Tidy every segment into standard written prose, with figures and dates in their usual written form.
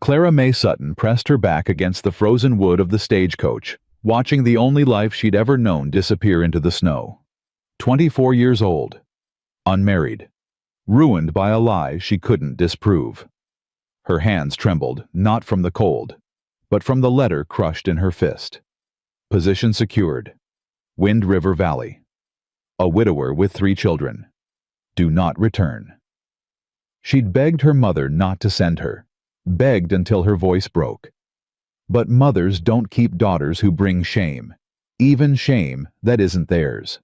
Clara May Sutton pressed her back against the frozen wood of the stagecoach, watching the only life she'd ever known disappear into the snow. 24 years old, unmarried, ruined by a lie she couldn't disprove. Her hands trembled, not from the cold, but from the letter crushed in her fist. Position secured. Wind River Valley. A widower with 3 children. Do not return. She'd begged her mother not to send her, begged until her voice broke. But mothers don't keep daughters who bring shame, even shame that isn't theirs.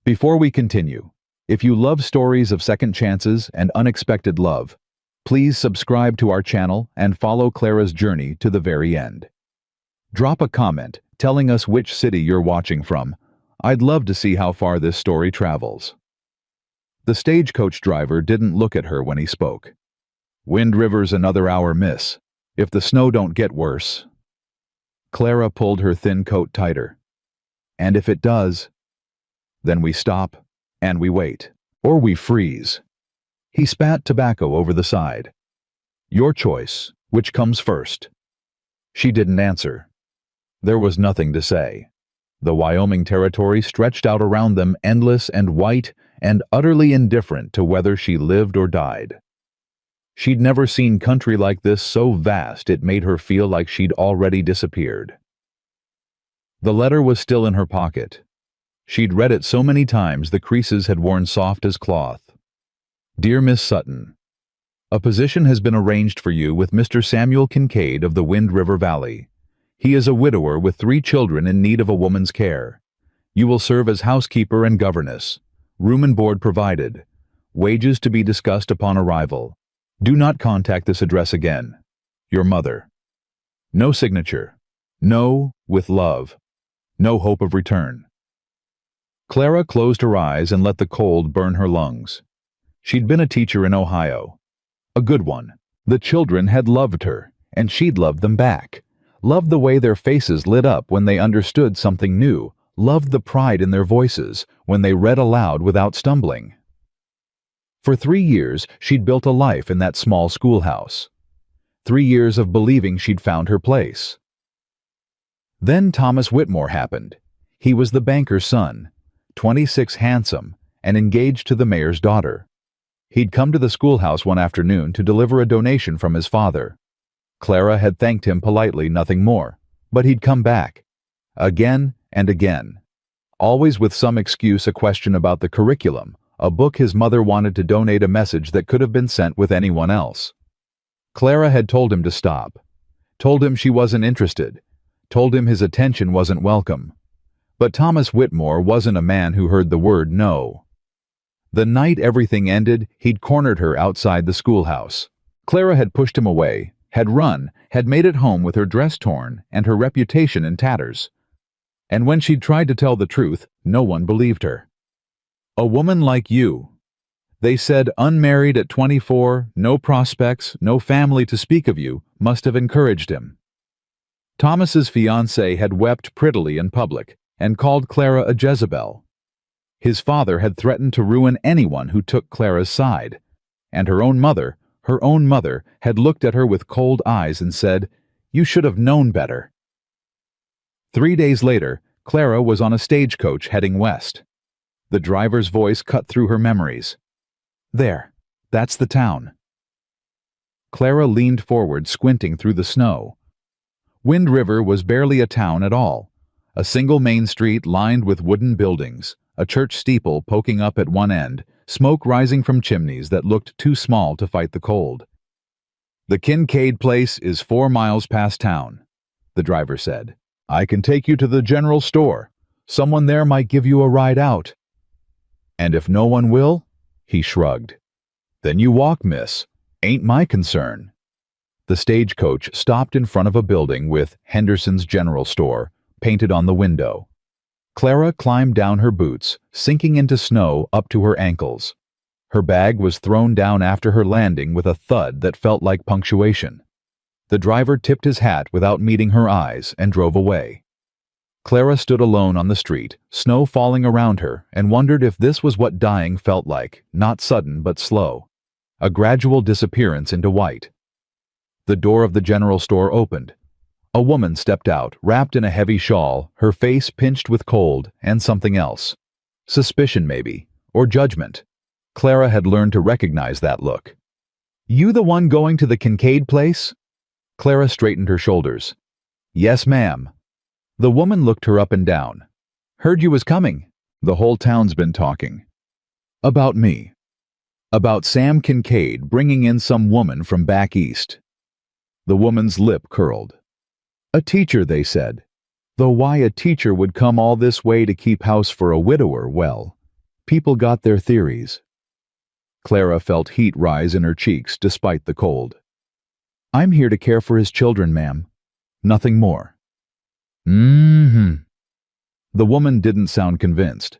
Before we continue, if you love stories of second chances and unexpected love, please subscribe to our channel and follow Clara's journey to the very end. Drop a comment telling us which city you're watching from. I'd love to see how far this story travels. The stagecoach driver didn't look at her when he spoke. Wind River's another hour, miss. If the snow don't get worse. Clara pulled her thin coat tighter. And if it does, then we stop and we wait, or we freeze. He spat tobacco over the side. Your choice, which comes first? She didn't answer. There was nothing to say. The Wyoming Territory stretched out around them, endless and white and utterly indifferent to whether she lived or died. She'd never seen country like this so vast it made her feel like she'd already disappeared. The letter was still in her pocket. She'd read it so many times the creases had worn soft as cloth. Dear Miss Sutton, a position has been arranged for you with Mr. Samuel Kincaid of the Wind River Valley. He is a widower with 3 children in need of a woman's care. You will serve as housekeeper and governess. Room and board provided. Wages to be discussed upon arrival. Do not contact this address again. Your mother. No signature. No, with love. No hope of return. Clara closed her eyes and let the cold burn her lungs. She'd been a teacher in Ohio. A good one. The children had loved her, and she'd loved them back. Loved the way their faces lit up when they understood something new. Loved the pride in their voices when they read aloud without stumbling. For 3 years, she'd built a life in that small schoolhouse. 3 years of believing she'd found her place. Then Thomas Whitmore happened. He was the banker's son, 26, handsome, and engaged to the mayor's daughter. He'd come to the schoolhouse one afternoon to deliver a donation from his father. Clara had thanked him politely, nothing more, but he'd come back. Again and again. Always with some excuse, a question about the curriculum, a book his mother wanted to donate, a message that could have been sent with anyone else. Clara had told him to stop. Told him she wasn't interested. Told him his attention wasn't welcome. But Thomas Whitmore wasn't a man who heard the word no. The night everything ended, he'd cornered her outside the schoolhouse. Clara had pushed him away, had run, had made it home with her dress torn and her reputation in tatters. And when she'd tried to tell the truth, no one believed her. A woman like you. They said unmarried at 24, no prospects, no family to speak of, you must have encouraged him. Thomas's fiancée had wept prettily in public and called Clara a Jezebel. His father had threatened to ruin anyone who took Clara's side, and her own mother, had looked at her with cold eyes and said, "You should have known better." 3 days later, Clara was on a stagecoach heading west. The driver's voice cut through her memories. There, that's the town. Clara leaned forward, squinting through the snow. Wind River was barely a town at all. A single main street lined with wooden buildings, a church steeple poking up at one end, smoke rising from chimneys that looked too small to fight the cold. The Kincaid place is 4 miles past town, the driver said. I can take you to the general store. Someone there might give you a ride out. And if no one will? He shrugged. Then you walk, miss. Ain't my concern. The stagecoach stopped in front of a building with Henderson's General Store painted on the window. Clara climbed down her boots, sinking into snow up to her ankles. Her bag was thrown down after her landing with a thud that felt like punctuation. The driver tipped his hat without meeting her eyes and drove away. Clara stood alone on the street, snow falling around her, and wondered if this was what dying felt like, not sudden but slow. A gradual disappearance into white. The door of the general store opened. A woman stepped out, wrapped in a heavy shawl, her face pinched with cold and something else. Suspicion, maybe, or judgment. Clara had learned to recognize that look. "You the one going to the Kincaid place?" Clara straightened her shoulders. "Yes, ma'am." The woman looked her up and down. "Heard you was coming." "The whole town's been talking." "About me. About Sam Kincaid bringing in some woman from back east." The woman's lip curled. "A teacher, they said. Though why a teacher would come all this way to keep house for a widower, well, people got their theories." Clara felt heat rise in her cheeks despite the cold. "I'm here to care for his children, ma'am. Nothing more." The woman didn't sound convinced.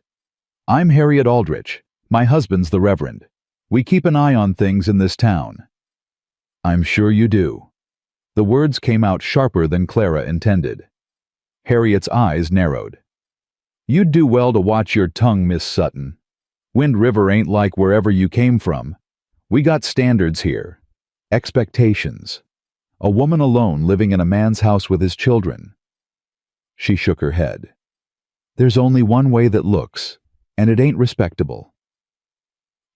"I'm Harriet Aldrich. My husband's the Reverend. We keep an eye on things in this town." "I'm sure you do." The words came out sharper than Clara intended. Harriet's eyes narrowed. "You'd do well to watch your tongue, Miss Sutton. Wind River ain't like wherever you came from. We got standards here. Expectations. A woman alone living in a man's house with his children." She shook her head. "There's only one way that looks, and it ain't respectable."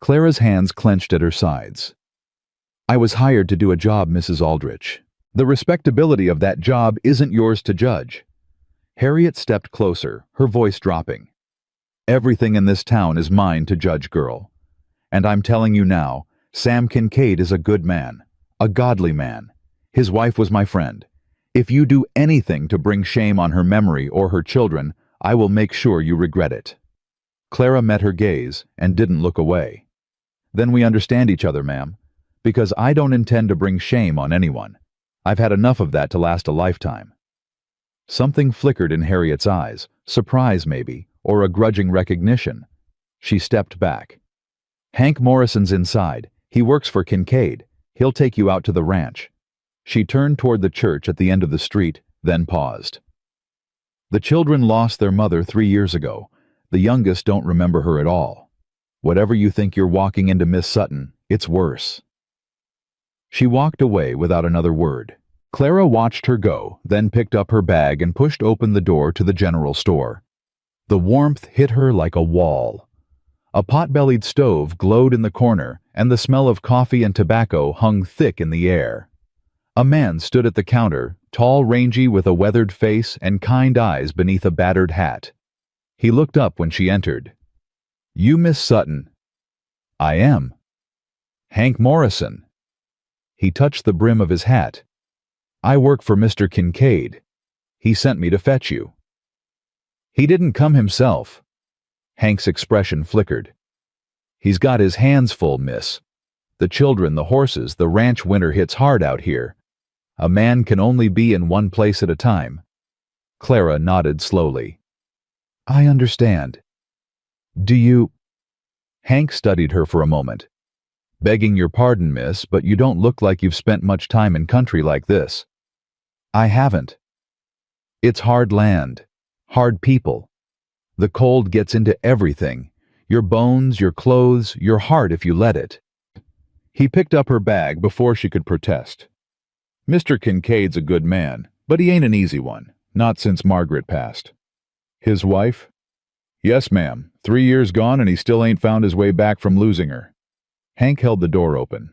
Clara's hands clenched at her sides. "I was hired to do a job, Mrs. Aldrich. The respectability of that job isn't yours to judge." Harriet stepped closer, her voice dropping. "Everything in this town is mine to judge, girl. And I'm telling you now, Sam Kincaid is a good man, a godly man. His wife was my friend. If you do anything to bring shame on her memory or her children, I will make sure you regret it." Clara met her gaze and didn't look away. "Then we understand each other, ma'am, because I don't intend to bring shame on anyone. I've had enough of that to last a lifetime." Something flickered in Harriet's eyes, surprise maybe, or a grudging recognition. She stepped back. "Hank Morrison's inside. He works for Kincaid. He'll take you out to the ranch." She turned toward the church at the end of the street, then paused. "The children lost their mother 3 years ago. The youngest don't remember her at all. Whatever you think you're walking into, Miss Sutton, it's worse." She walked away without another word. Clara watched her go, then picked up her bag and pushed open the door to the general store. The warmth hit her like a wall. A pot-bellied stove glowed in the corner, and the smell of coffee and tobacco hung thick in the air. A man stood at the counter, tall, rangy, with a weathered face and kind eyes beneath a battered hat. He looked up when she entered. "You Miss Sutton?" "I am." "Hank Morrison." He touched the brim of his hat. "I work for Mr. Kincaid. He sent me to fetch you." "He didn't come himself." Hank's expression flickered. "He's got his hands full, miss. The children, the horses, the ranch winter hits hard out here. A man can only be in one place at a time." Clara nodded slowly. "I understand. Do you—" Hank studied her for a moment. "Begging your pardon, miss, but you don't look like you've spent much time in country like this." "I haven't. It's hard land, hard people. The cold gets into everything, your bones, your clothes, your heart if you let it." He picked up her bag before she could protest. "Mr. Kincaid's a good man, but he ain't an easy one, not since Margaret passed." "His wife?" "Yes, ma'am. 3 years gone and he still ain't found his way back from losing her." Hank held the door open.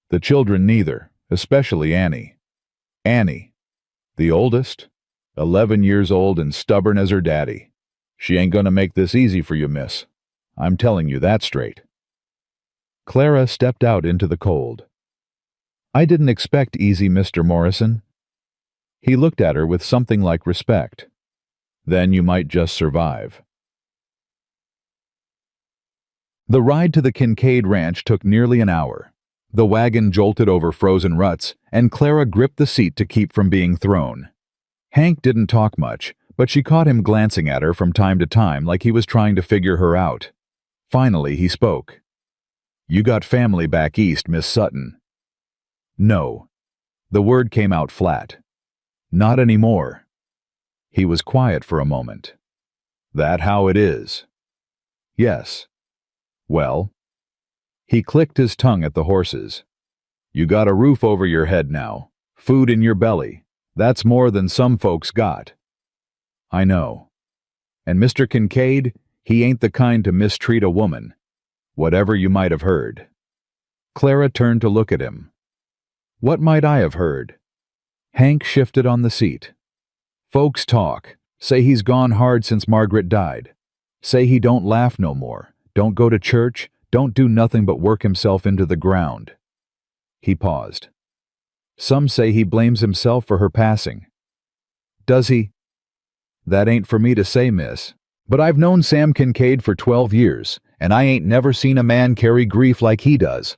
"The children neither, especially Annie." "Annie. The oldest? 11 years old and stubborn as her daddy. She ain't gonna make this easy for you, miss. I'm telling you that straight." Clara stepped out into the cold. "I didn't expect easy, Mr. Morrison." He looked at her with something like respect. "Then you might just survive." The ride to the Kincaid ranch took nearly an hour. The wagon jolted over frozen ruts, and Clara gripped the seat to keep from being thrown. Hank didn't talk much, but she caught him glancing at her from time to time like he was trying to figure her out. Finally, he spoke. "You got family back east, Miss Sutton." "No." The word came out flat. "Not anymore." He was quiet for a moment. "That how it is?" "Yes." "Well?" He clicked his tongue at the horses. "You got a roof over your head now. Food in your belly. That's more than some folks got. I know. And Mr. Kincaid, he ain't the kind to mistreat a woman, whatever you might have heard. Clara turned to look at him. What might I have heard? Hank shifted on the seat. Folks talk. Say he's gone hard since Margaret died. Say he don't laugh no more, don't go to church, don't do nothing but work himself into the ground. He paused. Some say he blames himself for her passing. Does he? That ain't for me to say, miss. But I've known Sam Kincaid for 12 years, and I ain't never seen a man carry grief like he does.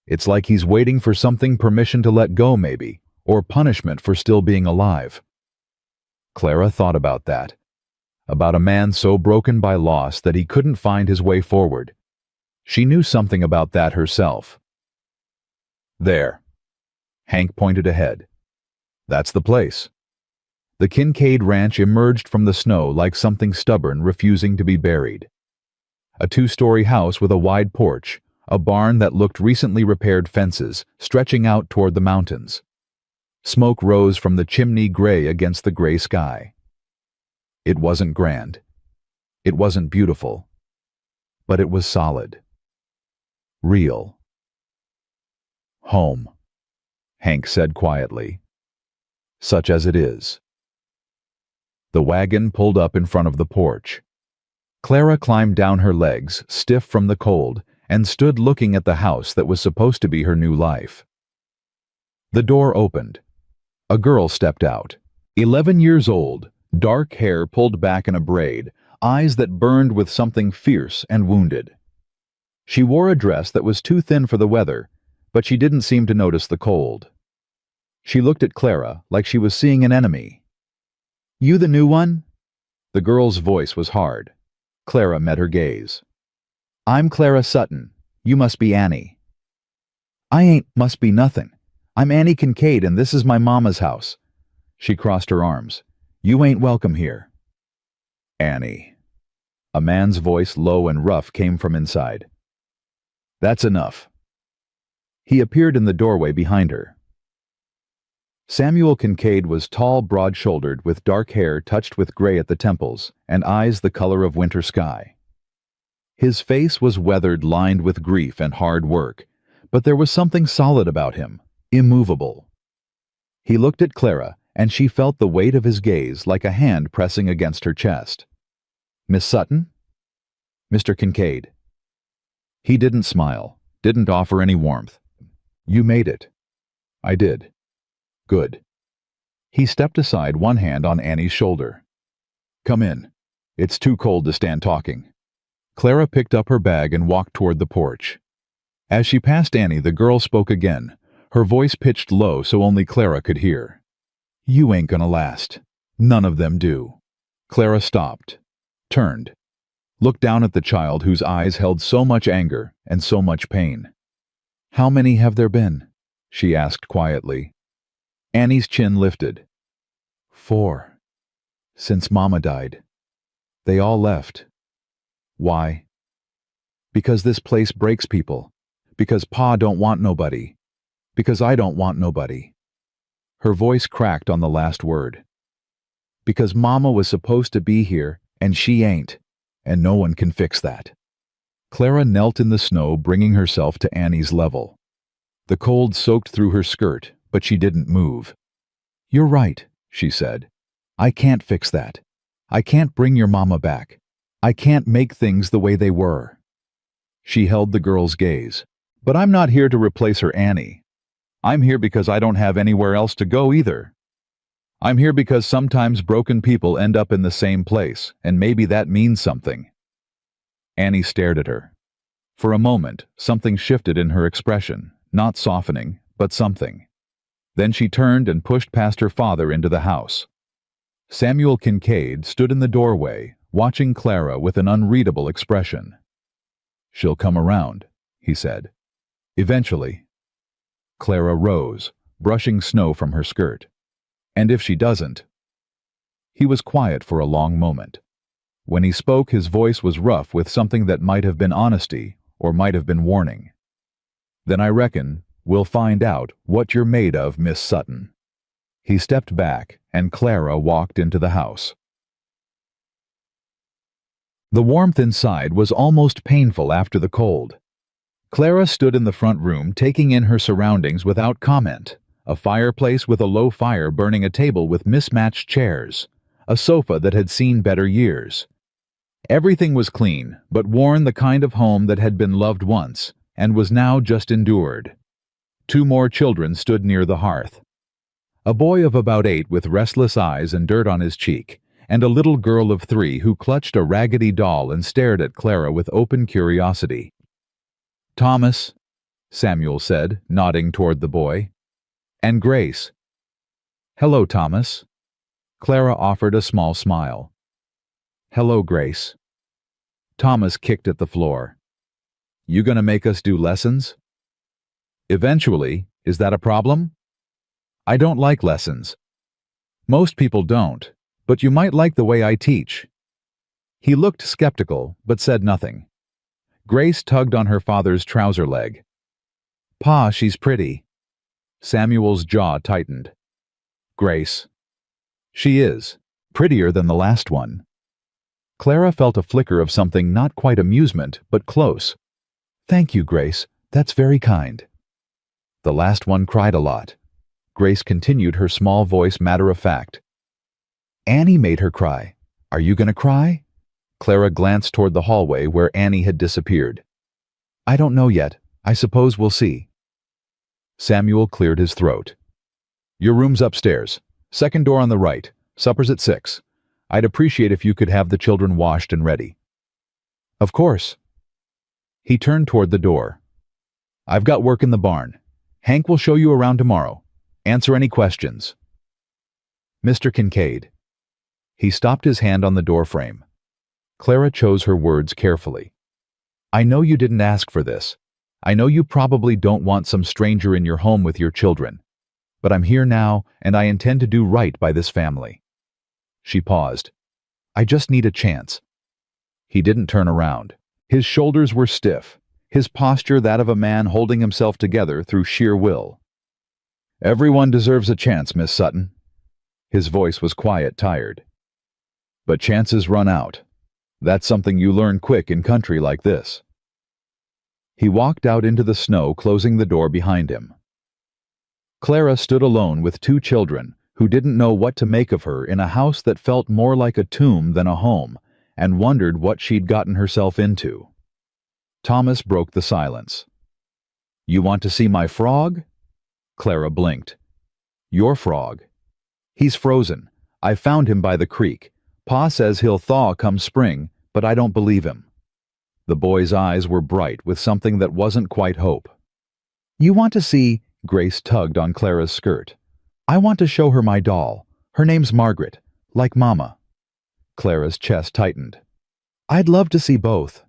It's like he's waiting for something, permission to let go maybe, or punishment for still being alive. Clara thought about that. About a man so broken by loss that he couldn't find his way forward. She knew something about that herself. There. Hank pointed ahead. That's the place. The Kincaid ranch emerged from the snow like something stubborn refusing to be buried. A 2-story house with a wide porch, a barn that looked recently repaired fences stretching out toward the mountains. Smoke rose from the chimney gray against the gray sky. It wasn't grand. It wasn't beautiful. But it was solid. Real. Home, Hank said quietly. Such as it is. The wagon pulled up in front of the porch. Clara climbed down her legs, stiff from the cold, and stood looking at the house that was supposed to be her new life. The door opened. A girl stepped out. 11 years old, dark hair pulled back in a braid, eyes that burned with something fierce and wounded. She wore a dress that was too thin for the weather, but she didn't seem to notice the cold. She looked at Clara like she was seeing an enemy. You the new one? The girl's voice was hard. Clara met her gaze. I'm Clara Sutton. You must be Annie. I ain't must be nothing. I'm Annie Kincaid and this is my mama's house. She crossed her arms. You ain't welcome here. Annie. A man's voice, low and rough, came from inside. That's enough. He appeared in the doorway behind her. Samuel Kincaid was tall, broad-shouldered, with dark hair touched with gray at the temples, and eyes the color of winter sky. His face was weathered, lined with grief and hard work, but there was something solid about him, immovable. He looked at Clara, and she felt the weight of his gaze like a hand pressing against her chest. Miss Sutton? Mr. Kincaid. He didn't smile, didn't offer any warmth. You made it. I did. Good. He stepped aside, one hand on Annie's shoulder. Come in. It's too cold to stand talking. Clara picked up her bag and walked toward the porch. As she passed Annie, the girl spoke again, her voice pitched low so only Clara could hear. You ain't gonna last. None of them do. Clara stopped, turned, looked down at the child whose eyes held so much anger and so much pain. How many have there been? She asked quietly. Annie's chin lifted. 4. Since Mama died. They all left. Why? Because this place breaks people. Because Pa don't want nobody. Because I don't want nobody. Her voice cracked on the last word. Because Mama was supposed to be here, and she ain't, and no one can fix that. Clara knelt in the snow, bringing herself to Annie's level. The cold soaked through her skirt, but she didn't move. You're right, she said. I can't fix that. I can't bring your mama back. I can't make things the way they were. She held the girl's gaze. But I'm not here to replace her Annie. I'm here because I don't have anywhere else to go either. I'm here because sometimes broken people end up in the same place, and maybe that means something. Annie stared at her. For a moment, something shifted in her expression, not softening, but something. Then she turned and pushed past her father into the house. Samuel Kincaid stood in the doorway, watching Clara with an unreadable expression. She'll come around, he said. Eventually. Clara rose, brushing snow from her skirt. And if she doesn't? He was quiet for a long moment. When he spoke, his voice was rough with something that might have been honesty or might have been warning. Then I reckon We'll find out what you're made of, Miss Sutton." He stepped back, and Clara walked into the house. The warmth inside was almost painful after the cold. Clara stood in the front room, taking in her surroundings without comment. A fireplace with a low fire burning a table with mismatched chairs. A sofa that had seen better years. Everything was clean, but worn, the kind of home that had been loved once, and was now just endured. 2 more children stood near the hearth. A boy of about 8 with restless eyes and dirt on his cheek, and a little girl of 3 who clutched a raggedy doll and stared at Clara with open curiosity. "Thomas," Samuel said, nodding toward the boy. "And Grace." "Hello, Thomas." Clara offered a small smile. "Hello, Grace." Thomas kicked at the floor. "You gonna make us do lessons?" "Eventually. Is that a problem?" "I don't like lessons." "Most people don't, but you might like the way I teach." He looked skeptical, but said nothing. Grace tugged on her father's trouser leg. "Pa, she's pretty." Samuel's jaw tightened. "Grace." "She is. Prettier than the last one." Clara felt a flicker of something, not quite amusement, but close. "Thank you, Grace. That's very kind." "The last one cried a lot." Grace continued, her small voice matter-of-fact. "Annie made her cry. Are you gonna cry?" Clara glanced toward the hallway where Annie had disappeared. "I don't know yet. I suppose we'll see." Samuel cleared his throat. "Your room's upstairs. Second door on the right. Supper's at 6. I'd appreciate if you could have the children washed and ready." "Of course." He turned toward the door. "I've got work in the barn. Hank will show you around tomorrow. Answer any questions." "Mr. Kincaid." He stopped his hand on the doorframe. Clara chose her words carefully. "I know you didn't ask for this. I know you probably don't want some stranger in your home with your children. But I'm here now, and I intend to do right by this family." She paused. "I just need a chance." He didn't turn around. His shoulders were stiff, his posture that of a man holding himself together through sheer will. "Everyone deserves a chance, Miss Sutton." His voice was quiet, tired. "But chances run out. That's something you learn quick in country like this." He walked out into the snow, closing the door behind him. Clara stood alone with 2 children who didn't know what to make of her in a house that felt more like a tomb than a home, and wondered what she'd gotten herself into. Thomas broke the silence. "You want to see my frog?" Clara blinked. "Your frog?" "He's frozen. I found him by the creek. Pa says he'll thaw come spring, but I don't believe him." The boy's eyes were bright with something that wasn't quite hope. "You want to see?" Grace tugged on Clara's skirt. "I want to show her my doll. Her name's Margaret, like Mama." Clara's chest tightened. "I'd love to see both."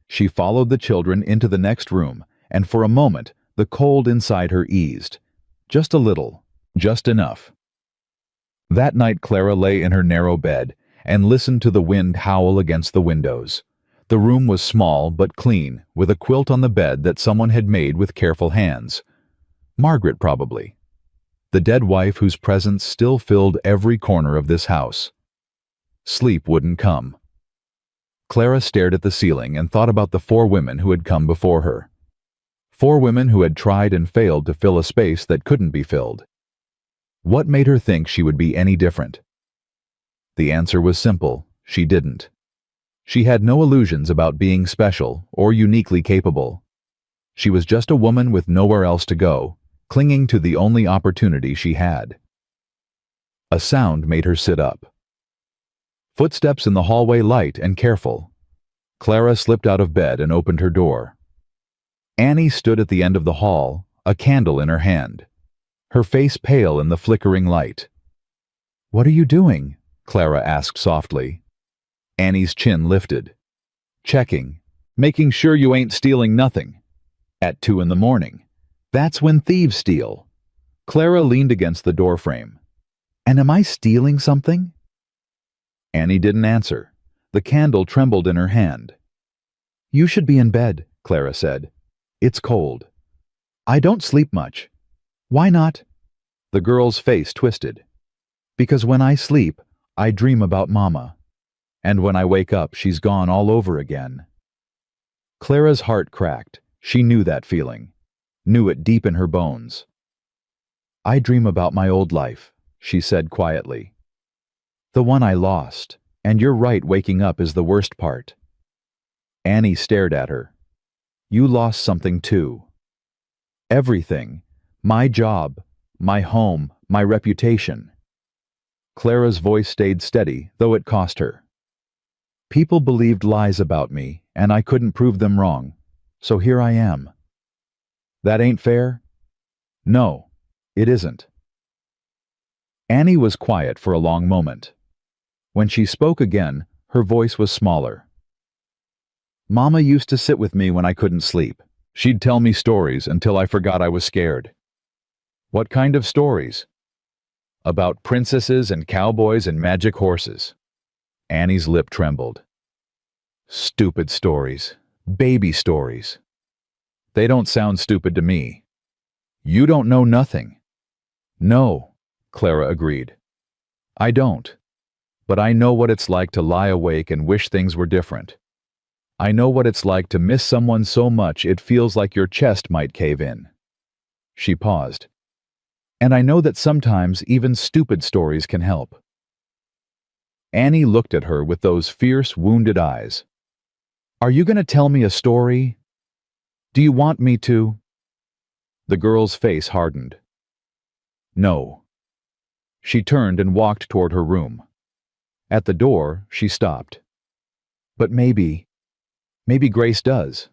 She followed the children into the next room, and for a moment the cold inside her eased. Just a little, just enough. That night Clara lay in her narrow bed and listened to the wind howl against the windows. The room was small but clean, with a quilt on the bed that someone had made with careful hands. Margaret, probably. The dead wife whose presence still filled every corner of this house. Sleep wouldn't come. Clara stared at the ceiling and thought about the 4 women who had come before her. 4 women who had tried and failed to fill a space that couldn't be filled. What made her think she would be any different? The answer was simple: she didn't. She had no illusions about being special or uniquely capable. She was just a woman with nowhere else to go, clinging to the only opportunity she had. A sound made her sit up. Footsteps in the hallway, light and careful. Clara slipped out of bed and opened her door. Annie stood at the end of the hall, a candle in her hand, her face pale in the flickering light. "What are you doing?" Clara asked softly. Annie's chin lifted. "Checking. Making sure you ain't stealing nothing. At 2 in the morning. That's when thieves steal." Clara leaned against the doorframe. "And am I stealing something?" Annie didn't answer. The candle trembled in her hand. "You should be in bed," Clara said. "It's cold." I don't sleep much. Why not? The girl's face twisted. Because when I sleep, I dream about Mama. And when I wake up, she's gone all over again. Clara's heart cracked. She knew that feeling. Knew it deep in her bones. I dream about my old life, she said quietly. The one I lost, and you're right, waking up is the worst part. Annie stared at her. You lost something too. Everything. My job, my home, my reputation. Clara's voice stayed steady, though it cost her. People believed lies about me, and I couldn't prove them wrong, so here I am. That ain't fair? No, it isn't. Annie was quiet for a long moment. When she spoke again, her voice was smaller. Mama used to sit with me when I couldn't sleep. She'd tell me stories until I forgot I was scared. What kind of stories? About princesses and cowboys and magic horses. Annie's lip trembled. Stupid stories. Baby stories. They don't sound stupid to me. You don't know nothing. No, Clara agreed. I don't. But I know what it's like to lie awake and wish things were different. I know what it's like to miss someone so much it feels like your chest might cave in. She paused. And I know that sometimes even stupid stories can help. Annie looked at her with those fierce, wounded eyes. Are you going to tell me a story? Do you want me to? The girl's face hardened. No. She turned and walked toward her room. At the door, she stopped. But maybe Grace does.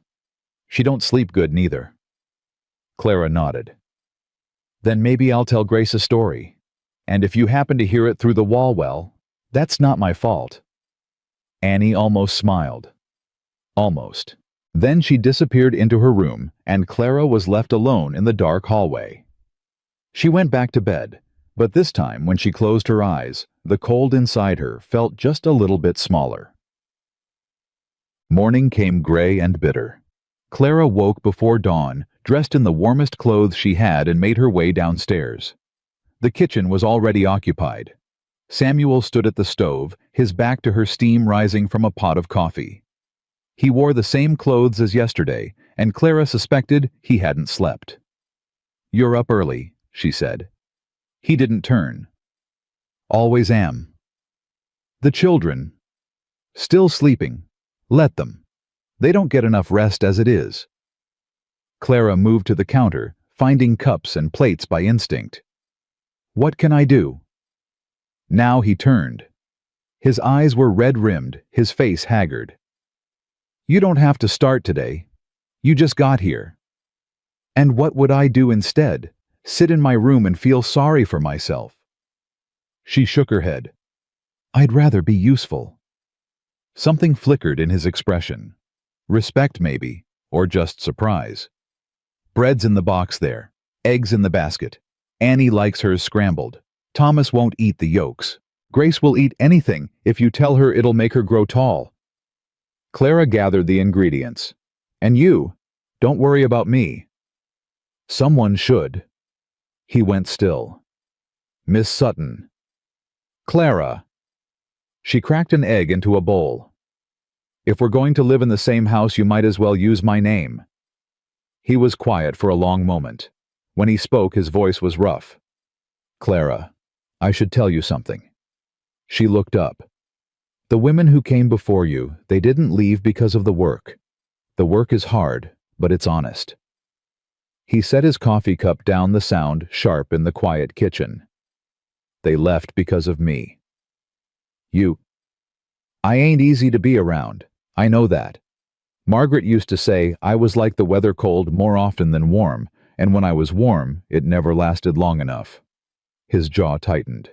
She don't sleep good neither. Clara nodded. Then maybe I'll tell Grace a story. And if you happen to hear it through the wall, well, that's not my fault. Annie almost smiled. Almost. Then she disappeared into her room, and Clara was left alone in the dark hallway. She went back to bed, but this time when she closed her eyes, the cold inside her felt just a little bit smaller. Morning came gray and bitter. Clara woke before dawn, dressed in the warmest clothes she had, and made her way downstairs. The kitchen was already occupied. Samuel stood at the stove, his back to her, steam rising from a pot of coffee. He wore the same clothes as yesterday, and Clara suspected he hadn't slept. You're up early, she said. He didn't turn. Always am. The children. Still sleeping. Let them. They don't get enough rest as it is. Clara moved to the counter, finding cups and plates by instinct. What can I do? Now he turned. His eyes were red-rimmed, his face haggard. You don't have to start today. You just got here. And what would I do instead? Sit in my room and feel sorry for myself? She shook her head. I'd rather be useful. Something flickered in his expression. Respect, maybe, or just surprise. Bread's in the box there. Eggs in the basket. Annie likes hers scrambled. Thomas won't eat the yolks. Grace will eat anything if you tell her it'll make her grow tall. Clara gathered the ingredients. And you, don't worry about me. Someone should. He went still. Miss Sutton. Clara. She cracked an egg into a bowl. If we're going to live in the same house, you might as well use my name. He was quiet for a long moment. When he spoke, his voice was rough. Clara, I should tell you something. She looked up. The women who came before you, they didn't leave because of the work. The work is hard, but it's honest. He set his coffee cup down, the sound sharp in the quiet kitchen. They left because of me. I ain't easy to be around. I know that. Margaret used to say I was like the weather, cold more often than warm, and when I was warm, it never lasted long enough. His jaw tightened.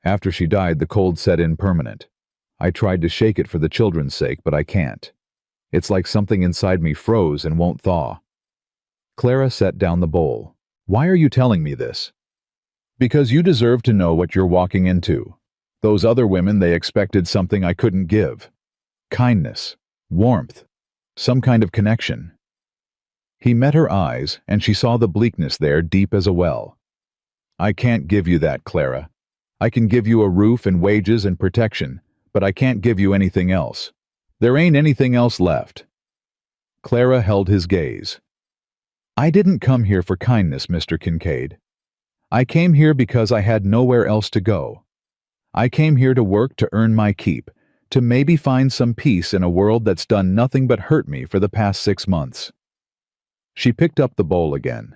After she died, the cold set in permanent. I tried to shake it for the children's sake, but I can't. It's like something inside me froze and won't thaw. Clara set down the bowl. Why are you telling me this? Because you deserve to know what you're walking into. Those other women, they expected something I couldn't give. Kindness, warmth, some kind of connection. He met her eyes, and she saw the bleakness there deep as a well. "I can't give you that, Clara. I can give you a roof and wages and protection, but I can't give you anything else. There ain't anything else left." Clara held his gaze. "I didn't come here for kindness, Mr. Kincaid. I came here because I had nowhere else to go. I came here to work to earn my keep, to maybe find some peace in a world that's done nothing but hurt me for the past 6 months." She picked up the bowl again.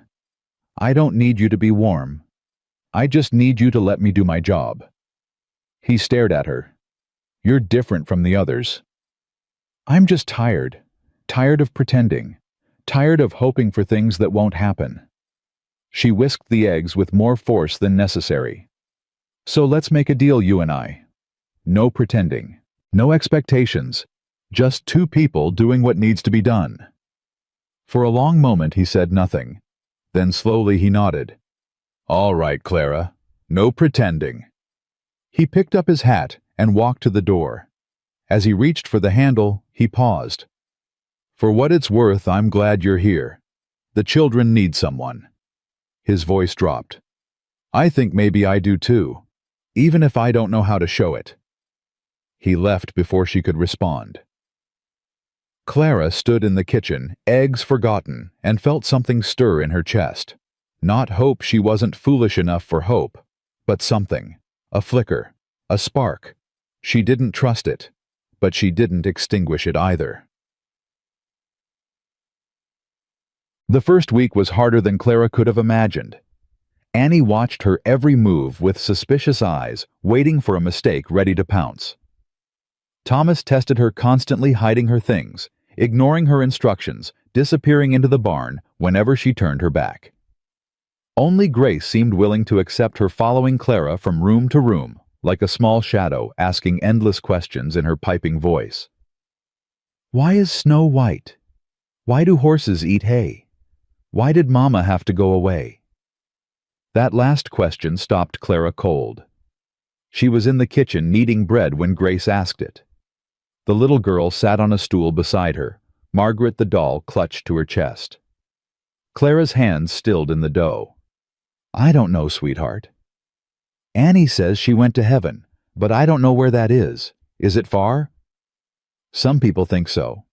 "I don't need you to be warm. I just need you to let me do my job." He stared at her. "You're different from the others." "I'm just tired. Tired of pretending. Tired of hoping for things that won't happen." She whisked the eggs with more force than necessary. "So let's make a deal, you and I. No pretending. No expectations. Just two people doing what needs to be done." For a long moment he said nothing. Then slowly he nodded. "All right, Clara. No pretending." He picked up his hat and walked to the door. As he reached for the handle, he paused. "For what it's worth, I'm glad you're here. The children need someone." His voice dropped. "I think maybe I do too, even if I don't know how to show it." He left before she could respond. Clara stood in the kitchen, eggs forgotten, and felt something stir in her chest. Not hope, she wasn't foolish enough for hope, but something. A flicker. A spark. She didn't trust it, but she didn't extinguish it either. The first week was harder than Clara could have imagined. Annie watched her every move with suspicious eyes, waiting for a mistake ready to pounce. Thomas tested her, constantly hiding her things, ignoring her instructions, disappearing into the barn whenever she turned her back. Only Grace seemed willing to accept her, following Clara from room to room, like a small shadow, asking endless questions in her piping voice. "Why is snow white? Why do horses eat hay? Why did Mama have to go away?" That last question stopped Clara cold. She was in the kitchen kneading bread when Grace asked it. The little girl sat on a stool beside her, Margaret the doll clutched to her chest. Clara's hands stilled in the dough. "I don't know, sweetheart. Annie says she went to heaven, but I don't know where that is. Is it far?" "Some people think so."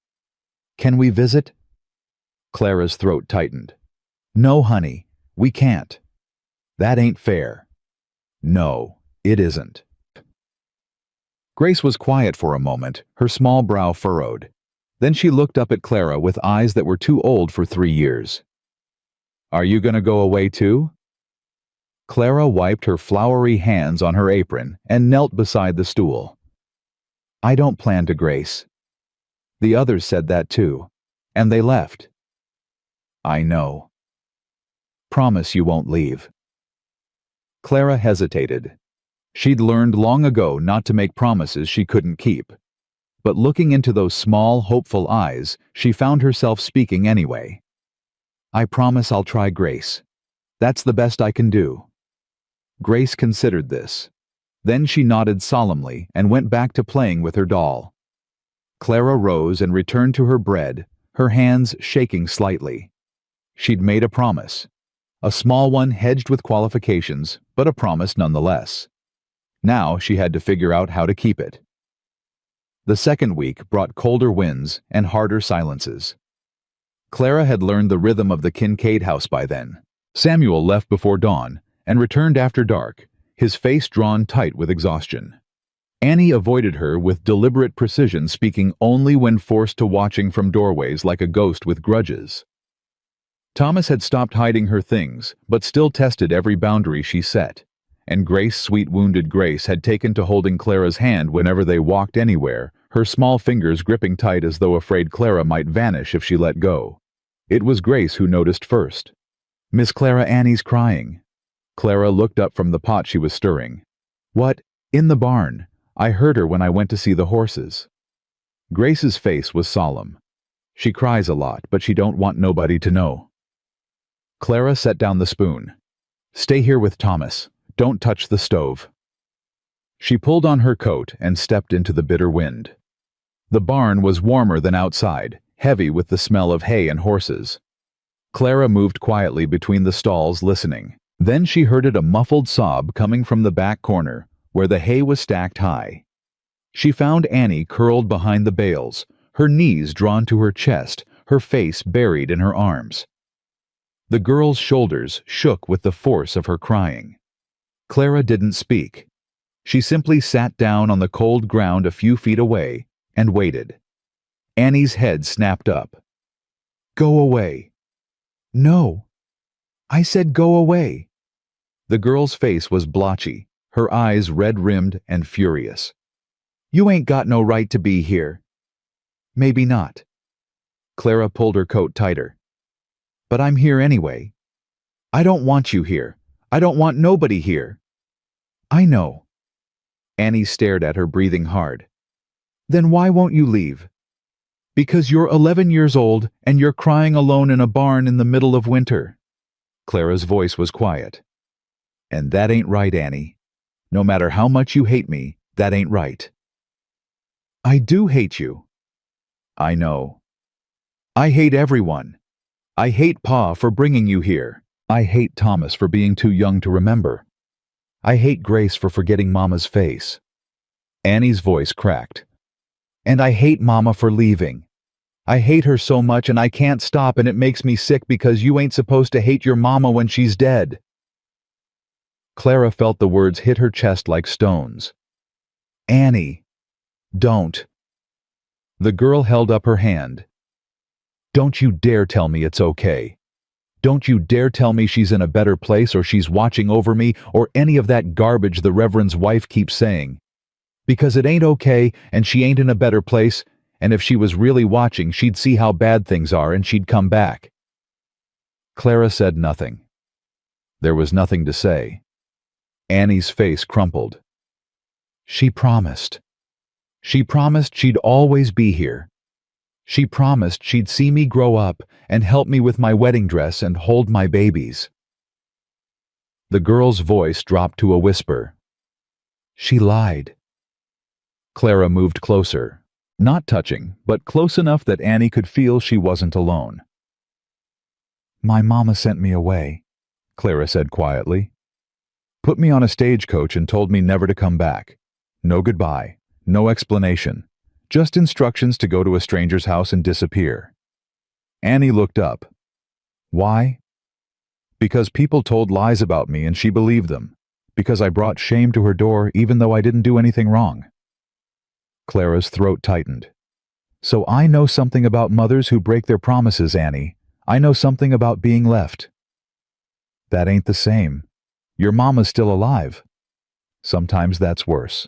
"Can we visit?" Clara's throat tightened. "No, honey, we can't. That ain't fair." "No, it isn't." Grace was quiet for a moment, her small brow furrowed. Then she looked up at Clara with eyes that were too old for 3 years. "Are you going to go away too?" Clara wiped her floury hands on her apron and knelt beside the stool. "I don't plan to, Grace. The others said that too, and they left." "I know. Promise you won't leave." Clara hesitated. She'd learned long ago not to make promises she couldn't keep. But looking into those small, hopeful eyes, she found herself speaking anyway. "I promise I'll try, Grace. That's the best I can do." Grace considered this. Then she nodded solemnly and went back to playing with her doll. Clara rose and returned to her bread, her hands shaking slightly. She'd made a promise. A small one hedged with qualifications, but a promise nonetheless. Now she had to figure out how to keep it. The second week brought colder winds and harder silences. Clara had learned the rhythm of the Kincaid house by then. Samuel left before dawn and returned after dark, his face drawn tight with exhaustion. Annie avoided her with deliberate precision, speaking only when forced to, watching from doorways like a ghost with grudges. Thomas had stopped hiding her things, but still tested every boundary she set. And Grace, sweet wounded Grace, had taken to holding Clara's hand whenever they walked anywhere, her small fingers gripping tight as though afraid Clara might vanish if she let go. It was Grace who noticed first. "Miss Clara, Annie's crying." Clara looked up from the pot she was stirring. "What? In the barn. I heard her when I went to see the horses." Grace's face was solemn. "She cries a lot, but she don't want nobody to know." Clara set down the spoon. "Stay here with Thomas. Don't touch the stove." She pulled on her coat and stepped into the bitter wind. The barn was warmer than outside, heavy with the smell of hay and horses. Clara moved quietly between the stalls, listening. Then she heard a muffled sob coming from the back corner, where the hay was stacked high. She found Annie curled behind the bales, her knees drawn to her chest, her face buried in her arms. The girl's shoulders shook with the force of her crying. Clara didn't speak. She simply sat down on the cold ground a few feet away and waited. Annie's head snapped up. "Go away." "No. I said go away." The girl's face was blotchy, her eyes red-rimmed and furious. "You ain't got no right to be here." "Maybe not." Clara pulled her coat tighter. "But I'm here anyway." "I don't want you here. I don't want nobody here." "I know." Annie stared at her, breathing hard. "Then why won't you leave?" "Because you're 11 years old and you're crying alone in a barn in the middle of winter." Clara's voice was quiet. "And that ain't right, Annie. No matter how much you hate me, that ain't right." "I do hate you." "I know. I hate everyone. I hate Pa for bringing you here. I hate Thomas for being too young to remember. I hate Grace for forgetting Mama's face." Annie's voice cracked. "And I hate Mama for leaving. I hate her so much and I can't stop, and it makes me sick because you ain't supposed to hate your Mama when she's dead." Clara felt the words hit her chest like stones. "Annie, don't." The girl held up her hand. "Don't you dare tell me it's okay. Don't you dare tell me she's in a better place or she's watching over me or any of that garbage the Reverend's wife keeps saying. Because it ain't okay and she ain't in a better place, and if she was really watching she'd see how bad things are and she'd come back." Clara said nothing. There was nothing to say. Annie's face crumpled. She promised. She promised she'd always be here. She promised she'd see me grow up and help me with my wedding dress and hold my babies. The girl's voice dropped to a whisper. She lied. Clara moved closer, not touching, but close enough that Annie could feel she wasn't alone. My mama sent me away, Clara said quietly. Put me on a stagecoach and told me never to come back. No goodbye, no explanation, just instructions to go to a stranger's house and disappear. Annie looked up. Why? Because people told lies about me and she believed them. Because I brought shame to her door even though I didn't do anything wrong. Clara's throat tightened. So I know something about mothers who break their promises, Annie. I know something about being left. That ain't the same. Your mama's still alive. Sometimes that's worse.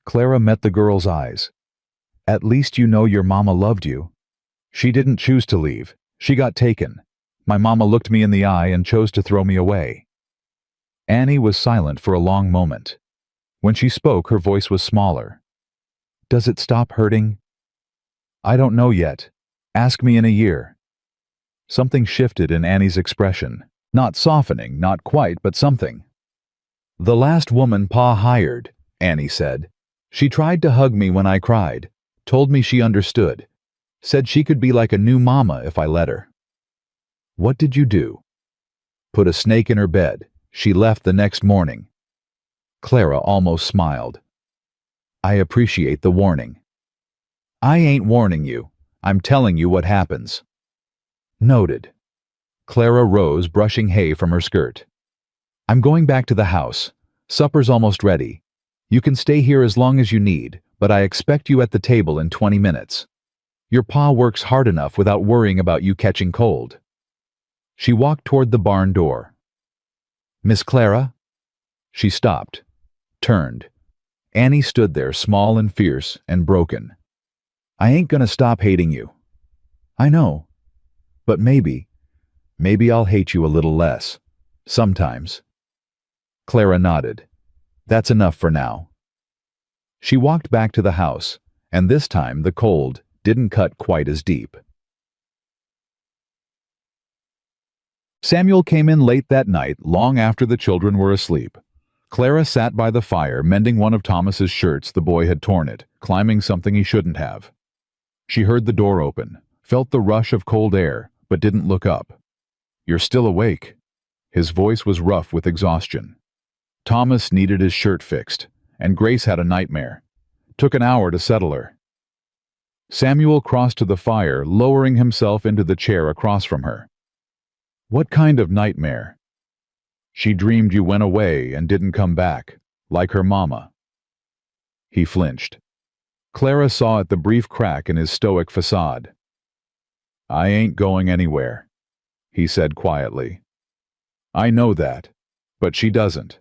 Clara met the girl's eyes. At least you know your mama loved you. She didn't choose to leave. She got taken. My mama looked me in the eye and chose to throw me away. Annie was silent for a long moment. When she spoke, her voice was smaller. Does it stop hurting? I don't know yet. Ask me in a year. Something shifted in Annie's expression. Not softening, not quite, but something. The last woman Pa hired, Annie said. She tried to hug me when I cried, told me she understood, said she could be like a new mama if I let her. What did you do? Put a snake in her bed. She left the next morning. Clara almost smiled. I appreciate the warning. I ain't warning you. I'm telling you what happens. Noted. Clara rose, brushing hay from her skirt. I'm going back to the house. Supper's almost ready. You can stay here as long as you need, but I expect you at the table in 20 minutes. Your pa works hard enough without worrying about you catching cold. She walked toward the barn door. Miss Clara? She stopped, turned. Annie stood there, small and fierce and broken. I ain't gonna stop hating you. I know. But maybe I'll hate you a little less. Sometimes. Clara nodded. That's enough for now. She walked back to the house, and this time the cold didn't cut quite as deep. Samuel came in late that night, long after the children were asleep. Clara sat by the fire, mending one of Thomas's shirts. The boy had torn it, climbing something he shouldn't have. She heard the door open, felt the rush of cold air, but didn't look up. "You're still awake." His voice was rough with exhaustion. Thomas needed his shirt fixed, and Grace had a nightmare. Took an hour to settle her. Samuel crossed to the fire, lowering himself into the chair across from her. "What kind of nightmare?" "She dreamed you went away and didn't come back, like her mama." He flinched. Clara saw at the brief crack in his stoic facade. "I ain't going anywhere," he said quietly. "I know that, but she doesn't.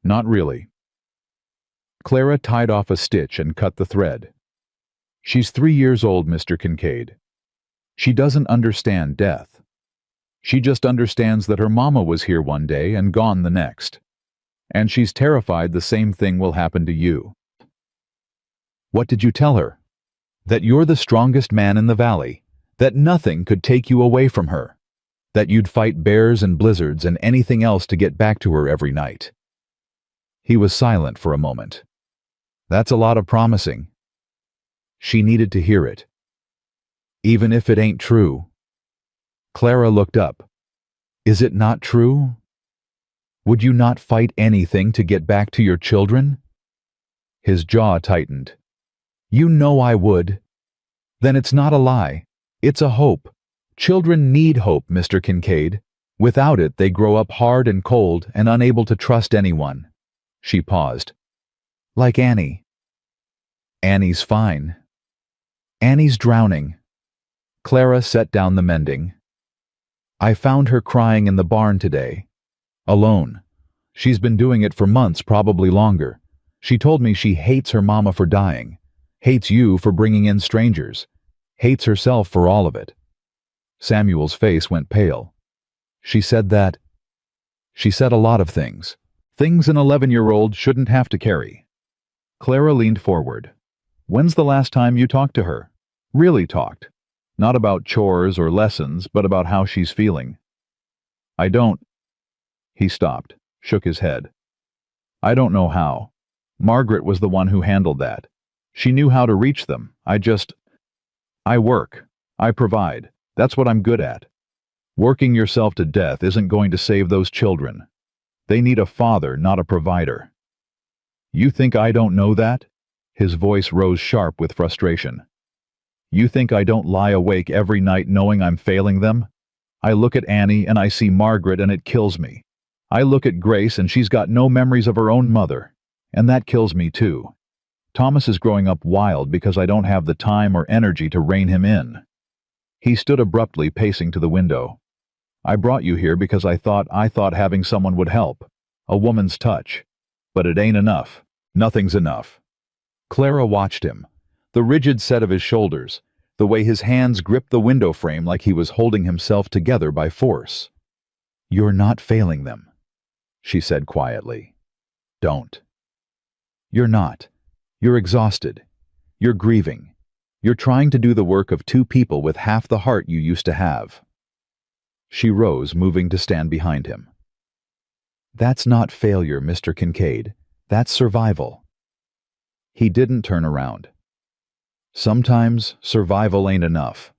Not really." Clara tied off a stitch and cut the thread. "She's 3 years old, Mr. Kincaid. She doesn't understand death. She just understands that her mama was here one day and gone the next. And she's terrified the same thing will happen to you." "What did you tell her?" "That you're the strongest man in the valley, that nothing could take you away from her, that you'd fight bears and blizzards and anything else to get back to her every night." He was silent for a moment. "That's a lot of promising." She needed to hear it. "Even if it ain't true." Clara looked up. "Is it not true? Would you not fight anything to get back to your children?" His jaw tightened. "You know I would." "Then it's not a lie. It's a hope. Children need hope, Mr. Kincaid. Without it, they grow up hard and cold and unable to trust anyone." She paused. "Like Annie." "Annie's fine." "Annie's drowning." Clara set down the mending. "I found her crying in the barn today. Alone. She's been doing it for months, probably longer. She told me she hates her mama for dying, hates you for bringing in strangers, hates herself for all of it." Samuel's face went pale. "She said that." "She said a lot of things. Things an 11-year-old shouldn't have to carry." Clara leaned forward. "When's the last time you talked to her? Really talked? Not about chores or lessons, but about how she's feeling." "I don't." He stopped, shook his head. "I don't know how. Margaret was the one who handled that. She knew how to reach them. I work. I provide. That's what I'm good at. Working yourself to death isn't going to save those children. They need a father, not a provider." "You think I don't know that?" His voice rose sharp with frustration. "You think I don't lie awake every night knowing I'm failing them? I look at Annie and I see Margaret and it kills me. I look at Grace and she's got no memories of her own mother, and that kills me too. Thomas is growing up wild because I don't have the time or energy to rein him in." He stood abruptly, pacing to the window. "I brought you here because I thought having someone would help. A woman's touch. But it ain't enough. Nothing's enough." Clara watched him. The rigid set of his shoulders, the way his hands gripped the window frame like he was holding himself together by force. "You're not failing them," she said quietly. "Don't. You're not. You're exhausted. You're grieving. You're trying to do the work of 2 people with half the heart you used to have." She rose, moving to stand behind him. "That's not failure, Mr. Kincaid. That's survival." He didn't turn around. "Sometimes survival ain't enough.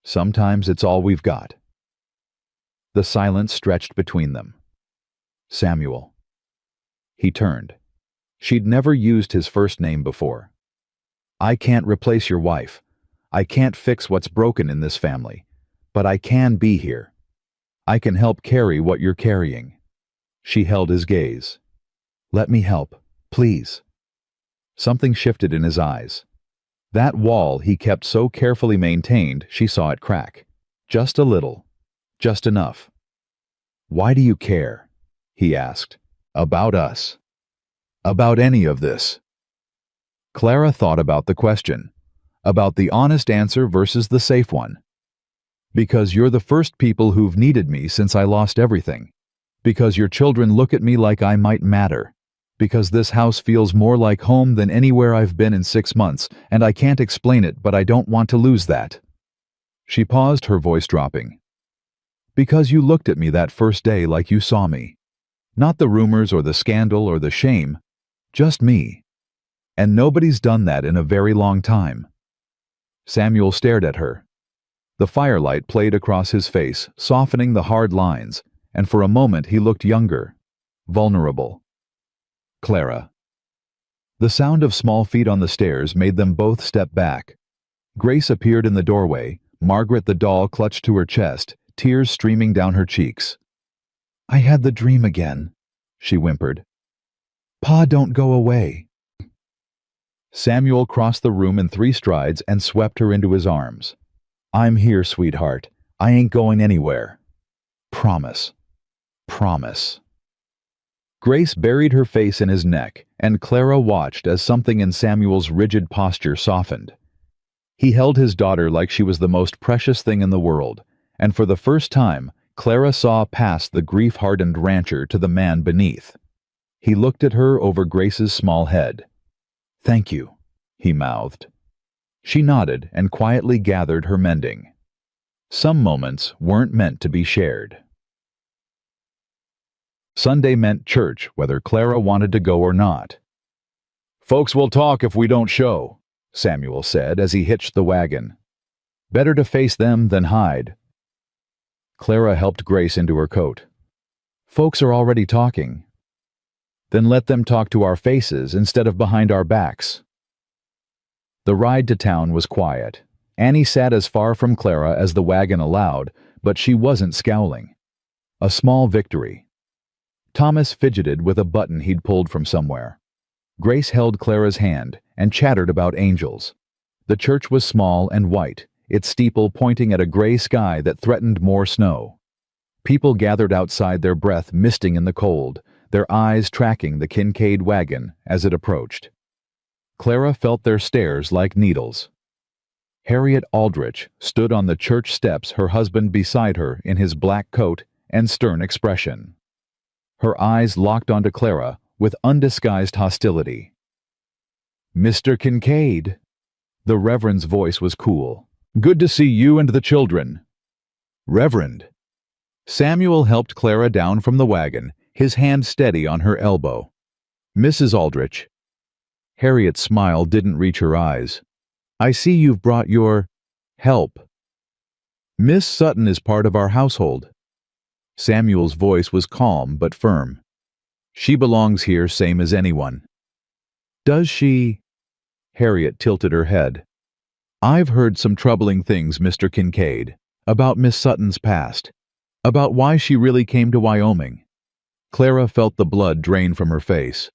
Sometimes it's all we've got." The silence stretched between them. "Samuel." He turned. She'd never used his first name before. "I can't replace your wife. I can't fix what's broken in this family. But I can be here. I can help carry what you're carrying." She held his gaze. "Let me help, please." Something shifted in his eyes. That wall he kept so carefully maintained, she saw it crack. Just a little. Just enough. "Why do you care?" he asked. "About us? About any of this?" Clara thought about the question. About the honest answer versus the safe one. "Because you're the first people who've needed me since I lost everything. Because your children look at me like I might matter. Because this house feels more like home than anywhere I've been in 6 months, and I can't explain it, but I don't want to lose that." She paused, her voice dropping. "Because you looked at me that first day like you saw me. Not the rumors or the scandal or the shame. Just me. And nobody's done that in a very long time." Samuel stared at her. The firelight played across his face, softening the hard lines, and for a moment he looked younger, vulnerable. Clara. The sound of small feet on the stairs made them both step back. Grace appeared in the doorway, Margaret the doll clutched to her chest, tears streaming down her cheeks. "I had the dream again," she whimpered. "Pa, don't go away." Samuel crossed the room in 3 strides and swept her into his arms. "I'm here, sweetheart. I ain't going anywhere. Promise. Promise." Grace buried her face in his neck, and Clara watched as something in Samuel's rigid posture softened. He held his daughter like she was the most precious thing in the world, and for the first time, Clara saw past the grief-hardened rancher to the man beneath. He looked at her over Grace's small head. "Thank you," he mouthed. She nodded and quietly gathered her mending. Some moments weren't meant to be shared. Sunday meant church, whether Clara wanted to go or not. "Folks will talk if we don't show," Samuel said as he hitched the wagon. "Better to face them than hide." Clara helped Grace into her coat. "Folks are already talking." "Then let them talk to our faces instead of behind our backs." The ride to town was quiet. Annie sat as far from Clara as the wagon allowed, but she wasn't scowling. A small victory. Thomas fidgeted with a button he'd pulled from somewhere. Grace held Clara's hand and chattered about angels. The church was small and white, its steeple pointing at a gray sky that threatened more snow. People gathered outside, their breath misting in the cold, their eyes tracking the Kincaid wagon as it approached. Clara felt their stares like needles. Harriet Aldrich stood on the church steps, her husband beside her in his black coat and stern expression. Her eyes locked onto Clara with undisguised hostility. "Mr. Kincaid." The Reverend's voice was cool. "Good to see you and the children." "Reverend." Samuel helped Clara down from the wagon, his hand steady on her elbow. "Mrs. Aldrich." Harriet's smile didn't reach her eyes. "I see you've brought your help." "Miss Sutton is part of our household." Samuel's voice was calm but firm. "She belongs here same as anyone." "Does she?" Harriet tilted her head. "I've heard some troubling things, Mr. Kincaid, about Miss Sutton's past, about why she really came to Wyoming." Clara felt the blood drain from her face.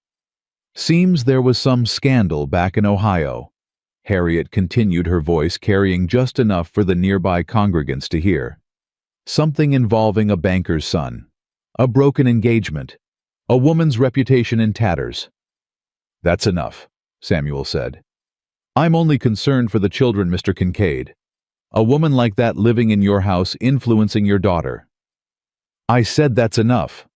"Seems there was some scandal back in Ohio." Harriet continued, her voice carrying just enough for the nearby congregants to hear. "Something involving a banker's son, a broken engagement, a woman's reputation in tatters." "That's enough," Samuel said. "I'm only concerned for the children, Mr. Kincaid. A woman like that living in your house influencing your daughter." "I said that's enough."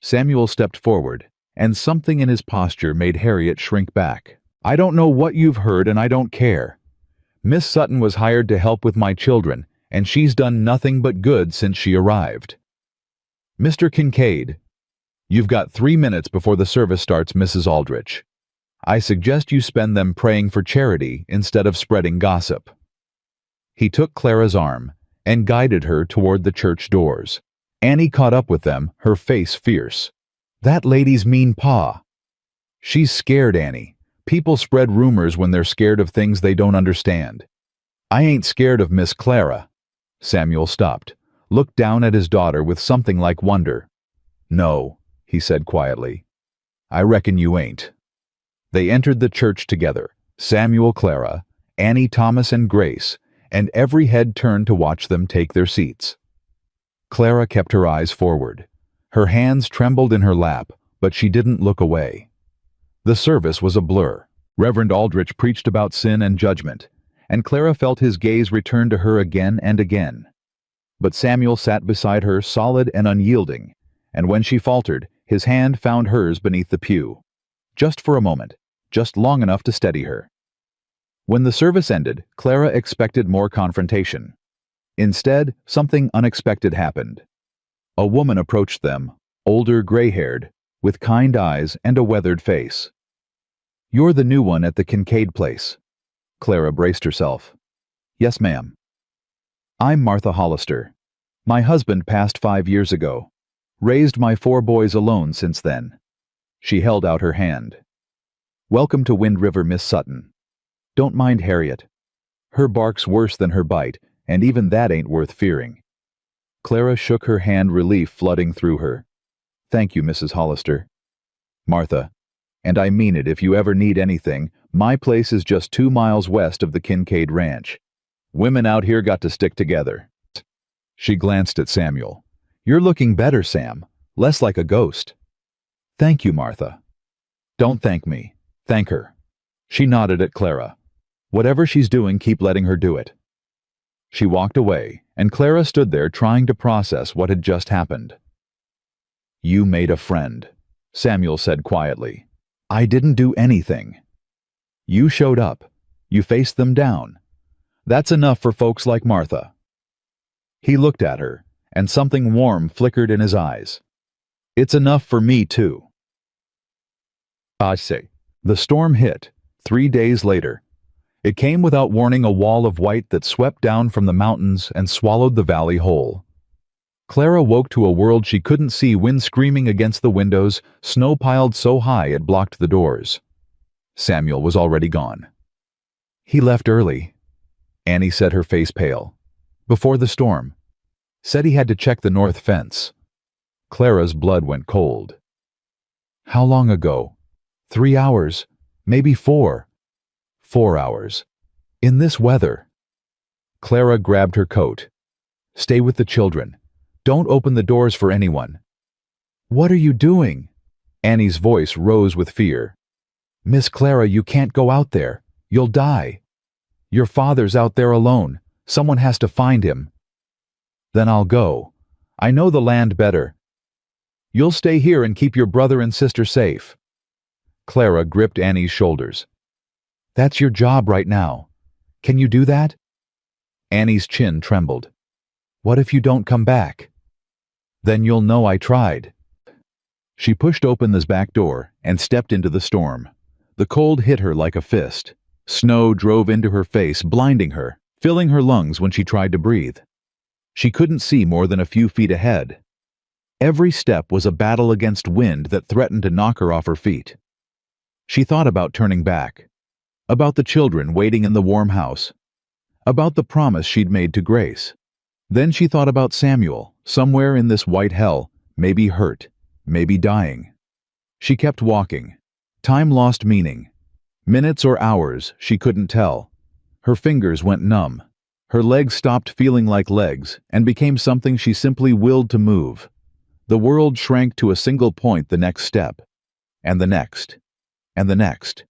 Samuel stepped forward, and something in his posture made Harriet shrink back. "I don't know what you've heard, and I don't care. Miss Sutton was hired to help with my children, and she's done nothing but good since she arrived." "Mr. Kincaid." "You've got 3 minutes before the service starts, Mrs. Aldrich. I suggest you spend them praying for charity instead of spreading gossip." He took Clara's arm and guided her toward the church doors. Annie caught up with them, her face fierce. "That lady's mean Pa." "She's scared, Annie. People spread rumors when they're scared of things they don't understand. I ain't scared of Miss Clara." Samuel stopped, looked down at his daughter with something like wonder. "No," he said quietly. "I reckon you ain't." They entered the church together, Samuel, Clara, Annie, Thomas, and Grace, and every head turned to watch them take their seats. Clara kept her eyes forward. Her hands trembled in her lap, but she didn't look away. The service was a blur. Reverend Aldrich preached about sin and judgment, and Clara felt his gaze return to her again and again. But Samuel sat beside her, solid and unyielding, and when she faltered, his hand found hers beneath the pew. Just for a moment, just long enough to steady her. When the service ended, Clara expected more confrontation. Instead, something unexpected happened. A woman approached them, older, gray-haired, with kind eyes and a weathered face. "You're the new one at the Kincaid place." Clara braced herself. "Yes, ma'am." I'm Martha Hollister. My husband passed 5 years ago. Raised my 4 boys alone since then. She held out her hand. Welcome to Wind River, Miss Sutton. Don't mind Harriet. Her bark's worse than her bite, and even that ain't worth fearing. Clara shook her hand, relief flooding through her. Thank you, Mrs. Hollister. Martha, and I mean it, if you ever need anything, my place is just 2 miles west of the Kincaid Ranch. Women out here got to stick together. She glanced at Samuel. You're looking better, Sam. Less like a ghost. Thank you, Martha. Don't thank me. Thank her. She nodded at Clara. Whatever she's doing, keep letting her do it. She walked away, and Clara stood there trying to process what had just happened. You made a friend, Samuel said quietly. I didn't do anything. You showed up. You faced them down. That's enough for folks like Martha. He looked at her, and something warm flickered in his eyes. It's enough for me, too. I say. The storm hit, 3 days later. It came without warning, a wall of white that swept down from the mountains and swallowed the valley whole. Clara woke to a world she couldn't see, wind screaming against the windows, snow piled so high it blocked the doors. Samuel was already gone. He left early. Annie said, her face pale. Before the storm. Said he had to check the north fence. Clara's blood went cold. How long ago? 3 hours, maybe 4. 4 hours. In this weather. Clara grabbed her coat. Stay with the children. Don't open the doors for anyone. What are you doing? Annie's voice rose with fear. Miss Clara, you can't go out there. You'll die. Your father's out there alone. Someone has to find him. Then I'll go. I know the land better. You'll stay here and keep your brother and sister safe. Clara gripped Annie's shoulders. That's your job right now. Can you do that? Annie's chin trembled. What if you don't come back? Then you'll know I tried. She pushed open the back door and stepped into the storm. The cold hit her like a fist. Snow drove into her face, blinding her, filling her lungs when she tried to breathe. She couldn't see more than a few feet ahead. Every step was a battle against wind that threatened to knock her off her feet. She thought about turning back, about the children waiting in the warm house, about the promise she'd made to Grace. Then she thought about Samuel, somewhere in this white hell, maybe hurt, maybe dying. She kept walking. Time lost meaning. Minutes or hours, she couldn't tell. Her fingers went numb. Her legs stopped feeling like legs and became something she simply willed to move. The world shrank to a single point, the next step, and the next, and the next.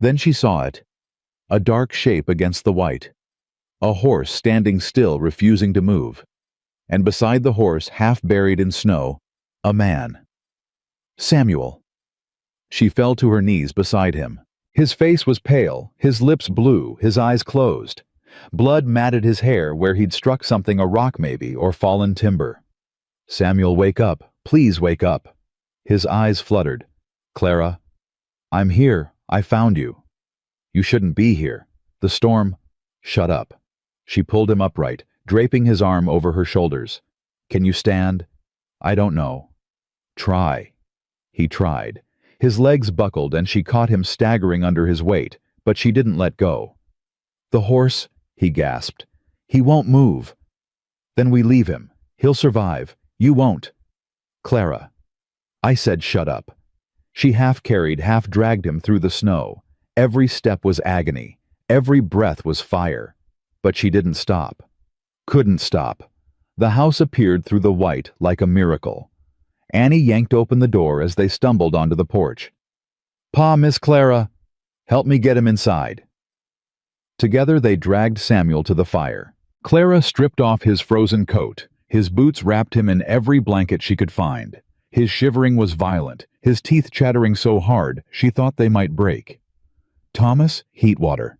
Then she saw it, a dark shape against the white. A horse standing still, refusing to move. And beside the horse, half buried in snow, a man. Samuel. She fell to her knees beside him. His face was pale, his lips blue, his eyes closed. Blood matted his hair where he'd struck something, a rock maybe, or fallen timber. Samuel, wake up. Please wake up. His eyes fluttered. Clara. I'm here. I found you. You shouldn't be here. The storm. Shut up. She pulled him upright, draping his arm over her shoulders. Can you stand? I don't know. Try. He tried. His legs buckled and she caught him staggering under his weight, but she didn't let go. The horse, he gasped. He won't move. Then we leave him. He'll survive. You won't. Clara. I said shut up. She half carried, half dragged him through the snow. Every step was agony. Every breath was fire. But she didn't stop. Couldn't stop. The house appeared through the white like a miracle. Annie yanked open the door as they stumbled onto the porch. Pa, Miss Clara, help me get him inside. Together they dragged Samuel to the fire. Clara stripped off his frozen coat. His boots wrapped him in every blanket she could find. His shivering was violent, his teeth chattering so hard she thought they might break. Thomas, heat water.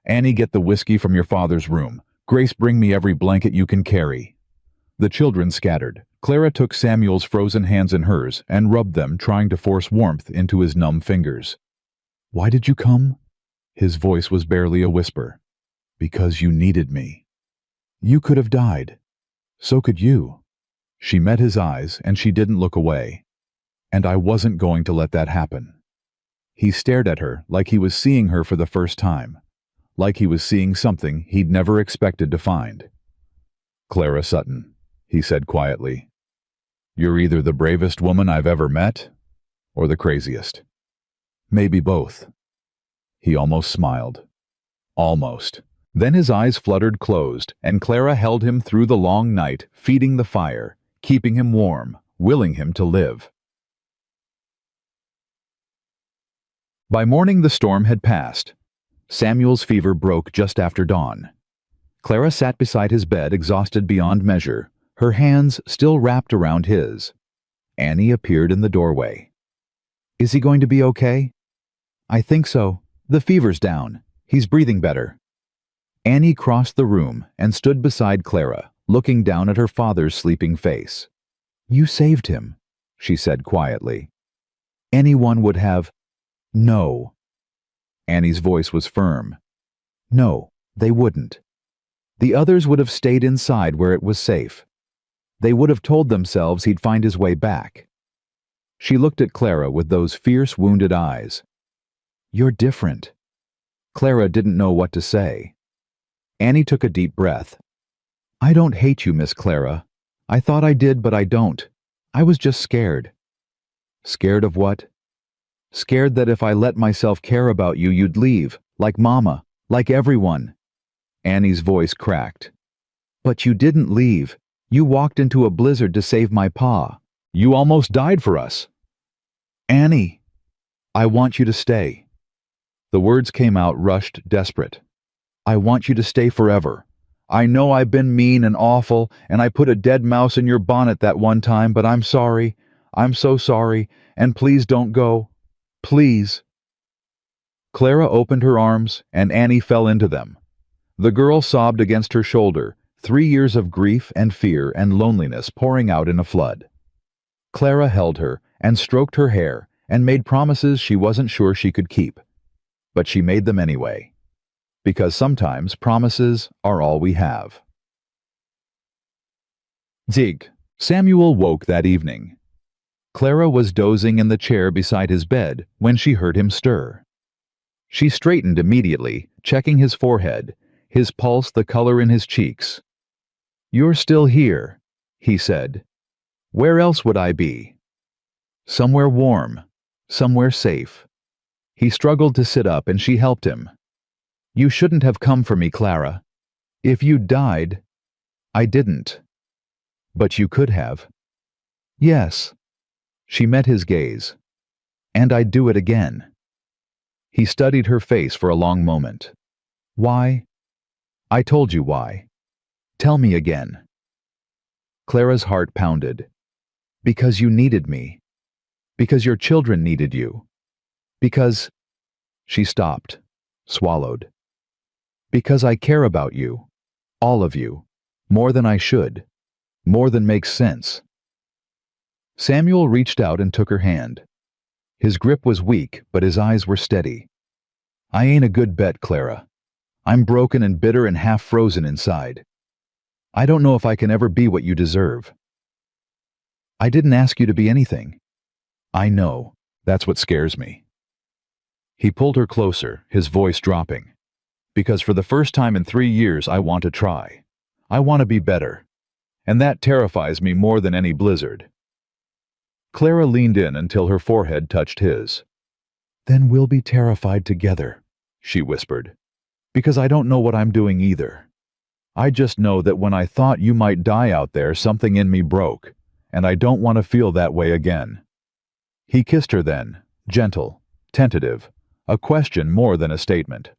Annie, get the whiskey from your father's room. Grace, bring me every blanket you can carry. The children scattered. Clara took Samuel's frozen hands in hers and rubbed them, trying to force warmth into his numb fingers. Why did you come? His voice was barely a whisper. Because you needed me. You could have died. So could you. She met his eyes, and she didn't look away. And I wasn't going to let that happen. He stared at her like he was seeing her for the first time, like he was seeing something he'd never expected to find. Clara Sutton, he said quietly, you're either the bravest woman I've ever met, or the craziest. Maybe both. He almost smiled. Almost. Then his eyes fluttered closed, and Clara held him through the long night, feeding the fire, keeping him warm, willing him to live. By morning the storm had passed. Samuel's fever broke just after dawn. Clara sat beside his bed, exhausted beyond measure, her hands still wrapped around his. Annie appeared in the doorway. Is he going to be okay? I think so. The fever's down. He's breathing better. Annie crossed the room and stood beside Clara, looking down at her father's sleeping face. You saved him, she said quietly. Anyone would have. No. Annie's voice was firm. No, they wouldn't. The others would have stayed inside where it was safe. They would have told themselves he'd find his way back. She looked at Clara with those fierce, wounded eyes. You're different. Clara didn't know what to say. Annie took a deep breath. I don't hate you, Miss Clara. I thought I did, but I don't. I was just scared. Scared of what? Scared that if I let myself care about you, you'd leave, like Mama, like everyone. Annie's voice cracked. But you didn't leave. You walked into a blizzard to save my pa. You almost died for us. Annie, I want you to stay. The words came out rushed, desperate. I want you to stay forever. I know I've been mean and awful, and I put a dead mouse in your bonnet that one time, but I'm sorry. I'm so sorry, and please don't go. Please. Clara opened her arms, and Annie fell into them. The girl sobbed against her shoulder, 3 years of grief and fear and loneliness pouring out in a flood. Clara held her and stroked her hair and made promises she wasn't sure she could keep. But she made them anyway. Because sometimes promises are all we have. Zig. Samuel woke that evening. Clara was dozing in the chair beside his bed when she heard him stir. She straightened immediately, checking his forehead, his pulse the color in his cheeks. You're still here, he said. Where else would I be? Somewhere warm, somewhere safe. He struggled to sit up and she helped him. You shouldn't have come for me, Clara. If you died, I didn't. But you could have. Yes. She met his gaze. And I'd do it again. He studied her face for a long moment. Why? I told you why. Tell me again. Clara's heart pounded. Because you needed me. Because your children needed you. Because... She stopped, swallowed. Because I care about you, all of you, more than I should, more than makes sense. Samuel reached out and took her hand. His grip was weak, but his eyes were steady. I ain't a good bet, Clara. I'm broken and bitter and half frozen inside. I don't know if I can ever be what you deserve. I didn't ask you to be anything. I know. That's what scares me. He pulled her closer, his voice dropping. Because for the first time in 3 years, I want to try. I want to be better. And that terrifies me more than any blizzard. Clara leaned in until her forehead touched his. Then we'll be terrified together, she whispered. Because I don't know what I'm doing either. I just know that when I thought you might die out there, something in me broke, and I don't want to feel that way again. He kissed her then, gentle, tentative, a question more than a statement.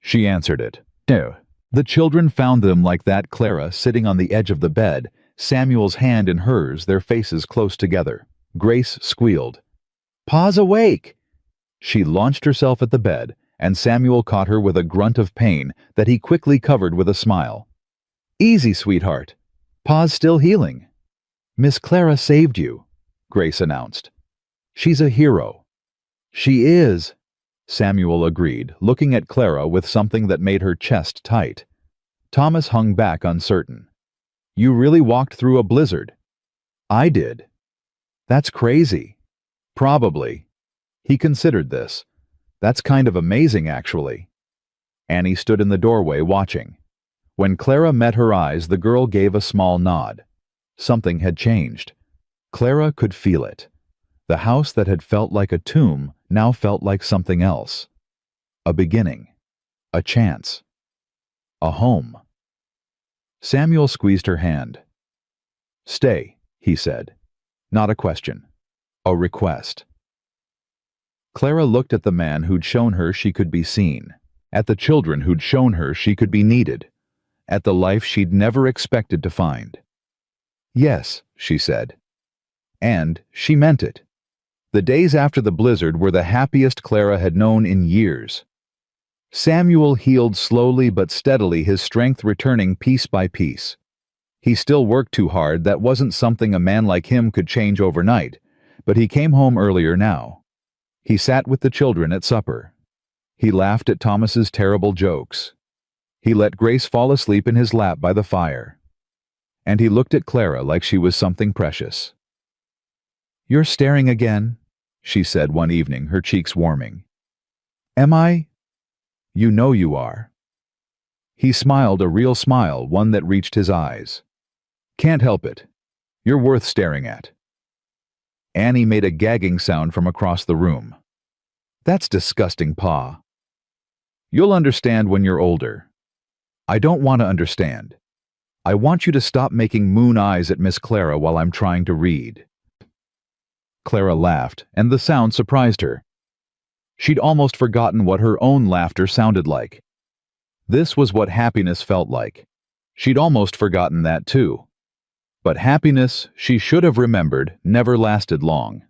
She answered it. No. The children found them like that, Clara sitting on the edge of the bed, Samuel's hand in hers, their faces close together. Grace squealed. Pa's awake! She launched herself at the bed, and Samuel caught her with a grunt of pain that he quickly covered with a smile. Easy, sweetheart. Pa's still healing. Miss Clara saved you, Grace announced. She's a hero. She is, Samuel agreed, looking at Clara with something that made her chest tight. Thomas hung back uncertain. You really walked through a blizzard? I did. That's crazy. Probably. He considered this. That's kind of amazing, actually. Annie stood in the doorway watching. When Clara met her eyes, the girl gave a small nod. Something had changed. Clara could feel it. The house that had felt like a tomb now felt like something else. A beginning. A chance. A home. Samuel squeezed her hand. Stay, he said. Not a question. A request. Clara looked at the man who'd shown her she could be seen, at the children who'd shown her she could be needed, at the life she'd never expected to find. Yes, she said. And she meant it. The days after the blizzard were the happiest Clara had known in years. Samuel healed slowly but steadily, his strength returning piece by piece. He still worked too hard. That wasn't something a man like him could change overnight, but he came home earlier now. He sat with the children at supper. He laughed at Thomas's terrible jokes. He let Grace fall asleep in his lap by the fire. And he looked at Clara like she was something precious. You're staring again, she said one evening, her cheeks warming. Am I? You know you are. He smiled, a real smile, one that reached his eyes. Can't help it. You're worth staring at. Annie made a gagging sound from across the room. That's disgusting, Pa. You'll understand when you're older. I don't want to understand. I want you to stop making moon eyes at Miss Clara while I'm trying to read. Clara laughed, and the sound surprised her. She'd almost forgotten what her own laughter sounded like. This was what happiness felt like. She'd almost forgotten that too. But happiness, she should have remembered, never lasted long.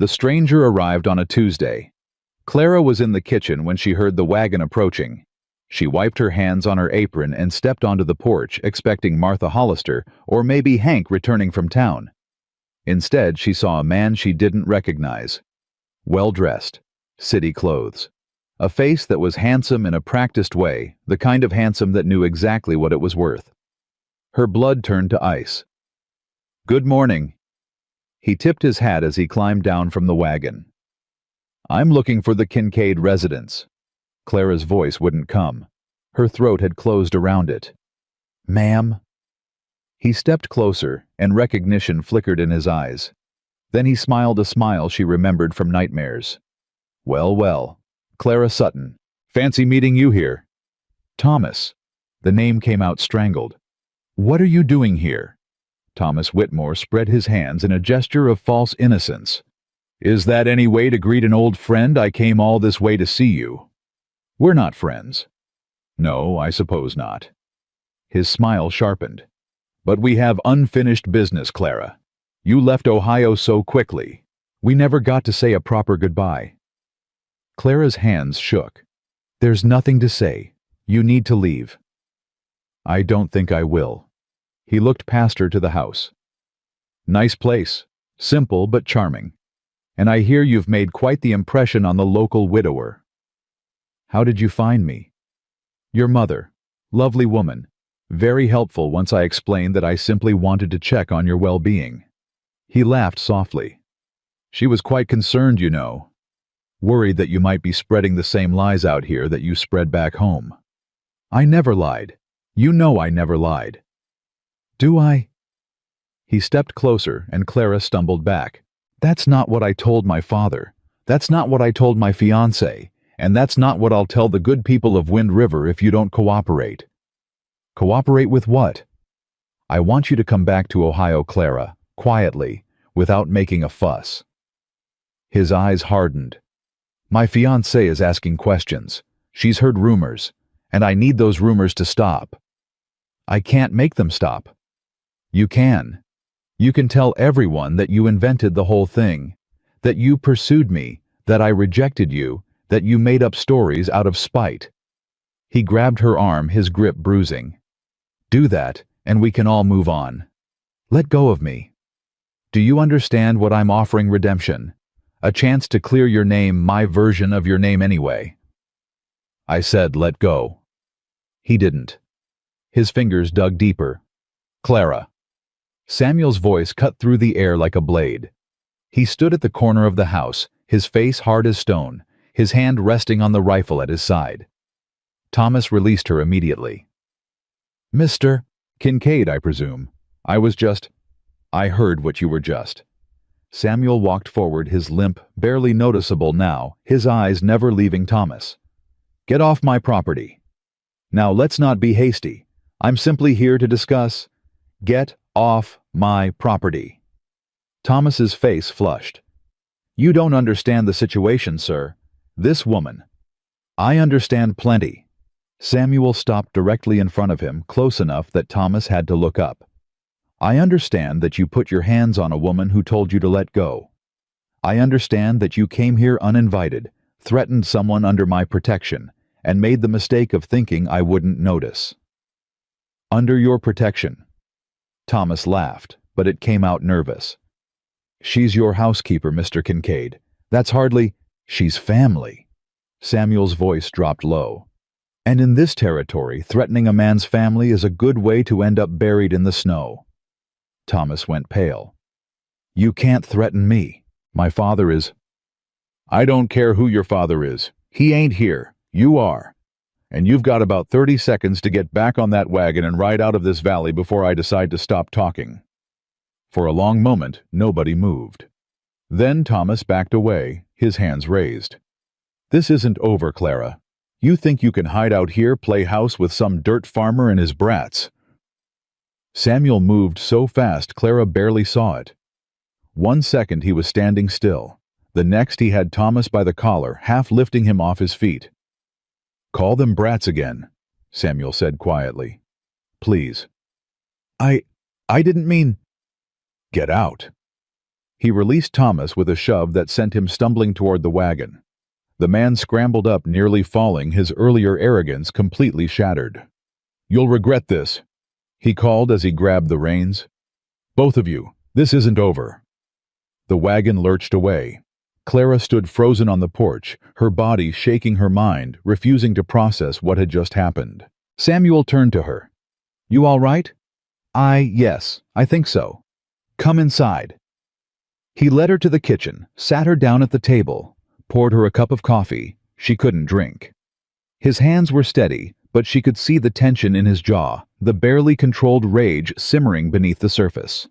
The stranger arrived on a Tuesday. Clara was in the kitchen when she heard the wagon approaching. She wiped her hands on her apron and stepped onto the porch, expecting Martha Hollister or maybe Hank returning from town. Instead, she saw a man she didn't recognize. Well-dressed, city clothes. A face that was handsome in a practiced way, the kind of handsome that knew exactly what it was worth. Her blood turned to ice. Good morning. He tipped his hat as he climbed down from the wagon. I'm looking for the Kincaid residence. Clara's voice wouldn't come. Her throat had closed around it. Ma'am? He stepped closer, and recognition flickered in his eyes. Then he smiled a smile she remembered from nightmares. Well, well. Clara Sutton. Fancy meeting you here. Thomas. The name came out strangled. What are you doing here? Thomas Whitmore spread his hands in a gesture of false innocence. Is that any way to greet an old friend? I came all this way to see you. We're not friends. No, I suppose not. His smile sharpened. But we have unfinished business, Clara. You left Ohio so quickly. We never got to say a proper goodbye. Clara's hands shook. There's nothing to say. You need to leave. I don't think I will. He looked past her to the house. Nice place. Simple but charming. And I hear you've made quite the impression on the local widower. How did you find me? Your mother. Lovely woman. Very helpful once I explained that I simply wanted to check on your well-being. He laughed softly. She was quite concerned, you know. Worried that you might be spreading the same lies out here that you spread back home. I never lied. You know I never lied. Do I? He stepped closer and Clara stumbled back. That's not what I told my father. That's not what I told my fiancé. And that's not what I'll tell the good people of Wind River if you don't cooperate. Cooperate with what? I want you to come back to Ohio, Clara, quietly, without making a fuss. His eyes hardened. My fiancée is asking questions. She's heard rumors, and I need those rumors to stop. I can't make them stop. You can. You can tell everyone that you invented the whole thing, that you pursued me, that I rejected you, that you made up stories out of spite. He grabbed her arm, his grip bruising. Do that, and we can all move on. Let go of me. Do you understand what I'm offering? Redemption. A chance to clear your name, my version of your name anyway. I said let go. He didn't. His fingers dug deeper. Clara. Samuel's voice cut through the air like a blade. He stood at the corner of the house, his face hard as stone, his hand resting on the rifle at his side. Thomas released her immediately. Mr. Kincaid, I presume. I heard what you were just. Samuel walked forward, his limp barely noticeable now, his eyes never leaving Thomas. Get off my property. Now let's not be hasty. I'm simply here to discuss. Get off my property. Thomas's face flushed. You don't understand the situation, sir. This woman. I understand plenty. Samuel stopped directly in front of him, close enough that Thomas had to look up. I understand that you put your hands on a woman who told you to let go. I understand that you came here uninvited, threatened someone under my protection, and made the mistake of thinking I wouldn't notice. Under your protection. Thomas laughed, but it came out nervous. She's your housekeeper, Mr. Kincaid. That's hardly... She's family. Samuel's voice dropped low. And in this territory, threatening a man's family is a good way to end up buried in the snow. Thomas went pale. You can't threaten me. My father is... I don't care who your father is. He ain't here. You are. And you've got about 30 seconds to get back on that wagon and ride out of this valley before I decide to stop talking. For a long moment, nobody moved. Then Thomas backed away, his hands raised. This isn't over, Clara. You think you can hide out here, play house with some dirt farmer and his brats? Samuel moved so fast Clara barely saw it. 1 second he was standing still. The next he had Thomas by the collar, half lifting him off his feet. Call them brats again, Samuel said quietly. Please. I didn't mean... Get out. He released Thomas with a shove that sent him stumbling toward the wagon. The man scrambled up, nearly falling, his earlier arrogance completely shattered. You'll regret this, he called as he grabbed the reins. Both of you, this isn't over. The wagon lurched away. Clara stood frozen on the porch, her body shaking her mind, refusing to process what had just happened. Samuel turned to her. You all right? Yes, I think so. Come inside. He led her to the kitchen, sat her down at the table, poured her a cup of coffee. She couldn't drink. His hands were steady, but she could see the tension in his jaw, the barely controlled rage simmering beneath the surface.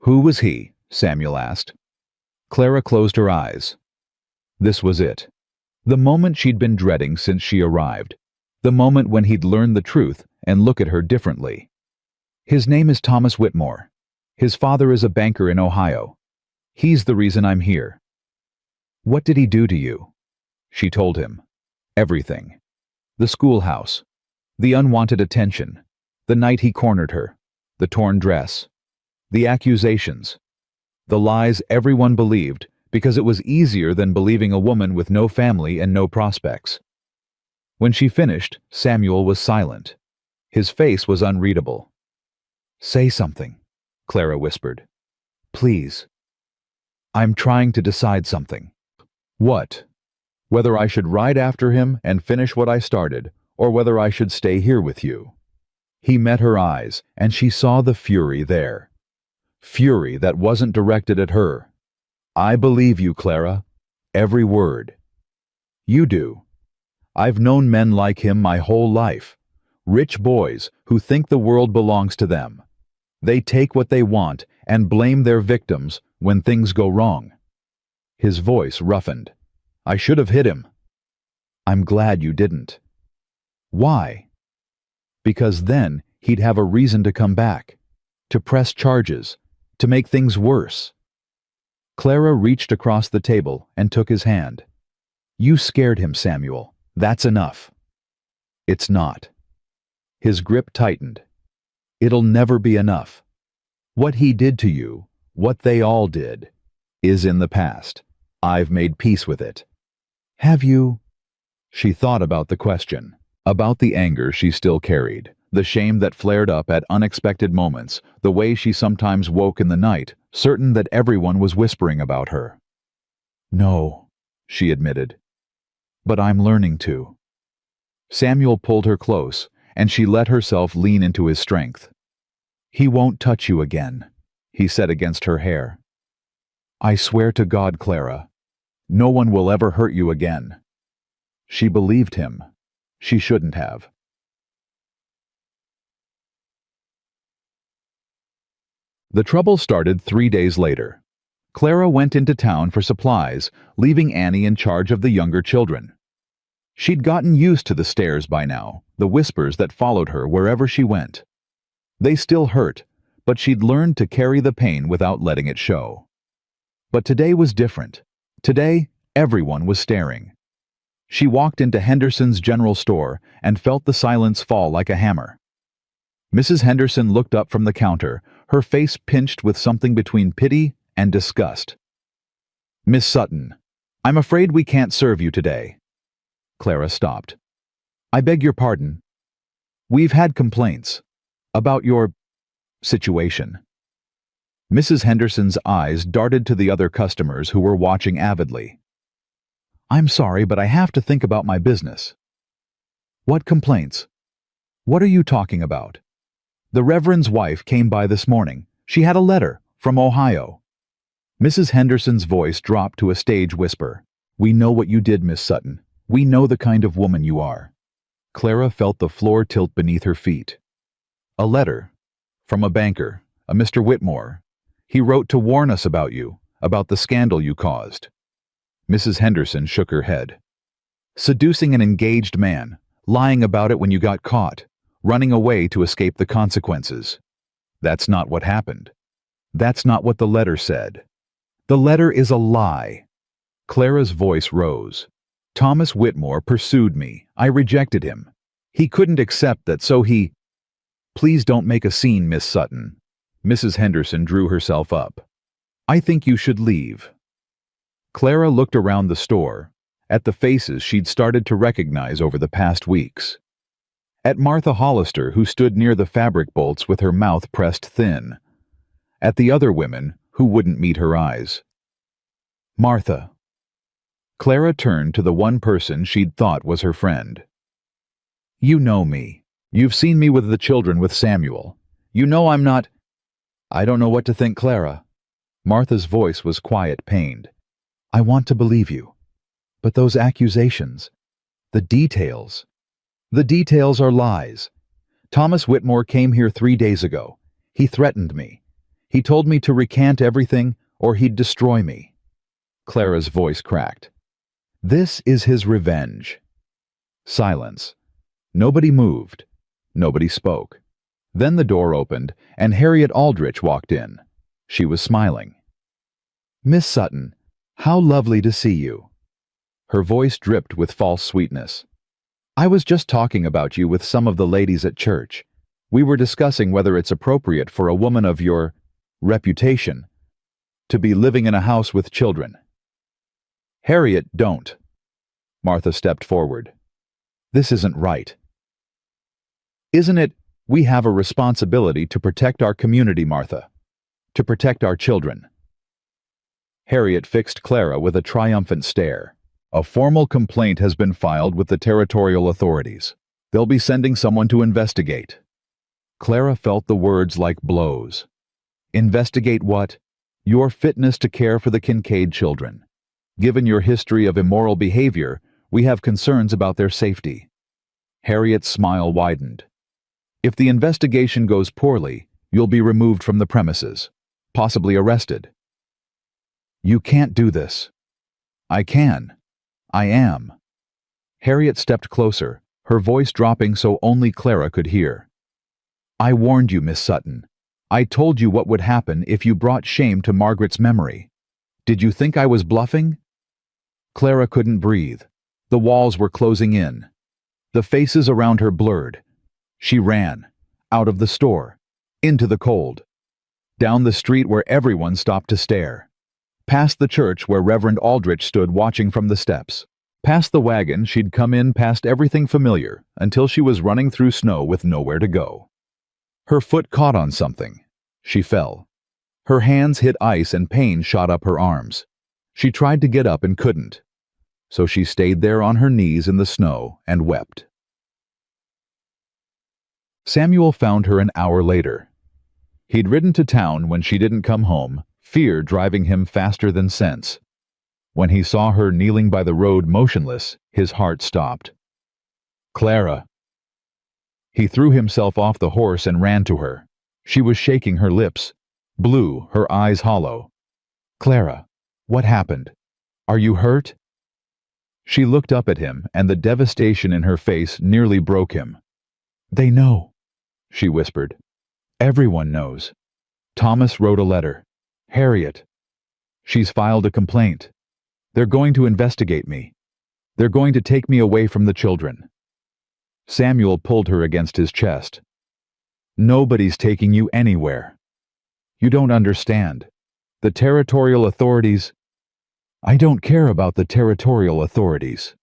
Who was he? Samuel asked. Clara closed her eyes. This was it. The moment she'd been dreading since she arrived. The moment when he'd learn the truth and look at her differently. His name is Thomas Whitmore. His father is a banker in Ohio. He's the reason I'm here. What did he do to you? She told him. Everything. The schoolhouse. The unwanted attention. The night he cornered her. The torn dress. The accusations. The lies everyone believed because it was easier than believing a woman with no family and no prospects. When she finished, Samuel was silent. His face was unreadable. Say something, Clara whispered. Please. I'm trying to decide something. What? Whether I should ride after him and finish what I started, or whether I should stay here with you. He met her eyes, and she saw the fury there. Fury that wasn't directed at her. I believe you, Clara. Every word. You do. I've known men like him my whole life. Rich boys who think the world belongs to them. They take what they want and blame their victims when things go wrong. His voice roughened. I should have hit him. I'm glad you didn't. Why? Because then he'd have a reason to come back, to press charges, to make things worse. Clara reached across the table and took his hand. You scared him, Samuel. That's enough. It's not. His grip tightened. It'll never be enough. What he did to you, what they all did, is in the past. I've made peace with it. Have you? She thought about the question, about the anger she still carried, the shame that flared up at unexpected moments, the way she sometimes woke in the night, certain that everyone was whispering about her. No, she admitted. But I'm learning to. Samuel pulled her close, and she let herself lean into his strength. "He won't touch you again," he said against her hair. "I swear to God, Clara, no one will ever hurt you again." She believed him. She shouldn't have. The trouble started 3 days later. Clara went into town for supplies, leaving Annie in charge of the younger children. She'd gotten used to the stares by now, the whispers that followed her wherever she went. They still hurt, but she'd learned to carry the pain without letting it show. But today was different. Today, everyone was staring. She walked into Henderson's general store and felt the silence fall like a hammer. Mrs. Henderson looked up from the counter, her face pinched with something between pity and disgust. "Miss Sutton, I'm afraid we can't serve you today." Clara stopped. "I beg your pardon. We've had complaints about your situation." Mrs. Henderson's eyes darted to the other customers who were watching avidly. "I'm sorry, but I have to think about my business." "What complaints? What are you talking about?" "The Reverend's wife came by this morning. She had a letter from Ohio." Mrs. Henderson's voice dropped to a stage whisper. "We know what you did, Miss Sutton. We know the kind of woman you are." Clara felt the floor tilt beneath her feet. "A letter from a banker, a Mr. Whitmore. He wrote to warn us about you, about the scandal you caused." Mrs. Henderson shook her head. "Seducing an engaged man, lying about it when you got caught, running away to escape the consequences. That's not what happened. That's not what the letter said. The letter is a lie." Clara's voice rose. "Thomas Whitmore pursued me. I rejected him. He couldn't accept that, so he—" "Please don't make a scene, Miss Sutton." Mrs. Henderson drew herself up. "I think you should leave." Clara looked around the store, at the faces she'd started to recognize over the past weeks. At Martha Hollister, who stood near the fabric bolts with her mouth pressed thin. At the other women, who wouldn't meet her eyes. "Martha." Clara turned to the one person she'd thought was her friend. "You know me. You've seen me with the children with Samuel. You know I'm not—" "I don't know what to think, Clara." Martha's voice was quiet, pained. "I want to believe you. But those accusations, the details are lies. Thomas Whitmore came here 3 days ago. He threatened me. He told me to recant everything or he'd destroy me." Clara's voice cracked. "This is his revenge." Silence. Nobody moved. Nobody spoke. Then the door opened, and Harriet Aldrich walked in. She was smiling. "Miss Sutton, how lovely to see you." Her voice dripped with false sweetness. "I was just talking about you with some of the ladies at church. We were discussing whether it's appropriate for a woman of your reputation to be living in a house with children." "Harriet, don't." Martha stepped forward. "This isn't right." "Isn't it? We have a responsibility to protect our community, Martha. To protect our children." Harriet fixed Clara with a triumphant stare. "A formal complaint has been filed with the territorial authorities. They'll be sending someone to investigate." Clara felt the words like blows. "Investigate what?" "Your fitness to care for the Kincaid children. Given your history of immoral behavior, we have concerns about their safety." Harriet's smile widened. "If the investigation goes poorly, you'll be removed from the premises, possibly arrested." "You can't do this." "I can. I am." Harriet stepped closer, her voice dropping so only Clara could hear. "I warned you, Miss Sutton. I told you what would happen if you brought shame to Margaret's memory. Did you think I was bluffing?" Clara couldn't breathe. The walls were closing in. The faces around her blurred. She ran, out of the store, into the cold, down the street where everyone stopped to stare, past the church where Reverend Aldrich stood watching from the steps, past the wagon she'd come in, past everything familiar, until she was running through snow with nowhere to go. Her foot caught on something. She fell. Her hands hit ice and pain shot up her arms. She tried to get up and couldn't. So she stayed there on her knees in the snow and wept. Samuel found her an hour later. He'd ridden to town when she didn't come home, fear driving him faster than sense. When he saw her kneeling by the road motionless, his heart stopped. "Clara!" He threw himself off the horse and ran to her. She was shaking her lips, blue, her eyes hollow. "Clara, what happened? Are you hurt?" She looked up at him, and the devastation in her face nearly broke him. "They know," she whispered. "Everyone knows. Thomas wrote a letter. Harriet. She's filed a complaint. They're going to investigate me. They're going to take me away from the children." Samuel pulled her against his chest. "Nobody's taking you anywhere. You don't understand. The territorial authorities—" "I don't care about the territorial authorities."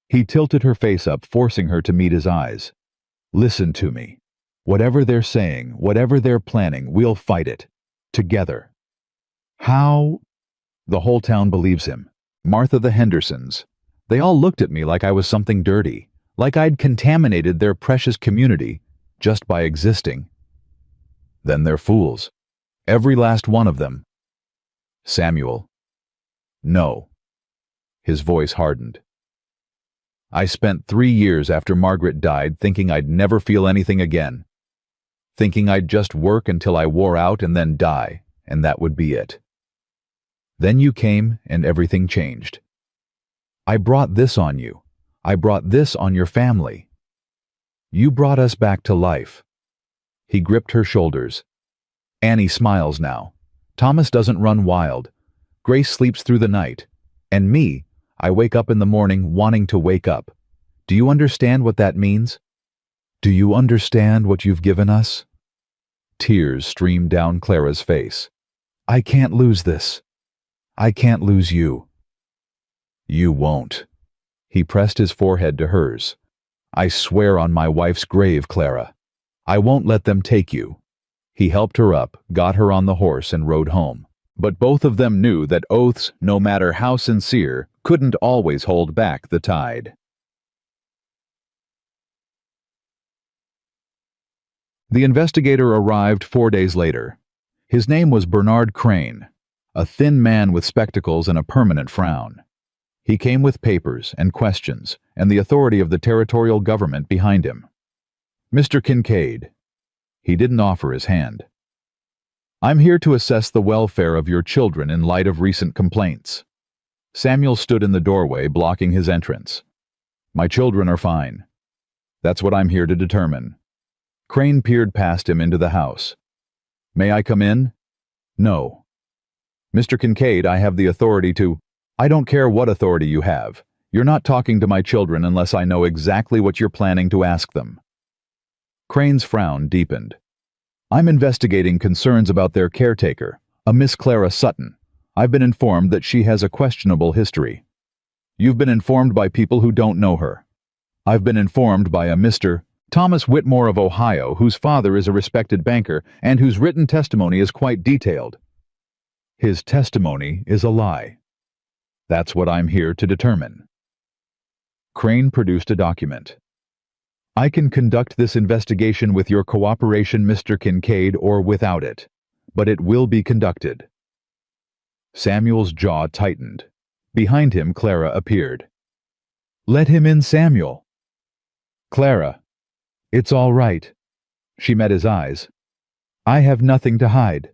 He tilted her face up, forcing her to meet his eyes. "Listen to me. Whatever they're saying, whatever they're planning, we'll fight it. Together." "How?" "The whole town believes him. Martha, the Hendersons. They all looked at me like I was something dirty, like I'd contaminated their precious community just by existing. Then they're fools. Every last one of them." "Samuel." "No." His voice hardened. "I spent 3 years after Margaret died thinking I'd never feel anything again. Thinking I'd just work until I wore out and then die, and that would be it. Then you came and everything changed. I brought this on you. I brought this on your family. You brought us back to life." He gripped her shoulders. "Annie smiles now. Thomas doesn't run wild. Grace sleeps through the night. And me, I wake up in the morning wanting to wake up. Do you understand what that means? Do you understand what you've given us?" Tears streamed down Clara's face. "I can't lose this. I can't lose you." "You won't." He pressed his forehead to hers. "I swear on my wife's grave, Clara. I won't let them take you." He helped her up, got her on the horse, and rode home. But both of them knew that oaths, no matter how sincere, couldn't always hold back the tide. The investigator arrived 4 days later. His name was Bernard Crane, a thin man with spectacles and a permanent frown. He came with papers and questions, and the authority of the territorial government behind him. "Mr. Kincaid." He didn't offer his hand. "I'm here to assess the welfare of your children in light of recent complaints." Samuel stood in the doorway, blocking his entrance. "My children are fine. That's what I'm here to determine." Crane peered past him into the house. "May I come in?" "No." "Mr. Kincaid, I have the authority to—" "I don't care what authority you have. You're not talking to my children unless I know exactly what you're planning to ask them." Crane's frown deepened. "I'm investigating concerns about their caretaker, a Miss Clara Sutton. I've been informed that she has a questionable history." "You've been informed by people who don't know her." "I've been informed by a Mr. Thomas Whitmore of Ohio, whose father is a respected banker and whose written testimony is quite detailed." "His testimony is a lie." "That's what I'm here to determine." Crane produced a document. "I can conduct this investigation with your cooperation, Mr. Kincaid, or without it, but it will be conducted." Samuel's jaw tightened. Behind him, Clara appeared. "Let him in, Samuel." "Clara." "It's all right." She met his eyes. "I have nothing to hide."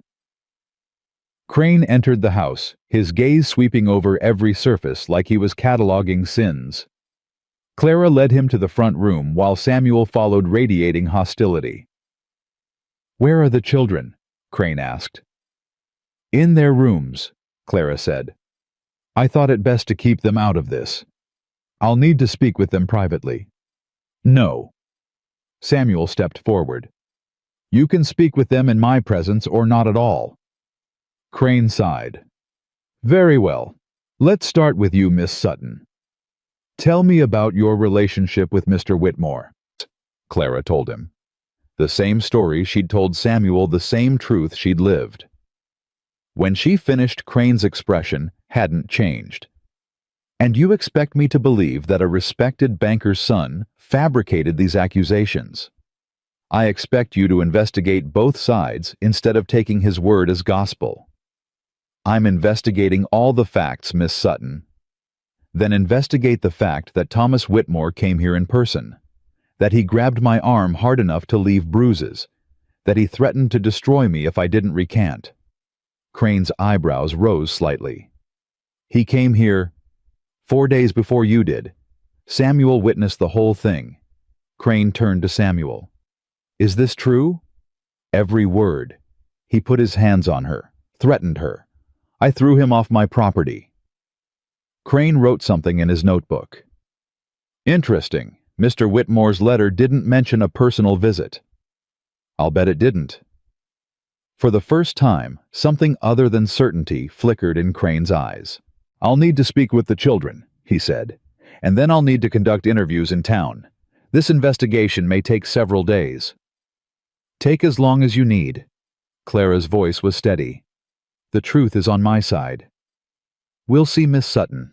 Crane entered the house, his gaze sweeping over every surface like he was cataloging sins. Clara led him to the front room while Samuel followed, radiating hostility. "Where are the children?" Crane asked. "In their rooms," Clara said. "I thought it best to keep them out of this. I'll need to speak with them privately." "No." Samuel stepped forward. "You can speak with them in my presence or not at all." Crane sighed. "Very well. Let's start with you, Miss Sutton. Tell me about your relationship with Mr. Whitmore," Clara told him. The same story she'd told Samuel, the same truth she'd lived. When she finished, Crane's expression hadn't changed. "And you expect me to believe that a respected banker's son fabricated these accusations?" I expect you to investigate both sides instead of taking his word as gospel. I'm investigating all the facts, Miss Sutton. Then investigate the fact that Thomas Whitmore came here in person, that he grabbed my arm hard enough to leave bruises, that he threatened to destroy me if I didn't recant. Crane's eyebrows rose slightly. He came here 4 days before you did. Samuel witnessed the whole thing. Crane turned to Samuel. Is this true? Every word. He put his hands on her, threatened her. I threw him off my property. Crane wrote something in his notebook. Interesting. Mr. Whitmore's letter didn't mention a personal visit. I'll bet it didn't. For the first time, something other than certainty flickered in Crane's eyes. I'll need to speak with the children, he said, and then I'll need to conduct interviews in town. This investigation may take several days. Take as long as you need. Clara's voice was steady. The truth is on my side. We'll see, Miss Sutton.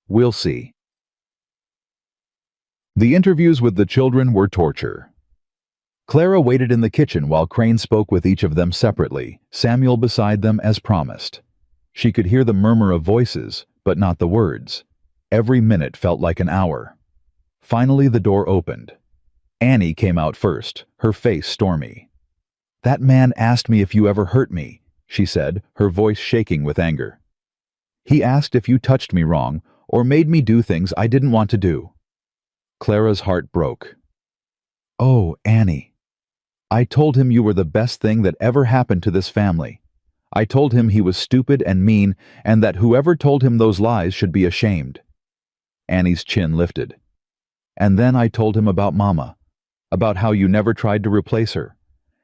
We'll see. The interviews with the children were torture. Clara waited in the kitchen while Crane spoke with each of them separately, Samuel beside them as promised. She could hear the murmur of voices, but not the words. Every minute felt like an hour. Finally, the door opened. Annie came out first, her face stormy. That man asked me if you ever hurt me, she said, her voice shaking with anger. He asked if you touched me wrong or made me do things I didn't want to do. Clara's heart broke. Oh, Annie. I told him you were the best thing that ever happened to this family. I told him he was stupid and mean and that whoever told him those lies should be ashamed. Annie's chin lifted. And then I told him about Mama, about how you never tried to replace her,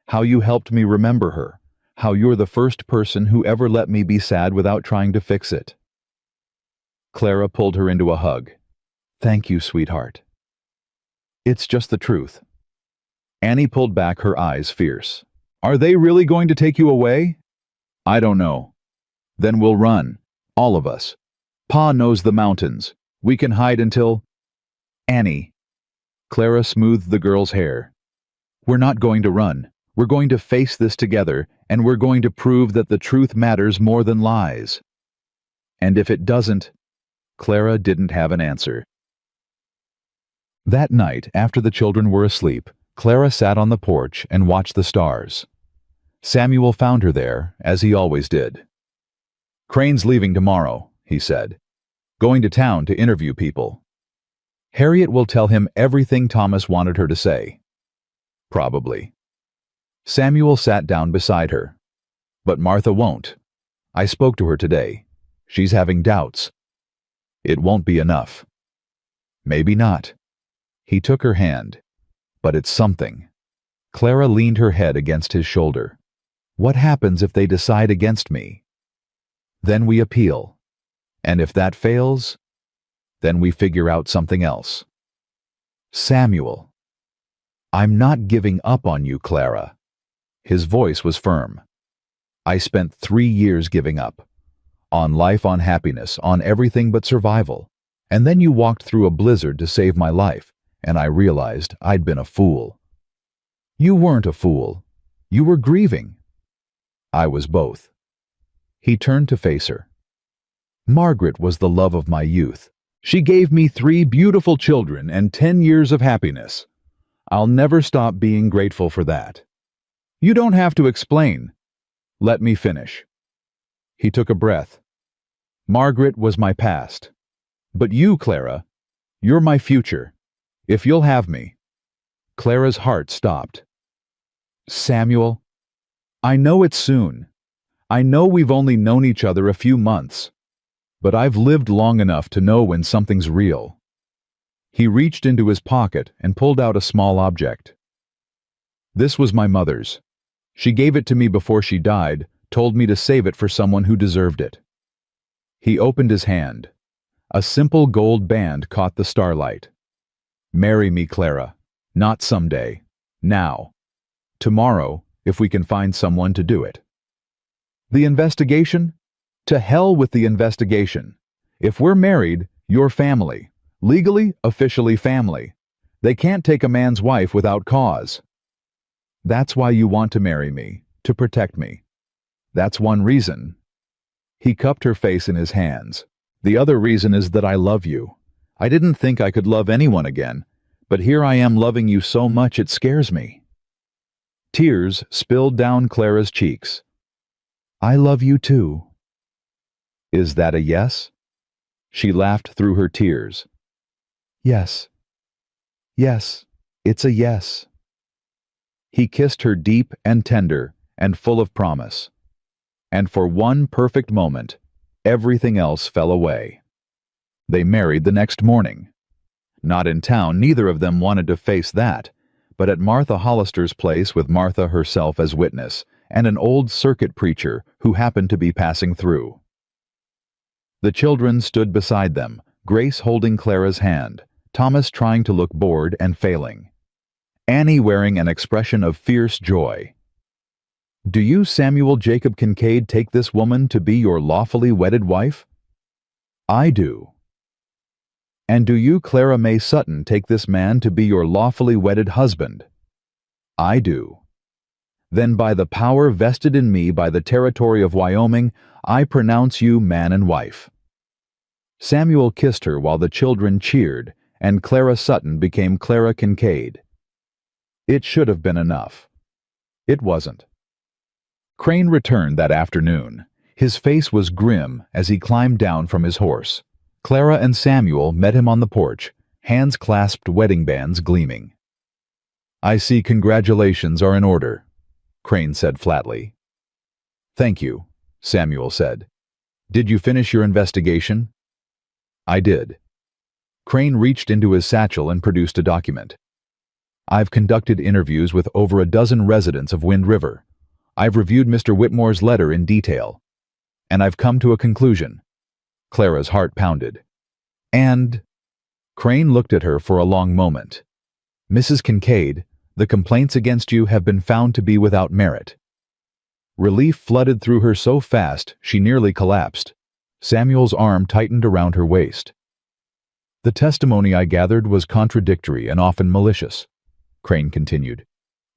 how you helped me remember her, how you're the first person who ever let me be sad without trying to fix it. Clara pulled her into a hug. Thank you, sweetheart. It's just the truth. Annie pulled back, her eyes fierce. Are they really going to take you away? I don't know. Then we'll run, all of us. Pa knows the mountains. We can hide until... Annie. Clara smoothed the girl's hair. We're not going to run. We're going to face this together, and we're going to prove that the truth matters more than lies. And if it doesn't... Clara didn't have an answer. That night, after the children were asleep, Clara sat on the porch and watched the stars. Samuel found her there, as he always did. Crane's leaving tomorrow, he said. Going to town to interview people. Harriet will tell him everything Thomas wanted her to say. Probably. Samuel sat down beside her. But Martha won't. I spoke to her today. She's having doubts. It won't be enough. Maybe not. He took her hand. But it's something. Clara leaned her head against his shoulder. What happens if they decide against me? Then we appeal. And if that fails, then we figure out something else. Samuel. I'm not giving up on you, Clara. His voice was firm. I spent 3 years giving up. On life, on happiness, on everything but survival. And then you walked through a blizzard to save my life, and I realized I'd been a fool. You weren't a fool. You were grieving. I was both. He turned to face her. Margaret was the love of my youth. She gave me 3 beautiful children and 10 years of happiness. I'll never stop being grateful for that. You don't have to explain. Let me finish. He took a breath. Margaret was my past. But you, Clara, you're my future. If you'll have me. Clara's heart stopped. Samuel, I know it's soon. I know we've only known each other a few months. But I've lived long enough to know when something's real. He reached into his pocket and pulled out a small object. This was my mother's. She gave it to me before she died, told me to save it for someone who deserved it. He opened his hand. A simple gold band caught the starlight. Marry me, Clara. Not someday. Now. Tomorrow, if we can find someone to do it. The investigation? To hell with the investigation. If we're married, you're family. Legally, officially family. They can't take a man's wife without cause. That's why you want to marry me, to protect me. That's one reason. He cupped her face in his hands. The other reason is that I love you. I didn't think I could love anyone again, but here I am loving you so much it scares me. Tears spilled down Clara's cheeks. I love you too. Is that a yes? She laughed through her tears. Yes. Yes, it's a yes. He kissed her deep and tender and full of promise. And for one perfect moment, everything else fell away. They married the next morning. Not in town, neither of them wanted to face that, but at Martha Hollister's place with Martha herself as witness and an old circuit preacher who happened to be passing through. The children stood beside them, Grace holding Clara's hand, Thomas trying to look bored and failing, Annie wearing an expression of fierce joy. Do you, Samuel Jacob Kincaid, take this woman to be your lawfully wedded wife? I do. And do you, Clara May Sutton, take this man to be your lawfully wedded husband? I do. Then by the power vested in me by the territory of Wyoming, I pronounce you man and wife. Samuel kissed her while the children cheered, and Clara Sutton became Clara Kincaid. It should have been enough. It wasn't. Crane returned that afternoon. His face was grim as he climbed down from his horse. Clara and Samuel met him on the porch, hands clasped, wedding bands gleaming. I see congratulations are in order, Crane said flatly. Thank you, Samuel said. Did you finish your investigation? I did. Crane reached into his satchel and produced a document. I've conducted interviews with over a dozen residents of Wind River. I've reviewed Mr. Whitmore's letter in detail. And I've come to a conclusion. Clara's heart pounded. And... Crane looked at her for a long moment. Mrs. Kincaid, the complaints against you have been found to be without merit. Relief flooded through her so fast she nearly collapsed. Samuel's arm tightened around her waist. The testimony I gathered was contradictory and often malicious, Crane continued.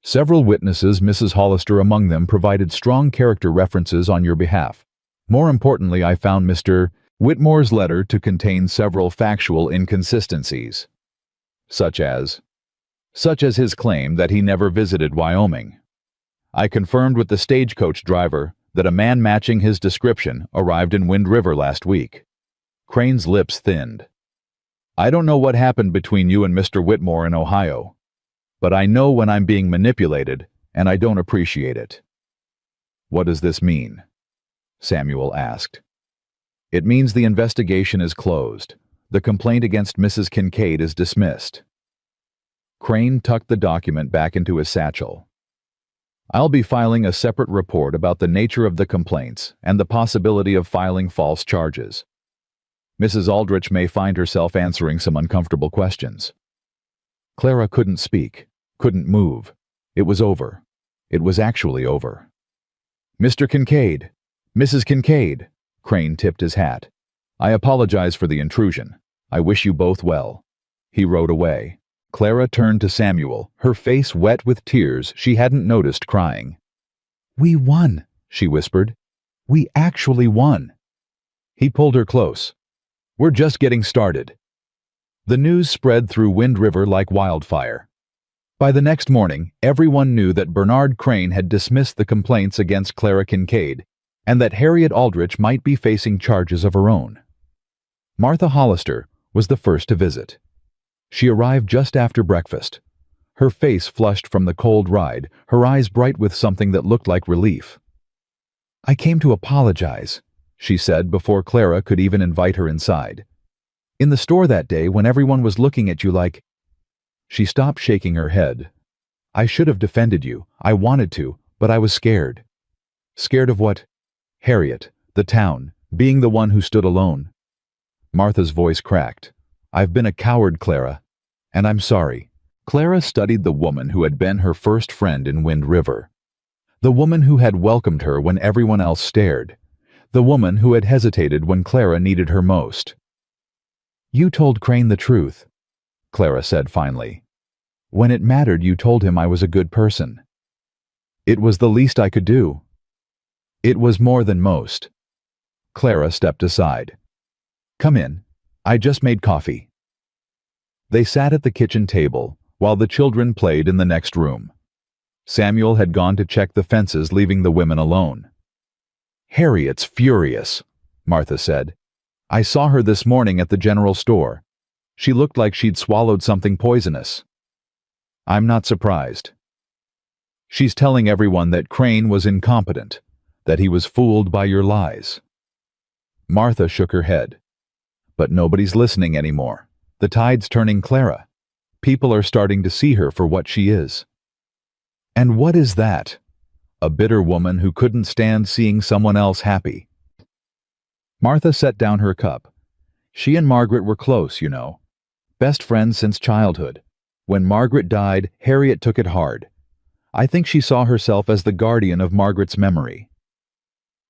Several witnesses, Mrs. Hollister among them, provided strong character references on your behalf. More importantly, I found Mr. Whitmore's letter to contain several factual inconsistencies, such as his claim that he never visited Wyoming. I confirmed with the stagecoach driver that a man matching his description arrived in Wind River last week. Crane's lips thinned. I don't know what happened between you and Mr. Whitmore in Ohio, but I know when I'm being manipulated, and I don't appreciate it. What does this mean? Samuel asked. It means the investigation is closed. The complaint against Mrs. Kincaid is dismissed. Crane tucked the document back into his satchel. I'll be filing a separate report about the nature of the complaints and the possibility of filing false charges. Mrs. Aldrich may find herself answering some uncomfortable questions. Clara couldn't speak, couldn't move. It was over. It was actually over. Mr. Kincaid, Mrs. Kincaid, Crane tipped his hat. I apologize for the intrusion. I wish you both well. He rode away. Clara turned to Samuel, her face wet with tears she hadn't noticed crying. We won, she whispered. We actually won. He pulled her close. We're just getting started. The news spread through Wind River like wildfire. By the next morning, everyone knew that Bernard Crane had dismissed the complaints against Clara Kincaid, and that Harriet Aldrich might be facing charges of her own. Martha Hollister was the first to visit. She arrived just after breakfast. Her face flushed from the cold ride, her eyes bright with something that looked like relief. I came to apologize, she said before Clara could even invite her inside. In the store that day when everyone was looking at you like... She stopped shaking her head. I should have defended you. I wanted to, but I was scared. Scared of what? Harriet, the town, being the one who stood alone. Martha's voice cracked. I've been a coward, Clara, and I'm sorry. Clara studied the woman who had been her first friend in Wind River. The woman who had welcomed her when everyone else stared. The woman who had hesitated when Clara needed her most. You told Crane the truth, Clara said finally. When it mattered, you told him I was a good person. It was the least I could do. It was more than most. Clara stepped aside. Come in. I just made coffee. They sat at the kitchen table while the children played in the next room. Samuel had gone to check the fences, leaving the women alone. Harriet's furious, Martha said. I saw her this morning at the general store. She looked like she'd swallowed something poisonous. I'm not surprised. She's telling everyone that Crane was incompetent, that he was fooled by your lies. Martha shook her head. But nobody's listening anymore. The tide's turning Clara. People are starting to see her for what she is. And what is that? A bitter woman who couldn't stand seeing someone else happy. Martha set down her cup. She and Margaret were close, you know. Best friends since childhood. When Margaret died, Harriet took it hard. I think she saw herself as the guardian of Margaret's memory.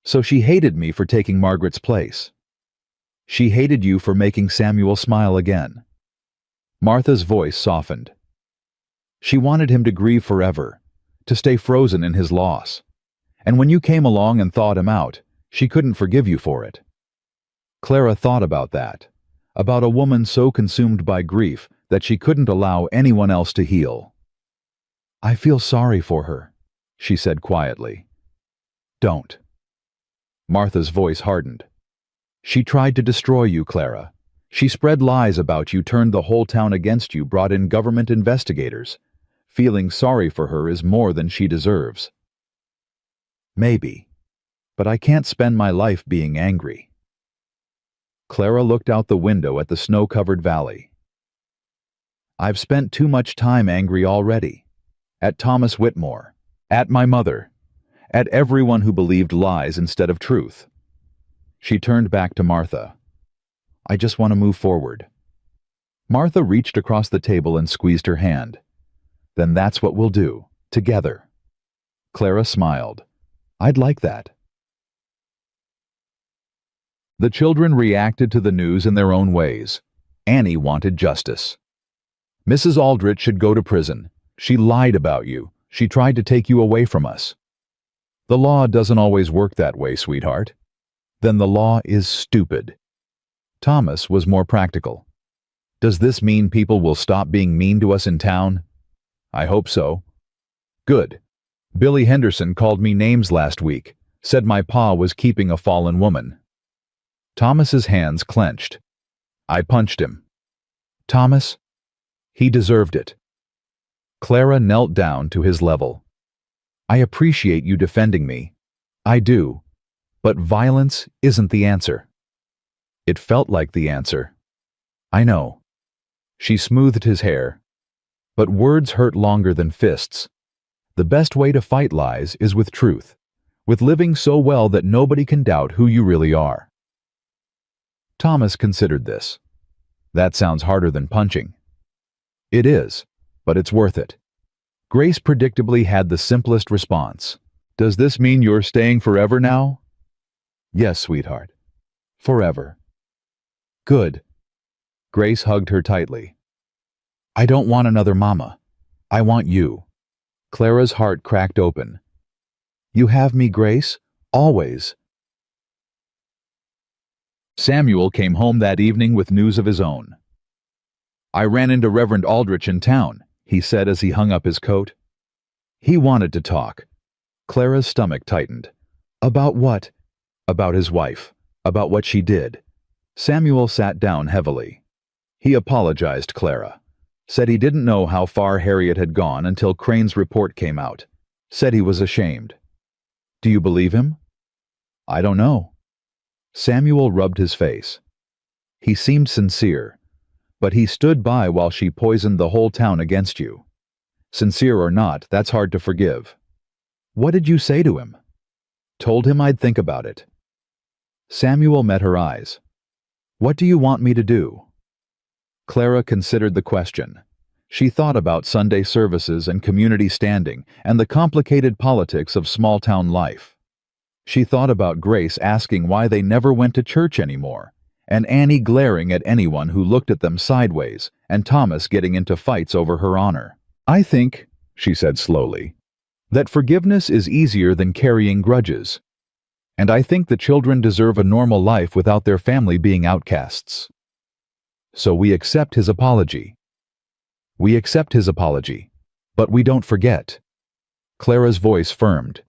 So she hated me for taking Margaret's place. She hated you for making Samuel smile again. Martha's voice softened. She wanted him to grieve forever, to stay frozen in his loss. And when you came along and thawed him out, she couldn't forgive you for it. Clara thought about that, about a woman so consumed by grief that she couldn't allow anyone else to heal. I feel sorry for her, she said quietly. Don't. Martha's voice hardened. She tried to destroy you, Clara. She spread lies about you, turned the whole town against you, brought in government investigators. Feeling sorry for her is more than she deserves. Maybe. But I can't spend my life being angry. Clara looked out the window at the snow-covered valley. I've spent too much time angry already. At Thomas Whitmore. At my mother. At everyone who believed lies instead of truth. She turned back to Martha. I just want to move forward. Martha reached across the table and squeezed her hand. Then that's what we'll do, together. Clara smiled. I'd like that. The children reacted to the news in their own ways. Annie wanted justice. Mrs. Aldrich should go to prison. She lied about you. She tried to take you away from us. The law doesn't always work that way, sweetheart. Then the law is stupid. Thomas was more practical. Does this mean people will stop being mean to us in town? I hope so. Good. Billy Henderson called me names last week, said my pa was keeping a fallen woman. Thomas's hands clenched. I punched him. Thomas? He deserved it. Clara knelt down to his level. I appreciate you defending me. I do. But violence isn't the answer. It felt like the answer. I know. She smoothed his hair. But words hurt longer than fists. The best way to fight lies is with truth, with living so well that nobody can doubt who you really are. Thomas considered this. That sounds harder than punching. It is, but it's worth it. Grace predictably had the simplest response. Does this mean you're staying forever now? Yes, sweetheart. Forever. Good. Grace hugged her tightly. I don't want another mama. I want you. Clara's heart cracked open. You have me, Grace, always. Samuel came home that evening with news of his own. I ran into Reverend Aldrich in town, he said as he hung up his coat. He wanted to talk. Clara's stomach tightened. About what? About his wife. About what she did. Samuel sat down heavily. He apologized, Clara. Said he didn't know how far Harriet had gone until Crane's report came out. Said he was ashamed. Do you believe him? I don't know. Samuel rubbed his face. He seemed sincere, but he stood by while she poisoned the whole town against you. Sincere or not, that's hard to forgive. What did you say to him? Told him I'd think about it. Samuel met her eyes. What do you want me to do? Clara considered the question. She thought about Sunday services and community standing and the complicated politics of small-town life. She thought about Grace asking why they never went to church anymore, and Annie glaring at anyone who looked at them sideways, and Thomas getting into fights over her honor. I think, she said slowly, That forgiveness is easier than carrying grudges. And I think the children deserve a normal life without their family being outcasts. So we accept his apology. We accept his apology, but we don't forget. Clara's voice firmed.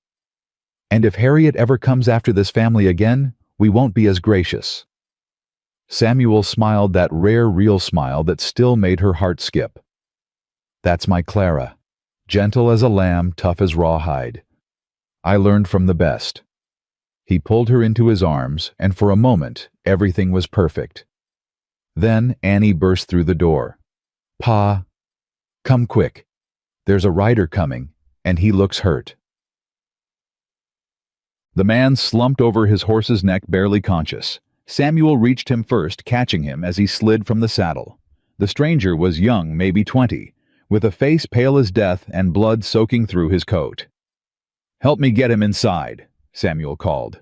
And if Harriet ever comes after this family again, we won't be as gracious. Samuel smiled that rare, real smile that still made her heart skip. That's my Clara. Gentle as a lamb, tough as rawhide. I learned from the best. He pulled her into his arms, and for a moment, everything was perfect. Then Annie burst through the door. Pa, come quick. There's a rider coming, and he looks hurt. The man slumped over his horse's neck, barely conscious. Samuel reached him first, catching him as he slid from the saddle. The stranger was young, maybe 20, with a face pale as death and blood soaking through his coat. "Help me get him inside," Samuel called.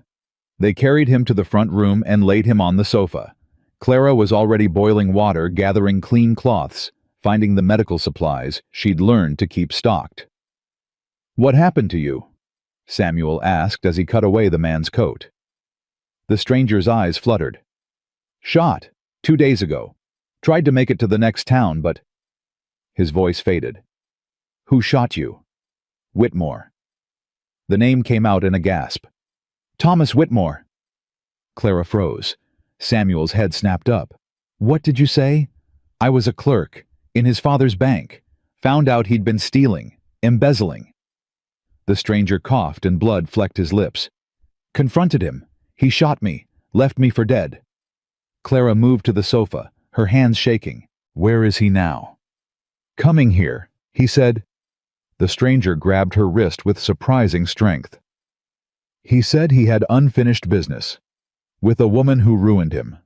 They carried him to the front room and laid him on the sofa. Clara was already boiling water, gathering clean cloths, finding the medical supplies she'd learned to keep stocked. "What happened to you?" Samuel asked as he cut away the man's coat. The stranger's eyes fluttered. "Shot, 2 days ago. Tried to make it to the next town, but—" His voice faded. "Who shot you?" "Whitmore." The name came out in a gasp. "Thomas Whitmore." Clara froze. Samuel's head snapped up. "What did you say?" "I was a clerk, in his father's bank. Found out he'd been stealing, embezzling." The stranger coughed and blood flecked his lips. "Confronted him. He shot me, left me for dead." Clara moved to the sofa, her hands shaking. "Where is he now?" "Coming here," he said. The stranger grabbed her wrist with surprising strength. "He said he had unfinished business, with a woman who ruined him."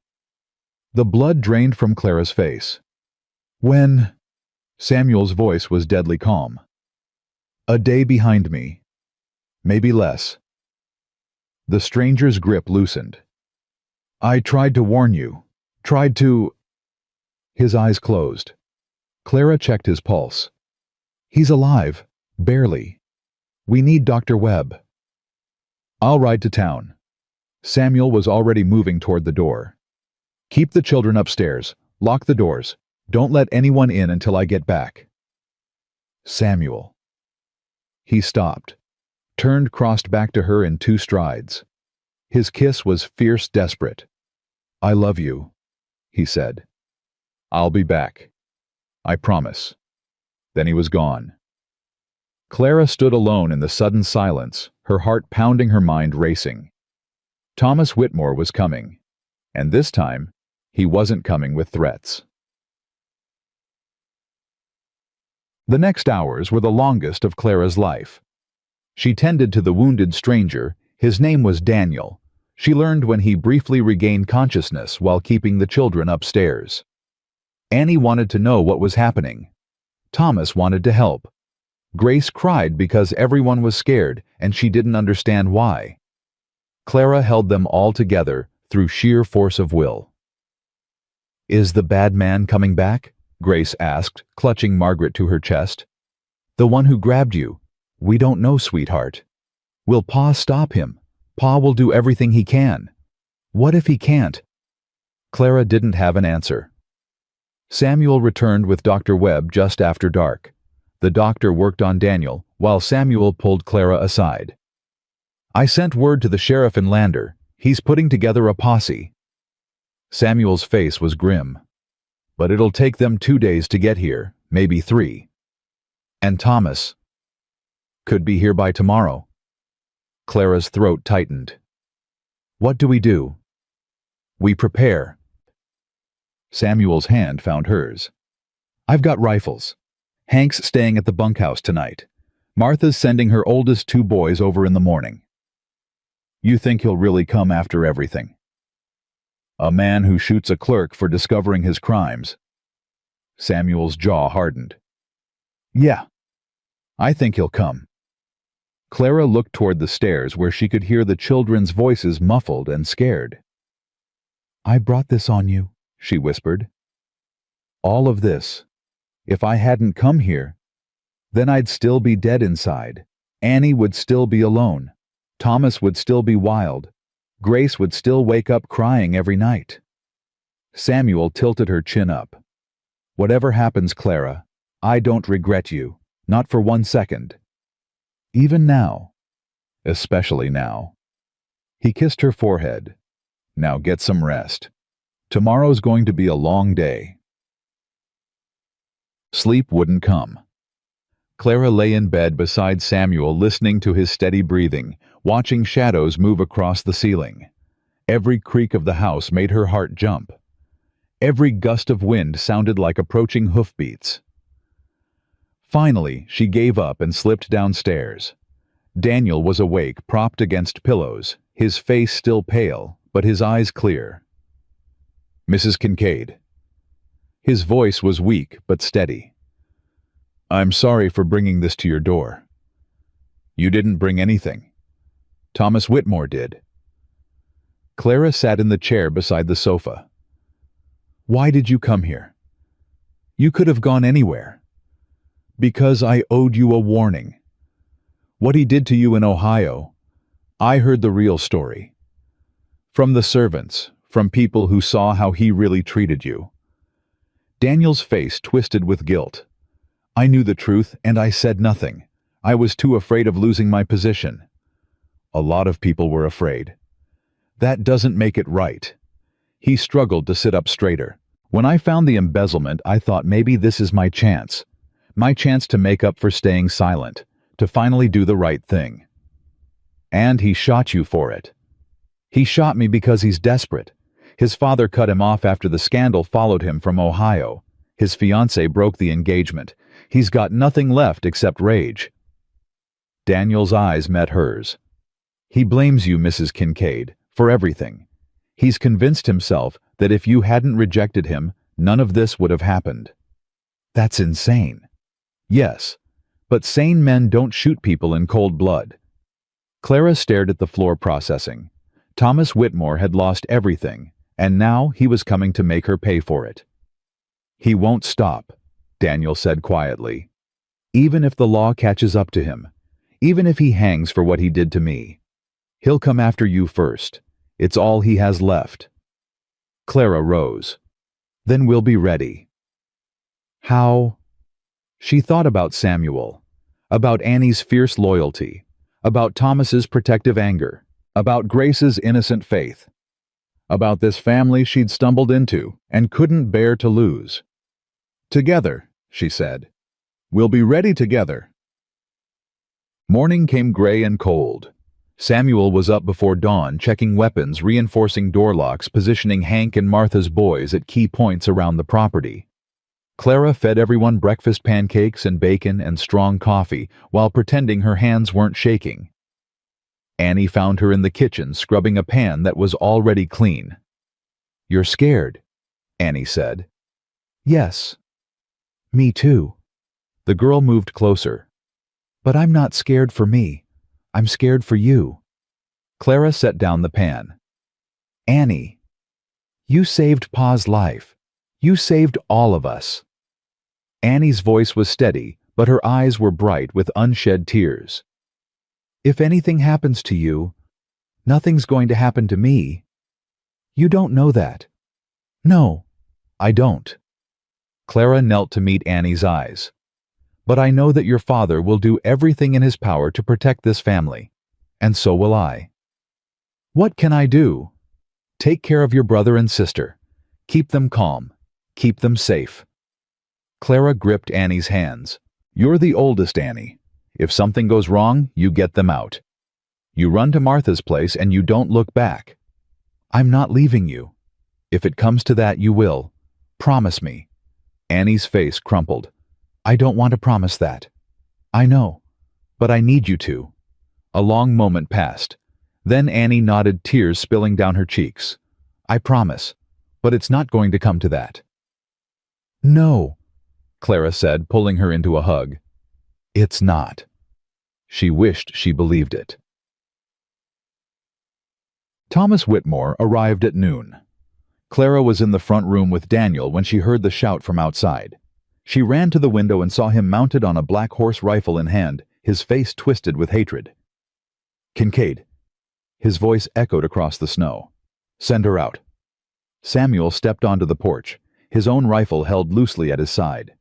The blood drained from Clara's face. "When?" Samuel's voice was deadly calm. "A day behind me. Maybe less." The stranger's grip loosened. "I tried to warn you. Tried to—" His eyes closed. Clara checked his pulse. "He's alive. Barely. We need Dr. Webb." "I'll ride to town." Samuel was already moving toward the door. "Keep the children upstairs. Lock the doors. Don't let anyone in until I get back." "Samuel." He stopped, turned, crossed back to her in 2 strides. His kiss was fierce, desperate. "I love you," he said. "I'll be back. I promise." Then he was gone. Clara stood alone in the sudden silence, her heart pounding, her mind racing. Thomas Whitmore was coming, and this time, he wasn't coming with threats. The next hours were the longest of Clara's life. She tended to the wounded stranger. His name was Daniel. She learned when he briefly regained consciousness while keeping the children upstairs. Annie wanted to know what was happening. Thomas wanted to help. Grace cried because everyone was scared and she didn't understand why. Clara held them all together through sheer force of will. "Is the bad man coming back?" Grace asked, clutching Margaret to her chest. "The one who grabbed you? We don't know, sweetheart. Will Pa stop him? Pa will do everything he can. What if he can't?" Clara didn't have an answer. Samuel returned with Dr. Webb just after dark. The doctor worked on Daniel, while Samuel pulled Clara aside. "I sent word to the sheriff in Lander. He's putting together a posse." Samuel's face was grim. "But it'll take them 2 days to get here, maybe 3. And Thomas could be here by tomorrow." Clara's throat tightened. "What do we do?" "We prepare." Samuel's hand found hers. "I've got rifles. Hank's staying at the bunkhouse tonight. Martha's sending her oldest 2 boys over in the morning." "You think he'll really come after everything?" "A man who shoots a clerk for discovering his crimes." Samuel's jaw hardened. "Yeah, I think he'll come." Clara looked toward the stairs where she could hear the children's voices, muffled and scared. "I brought this on you," she whispered. "All of this. If I hadn't come here, then I'd still be dead inside. Annie would still be alone. Thomas would still be wild. Grace would still wake up crying every night. Samuel tilted her chin up. Whatever happens, Clara, I don't regret you, not for 1 second. Even now. Especially now. He kissed her forehead. Now get some rest. Tomorrow's going to be a long day. Sleep wouldn't come. Clara lay in bed beside Samuel, listening to his steady breathing, watching shadows move across the ceiling. Every creak of the house made her heart jump. Every gust of wind sounded like approaching hoofbeats. Finally, she gave up and slipped downstairs. Daniel was awake, propped against pillows, his face still pale, but his eyes clear. "Mrs. Kincaid." His voice was weak but steady. "I'm sorry for bringing this to your door." "You didn't bring anything. Thomas Whitmore did." Clara sat in the chair beside the sofa. "Why did you come here? You could have gone anywhere." "Because I owed you a warning. What he did to you in Ohio, I heard the real story. From the servants, from people who saw how he really treated you." Daniel's face twisted with guilt. "I knew the truth and I said nothing. I was too afraid of losing my position." "A lot of people were afraid." "That doesn't make it right." He struggled to sit up straighter. "When I found the embezzlement, I thought maybe this is my chance. My chance to make up for staying silent, to finally do the right thing." "And he shot you for it." "He shot me because he's desperate. His father cut him off after the scandal followed him from Ohio. His fiancée broke the engagement. He's got nothing left except rage." Daniel's eyes met hers. "He blames you, Mrs. Kincaid, for everything. He's convinced himself that if you hadn't rejected him, none of this would have happened." "That's insane." "Yes, but sane men don't shoot people in cold blood." Clara stared at the floor, processing. Thomas Whitmore had lost everything, and now he was coming to make her pay for it. "He won't stop," Daniel said quietly. "Even if the law catches up to him, even if he hangs for what he did to me, he'll come after you first. It's all he has left." Clara rose. "Then we'll be ready." "How?" She thought about Samuel, about Annie's fierce loyalty, about Thomas's protective anger, about Grace's innocent faith, about this family she'd stumbled into and couldn't bear to lose. "Together," she said. "We'll be ready together." Morning came gray and cold. Samuel was up before dawn, checking weapons, reinforcing door locks, positioning Hank and Martha's boys at key points around the property. Clara fed everyone breakfast pancakes and bacon and strong coffee while pretending her hands weren't shaking. Annie found her in the kitchen scrubbing a pan that was already clean. "You're scared," Annie said. "Yes. Me too." The girl moved closer. "But I'm not scared for me. I'm scared for you." Clara set down the pan. "Annie, you saved Pa's life. You saved all of us." Annie's voice was steady, but her eyes were bright with unshed tears. "If anything happens to you, nothing's going to happen to me. You don't know that." "No, I don't." Clara knelt to meet Annie's eyes. "But I know that your father will do everything in his power to protect this family, and so will I." "What can I do?" "Take care of your brother and sister. Keep them calm. Keep them safe." Clara gripped Annie's hands. "You're the oldest, Annie. If something goes wrong, you get them out. You run to Martha's place and you don't look back." "I'm not leaving you. If it comes to that, you will. Promise me." Annie's face crumpled. "I don't want to promise that." "I know, but I need you to." A long moment passed. Then Annie nodded, tears spilling down her cheeks. "I promise, but it's not going to come to that." "No," Clara said, pulling her into a hug. "It's not." She wished she believed it. Thomas Whitmore arrived at noon. Clara was in the front room with Daniel when she heard the shout from outside. She ran to the window and saw him mounted on a black horse, rifle in hand, his face twisted with hatred. "Kincaid." His voice echoed across the snow. "Send her out." Samuel stepped onto the porch, his own rifle held loosely at his side.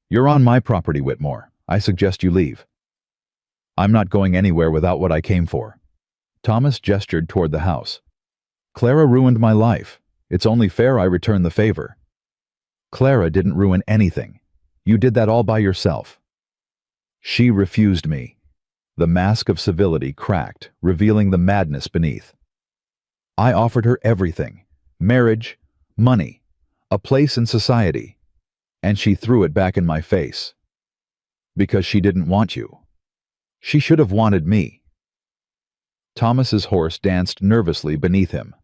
"You're on my property, Whitmore. I suggest you leave." "I'm not going anywhere without what I came for." Thomas gestured toward the house. "Clara ruined my life. It's only fair I return the favor." "Clara didn't ruin anything. You did that all by yourself." "She refused me." The mask of civility cracked, revealing the madness beneath. "I offered her everything. Marriage, money, a place in society. And she threw it back in my face. Because she didn't want you. She should have wanted me." Thomas's horse danced nervously beneath him.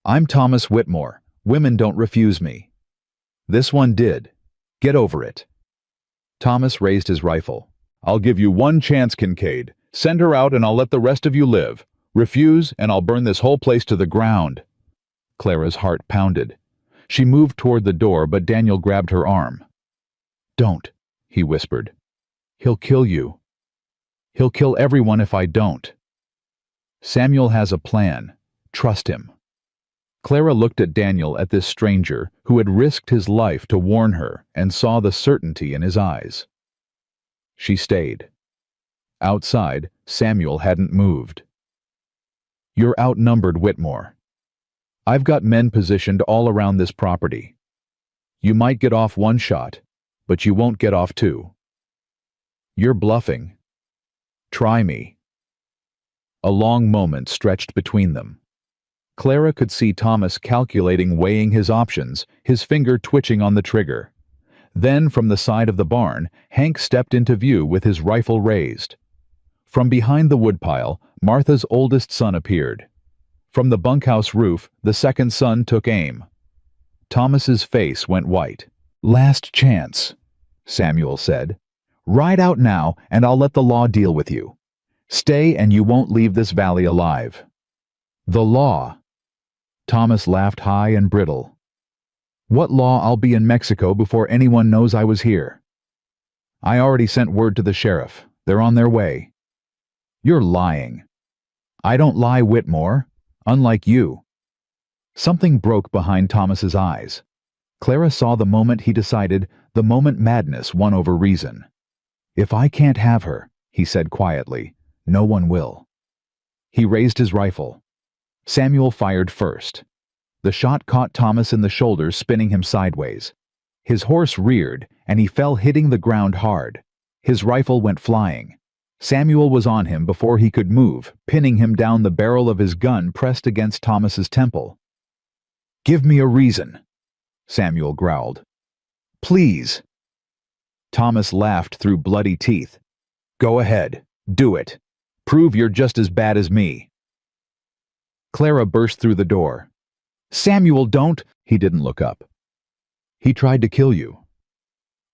"I'm Thomas Whitmore. Women don't refuse me." "This one did. Get over it." Thomas raised his rifle. "I'll give you one chance, Kincaid. Send her out and I'll let the rest of you live. Refuse and I'll burn this whole place to the ground." Clara's heart pounded. She moved toward the door, but Daniel grabbed her arm. "Don't," he whispered. "He'll kill you. He'll kill everyone if I don't." "Samuel has a plan. Trust him." Clara looked at Daniel, at this stranger who had risked his life to warn her, and saw the certainty in his eyes. She stayed. Outside, Samuel hadn't moved. "You're outnumbered, Whitmore. I've got men positioned all around this property. You might get off one shot, but you won't get off two. You're bluffing. Try me." A long moment stretched between them. Clara could see Thomas calculating, weighing his options, his finger twitching on the trigger. Then, from the side of the barn, Hank stepped into view with his rifle raised. From behind the woodpile, Martha's oldest son appeared. From the bunkhouse roof, the second son took aim. Thomas's face went white. "Last chance," Samuel said. "Ride out now, and I'll let the law deal with you. Stay, and you won't leave this valley alive." "The law?" Thomas laughed high and brittle. "What law? I'll be in Mexico before anyone knows I was here. I already sent word to the sheriff. They're on their way." "You're lying." "I don't lie, Whitmore. Unlike you." Something broke behind Thomas's eyes. Clara saw the moment he decided, the moment madness won over reason. "If I can't have her," he said quietly, "no one will." He raised his rifle. Samuel fired first. The shot caught Thomas in the shoulder, spinning him sideways. His horse reared, and he fell, hitting the ground hard. His rifle went flying. Samuel was on him before he could move, pinning him down, the barrel of his gun pressed against Thomas's temple. "Give me a reason," Samuel growled. "Please." Thomas laughed through bloody teeth. "Go ahead. Do it. Prove you're just as bad as me." Clara burst through the door. "Samuel, don't!" He didn't look up. "He tried to kill you.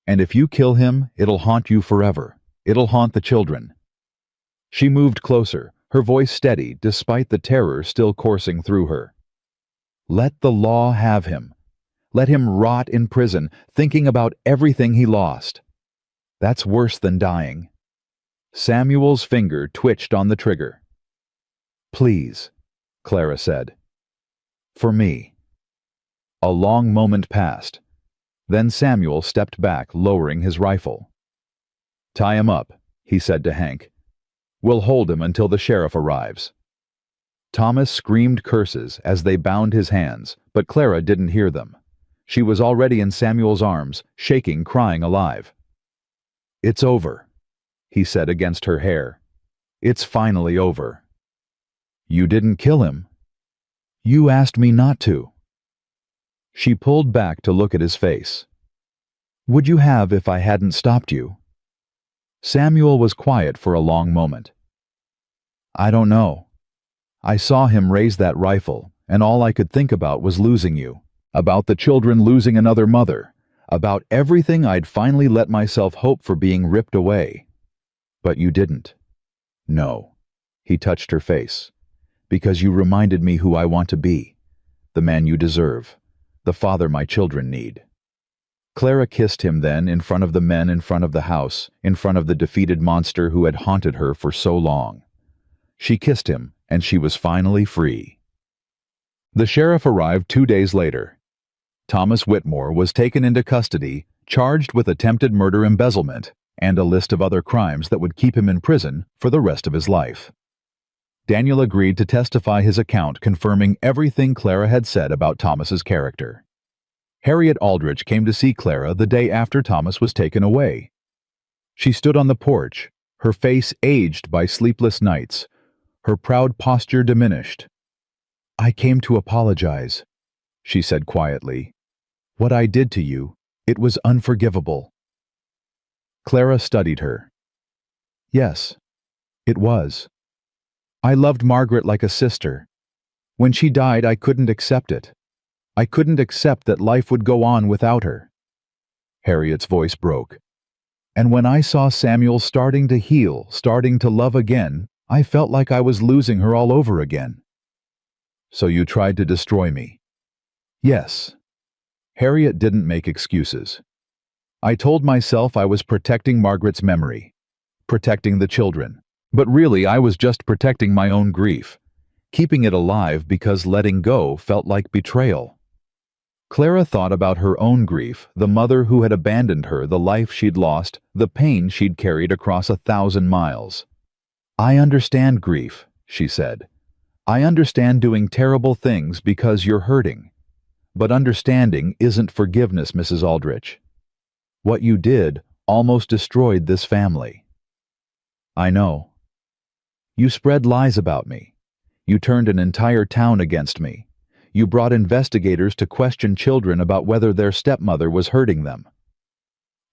And if you kill him, it'll haunt you forever. It'll haunt the children." She moved closer, her voice steady despite the terror still coursing through her. "Let the law have him. Let him rot in prison, thinking about everything he lost. That's worse than dying." Samuel's finger twitched on the trigger. "Please," Clara said. "For me." A long moment passed. Then Samuel stepped back, lowering his rifle. "Tie him up," he said to Hank. "We'll hold him until the sheriff arrives." Thomas screamed curses as they bound his hands, but Clara didn't hear them. She was already in Samuel's arms, shaking, crying alive. "It's over," he said against her hair. "It's finally over." "You didn't kill him." "You asked me not to." She pulled back to look at his face. "Would you have if I hadn't stopped you?" Samuel was quiet for a long moment. "I don't know. I saw him raise that rifle, and all I could think about was losing you, about the children losing another mother, about everything I'd finally let myself hope for being ripped away. But you didn't." "No." He touched her face. "Because you reminded me who I want to be, the man you deserve, the father my children need." Clara kissed him then in front of the men in front of the house, in front of the defeated monster who had haunted her for so long. She kissed him, and she was finally free. The sheriff arrived 2 days later. Thomas Whitmore was taken into custody, charged with attempted murder embezzlement, and a list of other crimes that would keep him in prison for the rest of his life. Daniel agreed to testify his account confirming everything Clara had said about Thomas's character. Harriet Aldrich came to see Clara the day after Thomas was taken away. She stood on the porch, her face aged by sleepless nights, her proud posture diminished. "I came to apologize," she said quietly. "What I did to you, it was unforgivable." Clara studied her. "Yes, it was. I loved Margaret like a sister. When she died, I couldn't accept it. I couldn't accept that life would go on without her." Harriet's voice broke. "And when I saw Samuel starting to heal, starting to love again, I felt like I was losing her all over again." "So you tried to destroy me?" "Yes." Harriet didn't make excuses. "I told myself I was protecting Margaret's memory, protecting the children, but really I was just protecting my own grief, keeping it alive because letting go felt like betrayal." Clara thought about her own grief, the mother who had abandoned her, the life she'd lost, the pain she'd carried across 1,000 miles. "I understand grief," she said. "I understand doing terrible things because you're hurting. But understanding isn't forgiveness, Mrs. Aldrich. What you did almost destroyed this family." "I know. You spread lies about me. You turned an entire town against me. You brought investigators to question children about whether their stepmother was hurting them."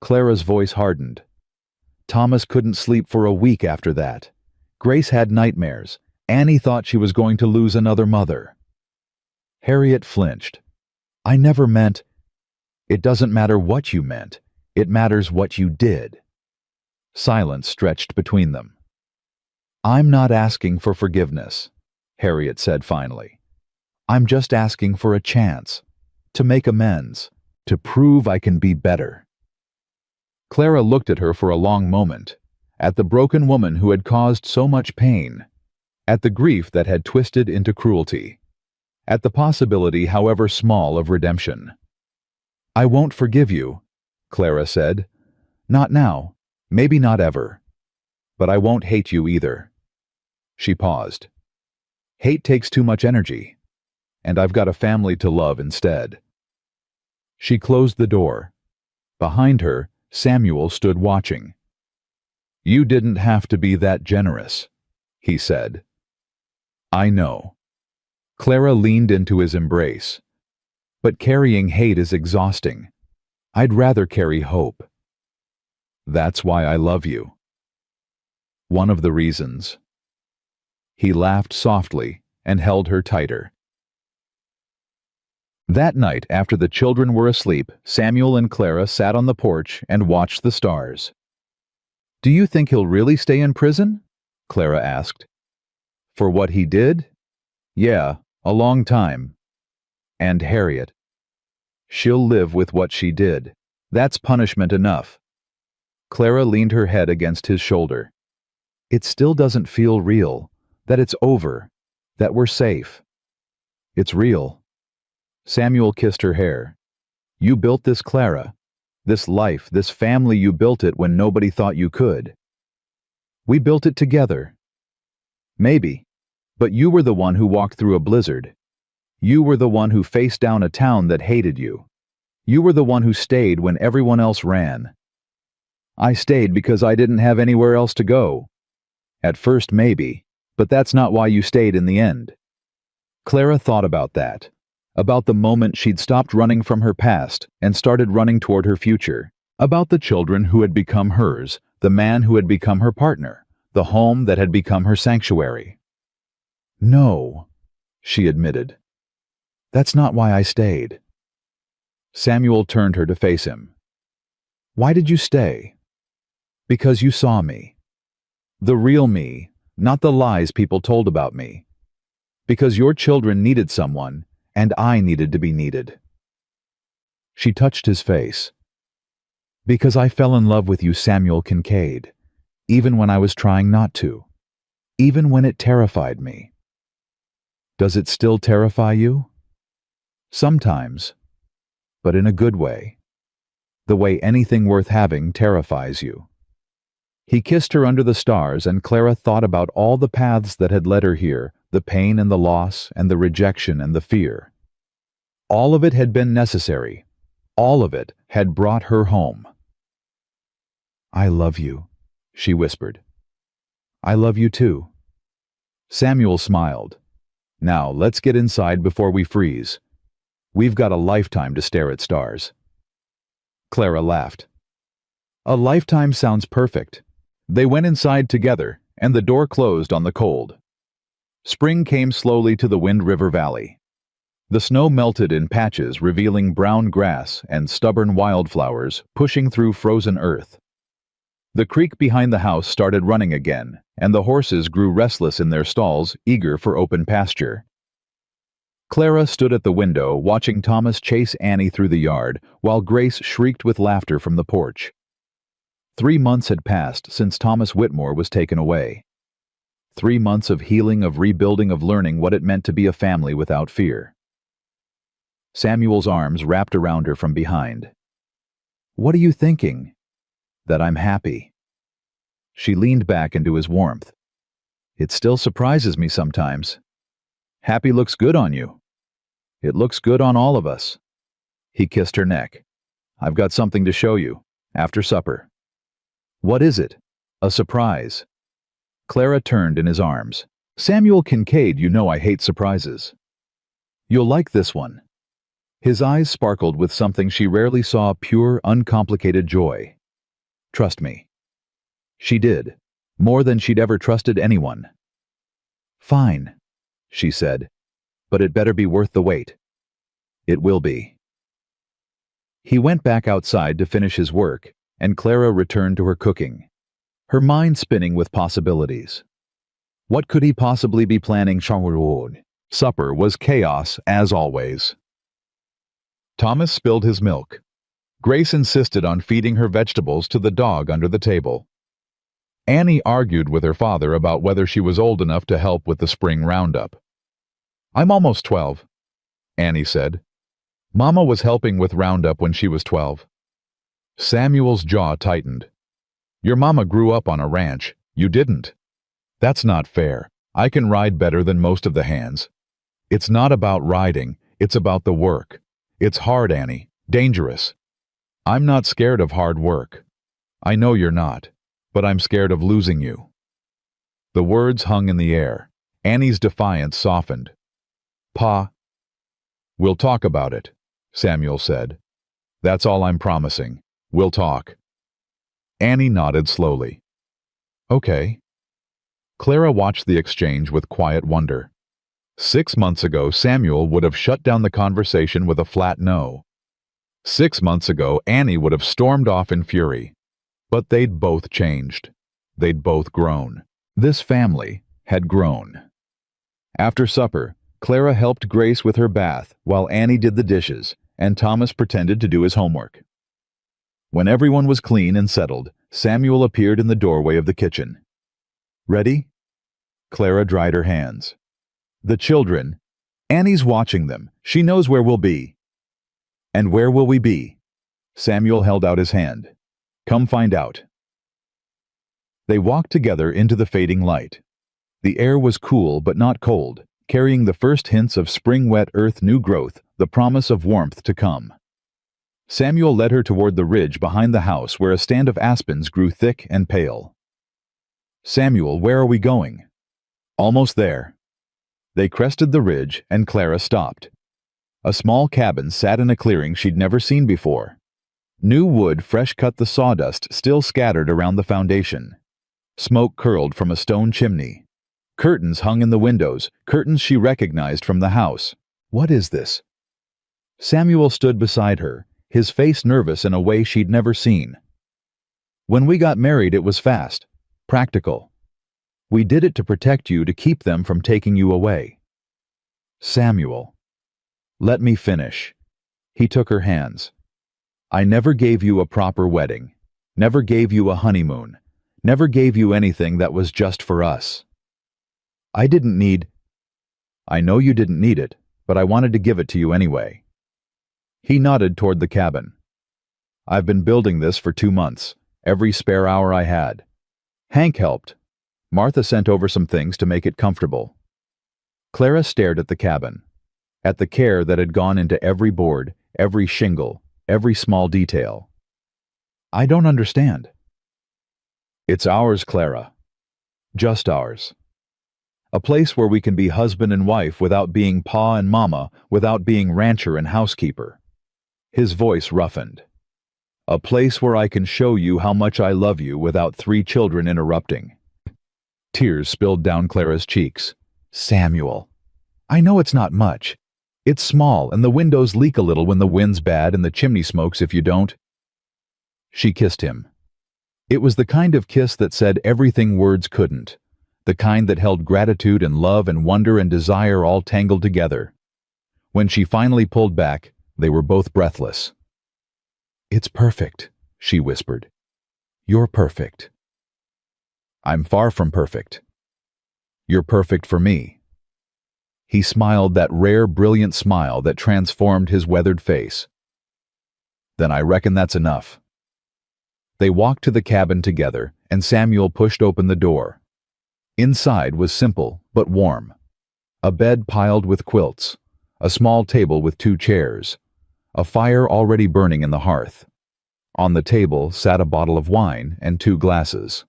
Clara's voice hardened. "Thomas couldn't sleep for a week after that. Grace had nightmares. Annie thought she was going to lose another mother." Harriet flinched. "I never meant—" "It doesn't matter what you meant. It matters what you did." Silence stretched between them. "I'm not asking for forgiveness," Harriet said finally. "I'm just asking for a chance, to make amends, to prove I can be better." Clara looked at her for a long moment, at the broken woman who had caused so much pain, at the grief that had twisted into cruelty, at the possibility, however small, of redemption. "I won't forgive you," Clara said. "Not now, maybe not ever. But I won't hate you either." She paused. "Hate takes too much energy, and I've got a family to love instead." She closed the door. Behind her, Samuel stood watching. "You didn't have to be that generous," he said. "I know." Clara leaned into his embrace. "But carrying hate is exhausting. I'd rather carry hope. That's why I love you. One of the reasons." He laughed softly and held her tighter. That night, after the children were asleep, Samuel and Clara sat on the porch and watched the stars. "Do you think he'll really stay in prison?" Clara asked. "For what he did? Yeah, a long time. And Harriet. She'll live with what she did. That's punishment enough." Clara leaned her head against his shoulder. "It still doesn't feel real, that it's over, that we're safe." "It's real." Samuel kissed her hair. "You built this, Clara. This life, this family, you built it when nobody thought you could. We built it together. Maybe, but you were the one who walked through a blizzard. You were the one who faced down a town that hated you. You were the one who stayed when everyone else ran. I stayed because I didn't have anywhere else to go. At first, maybe, but that's not why you stayed in the end." Clara thought about that. About the moment she'd stopped running from her past and started running toward her future, about the children who had become hers, the man who had become her partner, the home that had become her sanctuary. "No," she admitted. "That's not why I stayed." Samuel turned her to face him. "Why did you stay?" "Because you saw me. The real me, not the lies people told about me. Because your children needed someone, and I needed to be needed." She touched his face. Because I fell in love with you, Samuel Kincaid, even when I was trying not to, even when it terrified me. Does it still terrify you? Sometimes, but in a good way. The way anything worth having terrifies you. He kissed her under the stars, and Clara thought about all the paths that had led her here, the pain and the loss and the rejection and the fear. All of it had been necessary. All of it had brought her home. I love you, she whispered. I love you too. Samuel smiled. Now, let's get inside before we freeze. We've got a lifetime to stare at stars. Clara laughed. A lifetime sounds perfect. They went inside together, and the door closed on the cold. Spring came slowly to the Wind River Valley. The snow melted in patches, revealing brown grass and stubborn wildflowers pushing through frozen earth. The creek behind the house started running again, and the horses grew restless in their stalls, eager for open pasture. Clara stood at the window, watching Thomas chase Annie through the yard, while Grace shrieked with laughter from the porch. 3 months had passed since Thomas Whitmore was taken away. 3 months of healing, of rebuilding, of learning what it meant to be a family without fear. Samuel's arms wrapped around her from behind. What are you thinking? That I'm happy. She leaned back into his warmth. It still surprises me sometimes. Happy looks good on you. It looks good on all of us. He kissed her neck. I've got something to show you, after supper. What is it? A surprise. Clara turned in his arms. Samuel Kincaid, you know I hate surprises. You'll like this one. His eyes sparkled with something she rarely saw, pure, uncomplicated joy. Trust me. She did, more than she'd ever trusted anyone. Fine, she said, but it better be worth the wait. It will be. He went back outside to finish his work, and Clara returned to her cooking, her mind spinning with possibilities. What could he possibly be planning? Supper was chaos, as always. Thomas spilled his milk. Grace insisted on feeding her vegetables to the dog under the table. Annie argued with her father about whether she was old enough to help with the spring roundup. I'm almost 12, Annie said. Mama was helping with roundup when she was 12. Samuel's jaw tightened. Your mama grew up on a ranch. You didn't. That's not fair. I can ride better than most of the hands. It's not about riding. It's about the work. It's hard, Annie. Dangerous. I'm not scared of hard work. I know you're not, but I'm scared of losing you. The words hung in the air. Annie's defiance softened. Pa. We'll talk about it, Samuel said. That's all I'm promising. We'll talk. Annie nodded slowly. Okay. Clara watched the exchange with quiet wonder. 6 months ago, Samuel would have shut down the conversation with a flat no. 6 months ago, Annie would have stormed off in fury. But they'd both changed. They'd both grown. This family had grown. After supper, Clara helped Grace with her bath while Annie did the dishes, and Thomas pretended to do his homework. When everyone was clean and settled, Samuel appeared in the doorway of the kitchen. Ready? Clara dried her hands. The children. Annie's watching them. She knows where we'll be. And where will we be? Samuel held out his hand. Come find out. They walked together into the fading light. The air was cool but not cold, carrying the first hints of spring-wet earth, new growth, the promise of warmth to come. Samuel led her toward the ridge behind the house where a stand of aspens grew thick and pale. Samuel, where are we going? Almost there. They crested the ridge, and Clara stopped. A small cabin sat in a clearing she'd never seen before. New wood, fresh cut, the sawdust still scattered around the foundation. Smoke curled from a stone chimney. Curtains hung in the windows, curtains she recognized from the house. What is this? Samuel stood beside her, his face nervous in a way she'd never seen. When we got married, it was fast, practical. We did it to protect you, to keep them from taking you away. Samuel. Let me finish. He took her hands. I never gave you a proper wedding, never gave you a honeymoon, never gave you anything that was just for us. I didn't need... I know you didn't need it, but I wanted to give it to you anyway. He nodded toward the cabin. I've been building this for 2 months, every spare hour I had. Hank helped. Martha sent over some things to make it comfortable. Clara stared at the cabin, at the care that had gone into every board, every shingle, every small detail. I don't understand. It's ours, Clara. Just ours. A place where we can be husband and wife without being pa and mama, without being rancher and housekeeper. His voice roughened. A place where I can show you how much I love you without 3 children interrupting. Tears spilled down Clara's cheeks. Samuel, I know it's not much. It's small and the windows leak a little when the wind's bad and the chimney smokes if you don't. She kissed him. It was the kind of kiss that said everything words couldn't, the kind that held gratitude and love and wonder and desire all tangled together. When she finally pulled back, they were both breathless. It's perfect, she whispered. You're perfect. I'm far from perfect. You're perfect for me. He smiled that rare, brilliant smile that transformed his weathered face. Then I reckon that's enough. They walked to the cabin together, and Samuel pushed open the door. Inside was simple but warm. A bed piled with quilts, a small table with 2 chairs, a fire already burning in the hearth. On the table sat a bottle of wine and 2 glasses.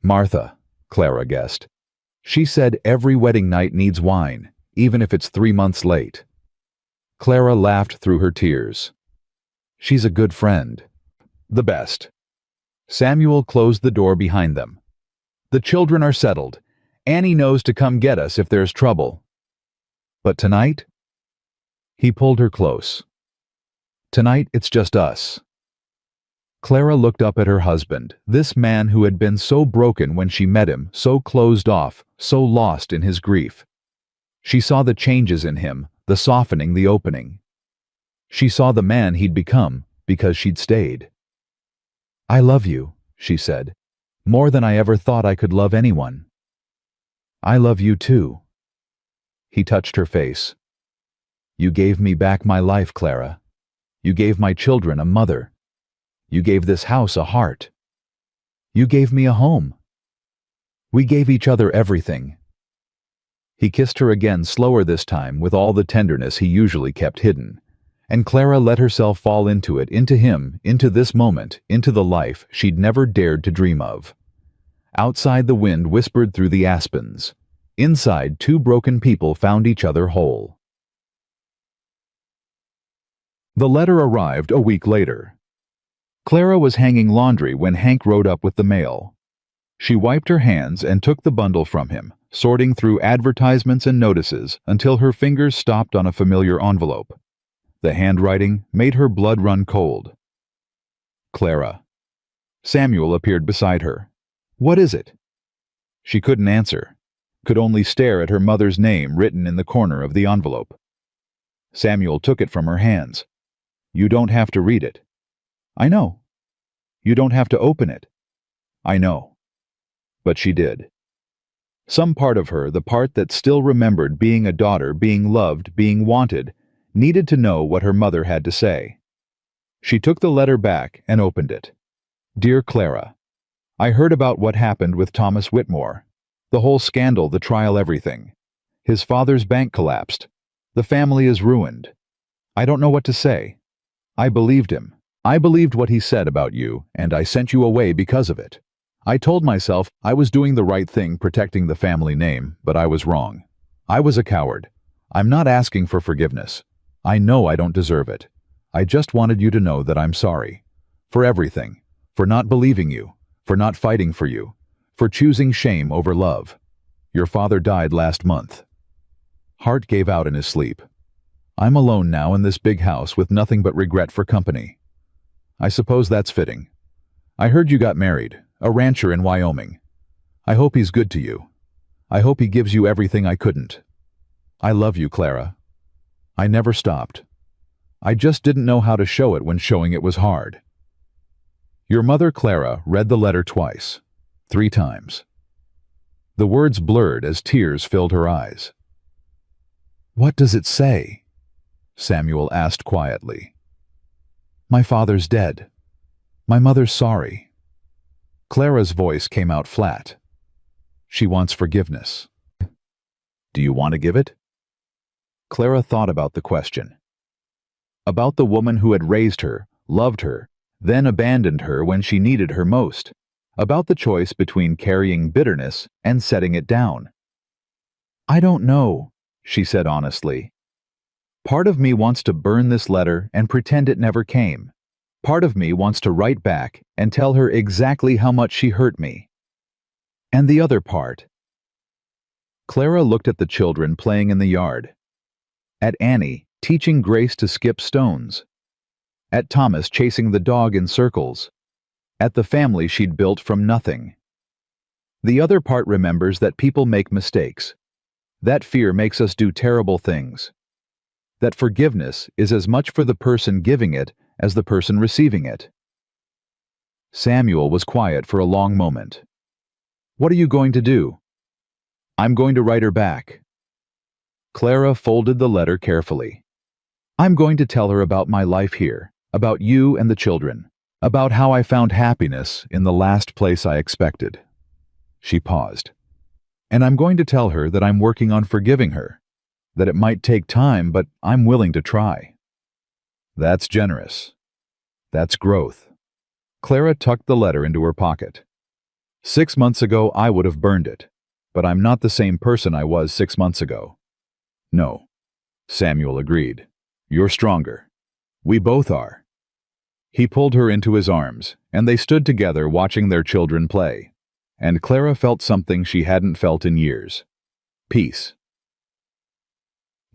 Martha, Clara guessed. She said every wedding night needs wine, even if it's 3 months late. Clara laughed through her tears. She's a good friend. The best. Samuel closed the door behind them. The children are settled. Annie knows to come get us if there's trouble. But tonight? He pulled her close. Tonight it's just us. Clara looked up at her husband, this man who had been so broken when she met him, so closed off, so lost in his grief. She saw the changes in him, the softening, the opening. She saw the man he'd become because she'd stayed. I love you, she said, more than I ever thought I could love anyone. I love you too. He touched her face. You gave me back my life, Clara. You gave my children a mother. You gave this house a heart. You gave me a home. We gave each other everything. He kissed her again, slower this time, with all the tenderness he usually kept hidden, and Clara let herself fall into it, into him, into this moment, into the life she'd never dared to dream of. Outside, the wind whispered through the aspens. Inside, 2 broken people found each other whole. The letter arrived a week later. Clara was hanging laundry when Hank rode up with the mail. She wiped her hands and took the bundle from him, sorting through advertisements and notices until her fingers stopped on a familiar envelope. The handwriting made her blood run cold. Clara. Samuel appeared beside her. What is it? She couldn't answer, could only stare at her mother's name written in the corner of the envelope. Samuel took it from her hands. You don't have to read it. I know. You don't have to open it. I know. But she did. Some part of her, the part that still remembered being a daughter, being loved, being wanted, needed to know what her mother had to say. She took the letter back and opened it. Dear Clara, I heard about what happened with Thomas Whitmore. The whole scandal, the trial, everything. His father's bank collapsed. The family is ruined. I don't know what to say. I believed him. I believed what he said about you, and I sent you away because of it. I told myself I was doing the right thing, protecting the family name, but I was wrong. I was a coward. I'm not asking for forgiveness. I know I don't deserve it. I just wanted you to know that I'm sorry. For everything. For not believing you. For not fighting for you. For choosing shame over love. Your father died last month. Hart gave out in his sleep. I'm alone now in this big house with nothing but regret for company. I suppose that's fitting. I heard you got married, a rancher in Wyoming. I hope he's good to you. I hope he gives you everything I couldn't. I love you, Clara. I never stopped. I just didn't know how to show it when showing it was hard. Your mother, Clara, read the letter twice, 3 times. The words blurred as tears filled her eyes. "What does it say?" Samuel asked quietly. "My father's dead. My mother's sorry." Clara's voice came out flat. She wants forgiveness. Do you want to give it? Clara thought about the question. About the woman who had raised her, loved her, then abandoned her when she needed her most. About the choice between carrying bitterness and setting it down. "I don't know," she said honestly. "Part of me wants to burn this letter and pretend it never came. Part of me wants to write back and tell her exactly how much she hurt me. And the other part." Clara looked at the children playing in the yard. At Annie, teaching Grace to skip stones. At Thomas chasing the dog in circles. At the family she'd built from nothing. The other part remembers that people make mistakes. That fear makes us do terrible things. That forgiveness is as much for the person giving it as the person receiving it. Samuel was quiet for a long moment. "What are you going to do?" "I'm going to write her back." Clara folded the letter carefully. "I'm going to tell her about my life here, about you and the children, about how I found happiness in the last place I expected." She paused. "And I'm going to tell her that I'm working on forgiving her, that it might take time, but I'm willing to try." That's generous. That's growth. Clara tucked the letter into her pocket. 6 months ago, I would have burned it, but I'm not the same person I was 6 months ago. No, Samuel agreed. You're stronger. We both are. He pulled her into his arms, and they stood together watching their children play. And Clara felt something she hadn't felt in years. Peace.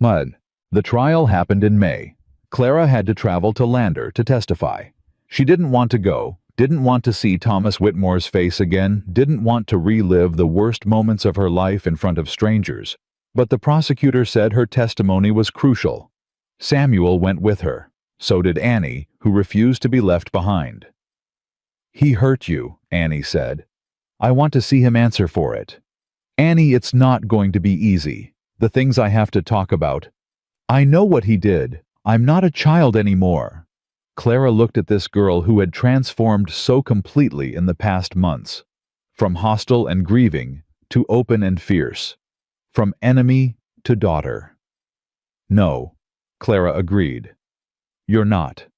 Mud. The trial happened in May. Clara had to travel to Lander to testify. She didn't want to go, didn't want to see Thomas Whitmore's face again, didn't want to relive the worst moments of her life in front of strangers. But the prosecutor said her testimony was crucial. Samuel went with her. So did Annie, who refused to be left behind. "He hurt you," Annie said. "I want to see him answer for it." "Annie, it's not going to be easy. The things I have to talk about. I know what he did. I'm not a child anymore." Clara looked at this girl who had transformed so completely in the past months. From hostile and grieving to open and fierce. From enemy to daughter. "No," Clara agreed. "You're not."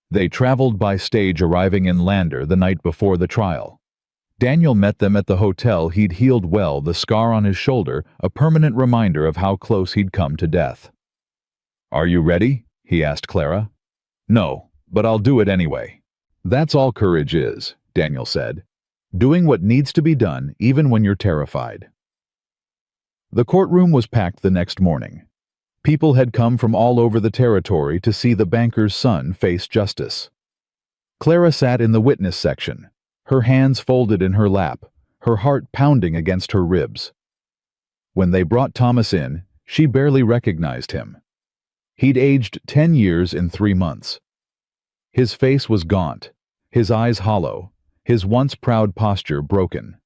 They traveled by stage, arriving in Lander the night before the trial. Daniel met them at the hotel. He'd healed well, the scar on his shoulder, a permanent reminder of how close he'd come to death. "Are you ready?" he asked Clara. "No, but I'll do it anyway." "That's all courage is," Daniel said. "Doing what needs to be done even when you're terrified." The courtroom was packed the next morning. People had come from all over the territory to see the banker's son face justice. Clara sat in the witness section, her hands folded in her lap, her heart pounding against her ribs. When they brought Thomas in, she barely recognized him. He'd aged 10 years in 3 months. His face was gaunt, his eyes hollow, his once proud posture broken.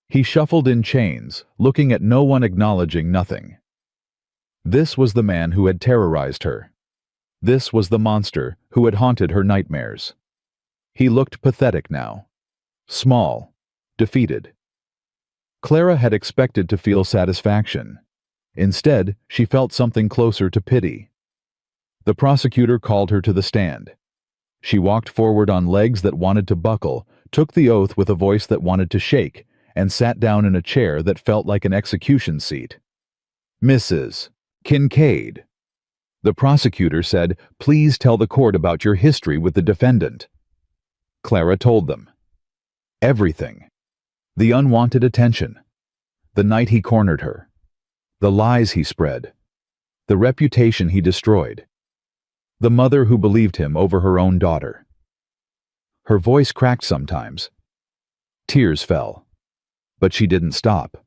He shuffled in chains, looking at no one, acknowledging nothing. This was the man who had terrorized her. This was the monster who had haunted her nightmares. He looked pathetic now. Small, defeated. Clara had expected to feel satisfaction. Instead, she felt something closer to pity. The prosecutor called her to the stand. She walked forward on legs that wanted to buckle, took the oath with a voice that wanted to shake, and sat down in a chair that felt like an execution seat. "Mrs. Kincaid." The prosecutor said, "Please tell the court about your history with the defendant." Clara told them. Everything. The unwanted attention. The night he cornered her. The lies he spread. The reputation he destroyed. The mother who believed him over her own daughter. Her voice cracked sometimes. Tears fell. But she didn't stop.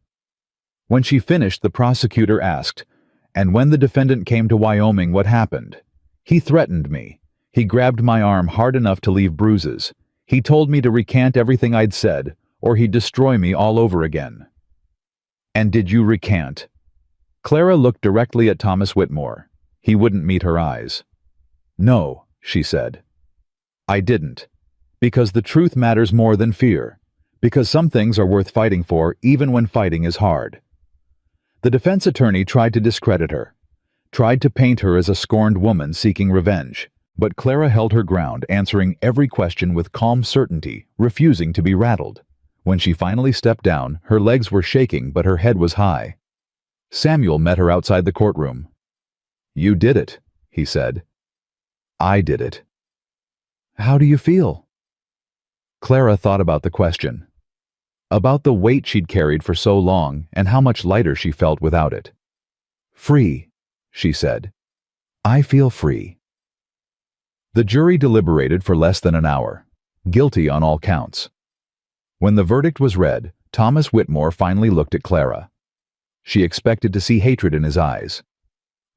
When she finished, the prosecutor asked, "And when the defendant came to Wyoming, what happened?" He threatened me. He grabbed my arm hard enough to leave bruises. He told me to recant everything I'd said, or he'd destroy me all over again." "And did you recant?" Clara looked directly at Thomas Whitmore. He wouldn't meet her eyes. "No," she said. "I didn't. Because the truth matters more than fear. Because some things are worth fighting for, even when fighting is hard." The defense attorney tried to discredit her, tried to paint her as a scorned woman seeking revenge, but Clara held her ground, answering every question with calm certainty, refusing to be rattled. When she finally stepped down, her legs were shaking, but her head was high. Samuel met her outside the courtroom. "You did it," he said. "I did it." "How do you feel?" Clara thought about the question, about the weight she'd carried for so long and how much lighter she felt without it. "Free," she said. "I feel free." The jury deliberated for less than an hour, guilty on all counts. When the verdict was read, Thomas Whitmore finally looked at Clara. She expected to see hatred in his eyes.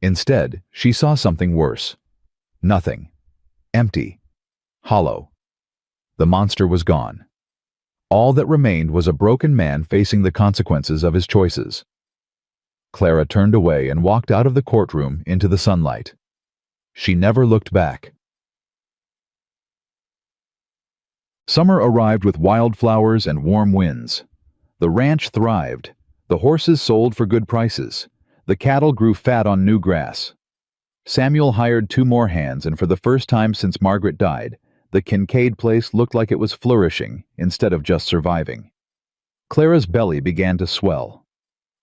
Instead, she saw something worse. Nothing. Empty. Hollow. The monster was gone. All that remained was a broken man facing the consequences of his choices. Clara turned away and walked out of the courtroom into the sunlight. She never looked back. Summer arrived with wildflowers and warm winds. The ranch thrived. The horses sold for good prices. The cattle grew fat on new grass. Samuel hired 2 more hands, and for the first time since Margaret died, the Kincaid place looked like it was flourishing instead of just surviving. Clara's belly began to swell.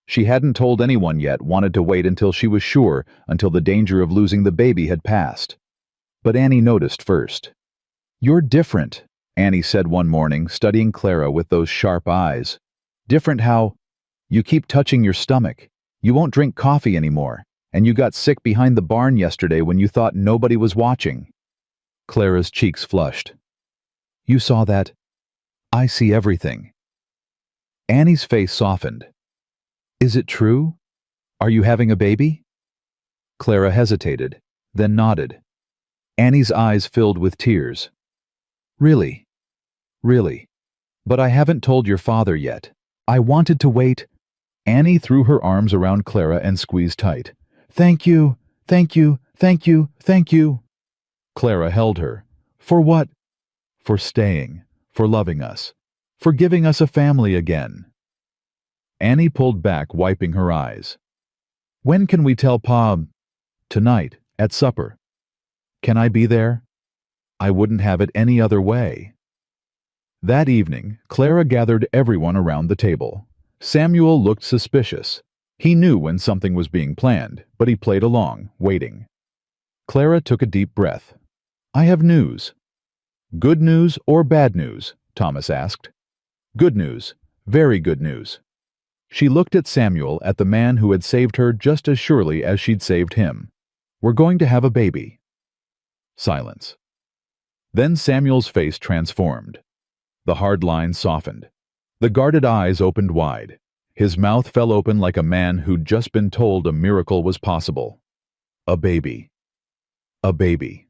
She hadn't told anyone yet, wanted to wait until she was sure, until the danger of losing the baby had passed. But Annie noticed first. "You're different," Annie said one morning, studying Clara with those sharp eyes. "Different how? You keep touching your stomach. You won't drink coffee anymore. And you got sick behind the barn yesterday when you thought nobody was watching." Clara's cheeks flushed. "You saw that? I see everything." Annie's face softened. "Is it true? Are you having a baby?" Clara hesitated, then nodded. Annie's eyes filled with tears. "Really? Really? But I haven't told your father yet. I wanted to wait." Annie threw her arms around Clara and squeezed tight. "Thank you, thank you, thank you, thank you." Clara held her. "For what?" "For staying, for loving us, for giving us a family again." Annie pulled back, wiping her eyes. "When can we tell Pa?" "Tonight, at supper." "Can I be there?" "I wouldn't have it any other way." That evening, Clara gathered everyone around the table. Samuel looked suspicious. He knew when something was being planned, but he played along, waiting. Clara took a deep breath. "I have news." "Good news or bad news?" Thomas asked. "Good news. Very good news." She looked at Samuel, at the man who had saved her just as surely as she'd saved him. "We're going to have a baby." Silence. Then Samuel's face transformed. The hard lines softened. The guarded eyes opened wide. His mouth fell open like a man who'd just been told a miracle was possible. A baby. A baby.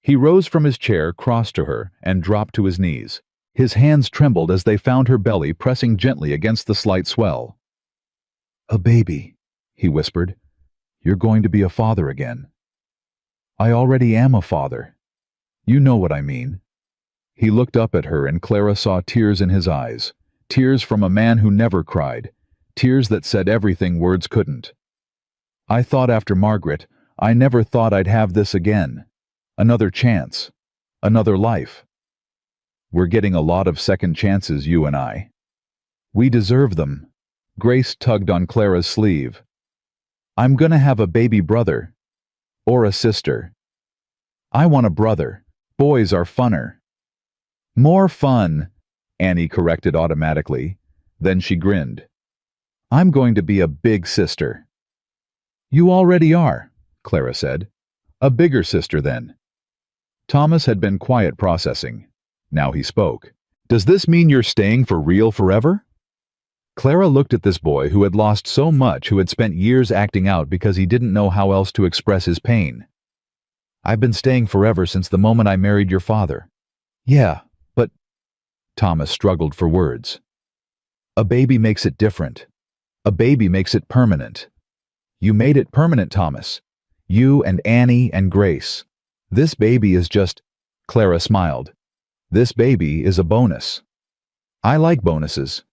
He rose from his chair, crossed to her, and dropped to his knees. His hands trembled as they found her belly, pressing gently against the slight swell. "A baby," he whispered. "You're going to be a father again." "I already am a father. You know what I mean." He looked up at her, and Clara saw tears in his eyes. Tears from a man who never cried. Tears that said everything words couldn't. "I thought after Margaret, I never thought I'd have this again. Another chance. Another life. We're getting a lot of second chances, you and I. We deserve them." Grace tugged on Clara's sleeve. "I'm gonna have a baby brother. Or a sister. I want a brother. Boys are funner." "More fun," Annie corrected automatically. Then she grinned. "I'm going to be a big sister." "You already are," Clara said. "A bigger sister, then." Thomas had been quiet, processing. Now he spoke. "Does this mean you're staying for real forever?" Clara looked at this boy who had lost so much, who had spent years acting out because he didn't know how else to express his pain. I've been staying forever since the moment I married your father. Yeah, but Thomas struggled for words. A baby makes it different. A baby makes it permanent. You made it permanent, Thomas. You and Annie and Grace. This baby is just... Clara smiled. This baby is a bonus. I like bonuses.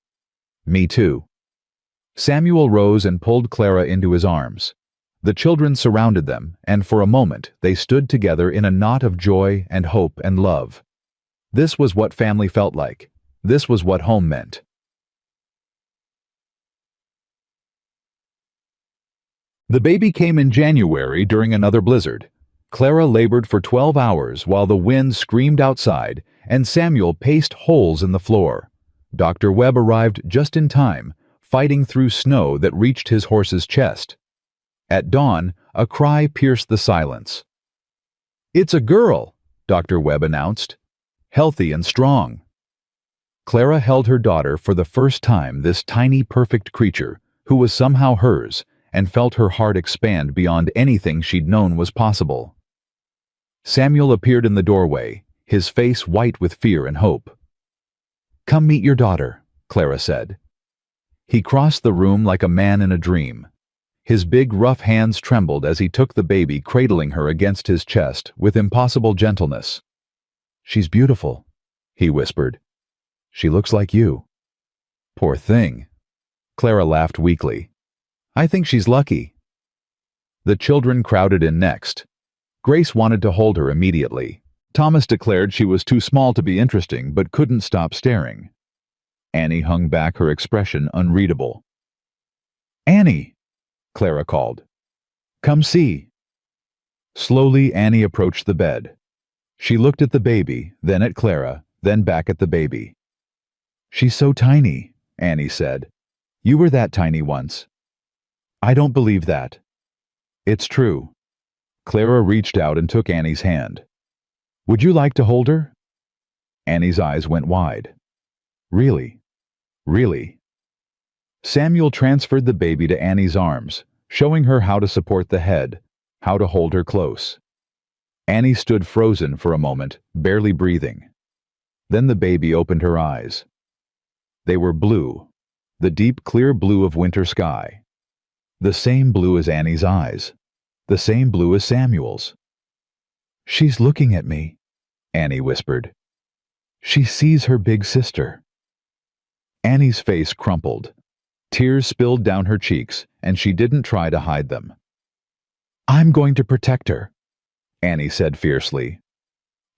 Me too. Samuel rose and pulled Clara into his arms. The children surrounded them, and for a moment they stood together in a knot of joy and hope and love. This was what family felt like. This was what home meant. The baby came in January during another blizzard. Clara labored for 12 hours while the wind screamed outside and Samuel paced holes in the floor. Dr. Webb arrived just in time, fighting through snow that reached his horse's chest. At dawn, a cry pierced the silence. "It's a girl," Dr. Webb announced. "Healthy and strong." Clara held her daughter for the first time, this tiny, perfect creature, who was somehow hers, and felt her heart expand beyond anything she'd known was possible. Samuel appeared in the doorway, his face white with fear and hope. "Come meet your daughter," Clara said. He crossed the room like a man in a dream. His big, rough hands trembled as he took the baby, cradling her against his chest with impossible gentleness. "She's beautiful," he whispered. "She looks like you." "Poor thing." Clara laughed weakly. "I think she's lucky." The children crowded in next. Grace wanted to hold her immediately. Thomas declared she was too small to be interesting but couldn't stop staring. Annie hung back, her expression unreadable. "Annie!" Clara called. "Come see." Slowly, Annie approached the bed. She looked at the baby, then at Clara, then back at the baby. "She's so tiny," Annie said. "You were that tiny once." "I don't believe that." "It's true." Clara reached out and took Annie's hand. "Would you like to hold her?" Annie's eyes went wide. "Really? Really?" Samuel transferred the baby to Annie's arms, showing her how to support the head, how to hold her close. Annie stood frozen for a moment, barely breathing. Then the baby opened her eyes. They were blue, the deep, clear blue of winter sky. The same blue as Annie's eyes, the same blue as Samuel's. "She's looking at me," Annie whispered. "She sees her big sister." Annie's face crumpled. Tears spilled down her cheeks, and she didn't try to hide them. "I'm going to protect her," Annie said fiercely.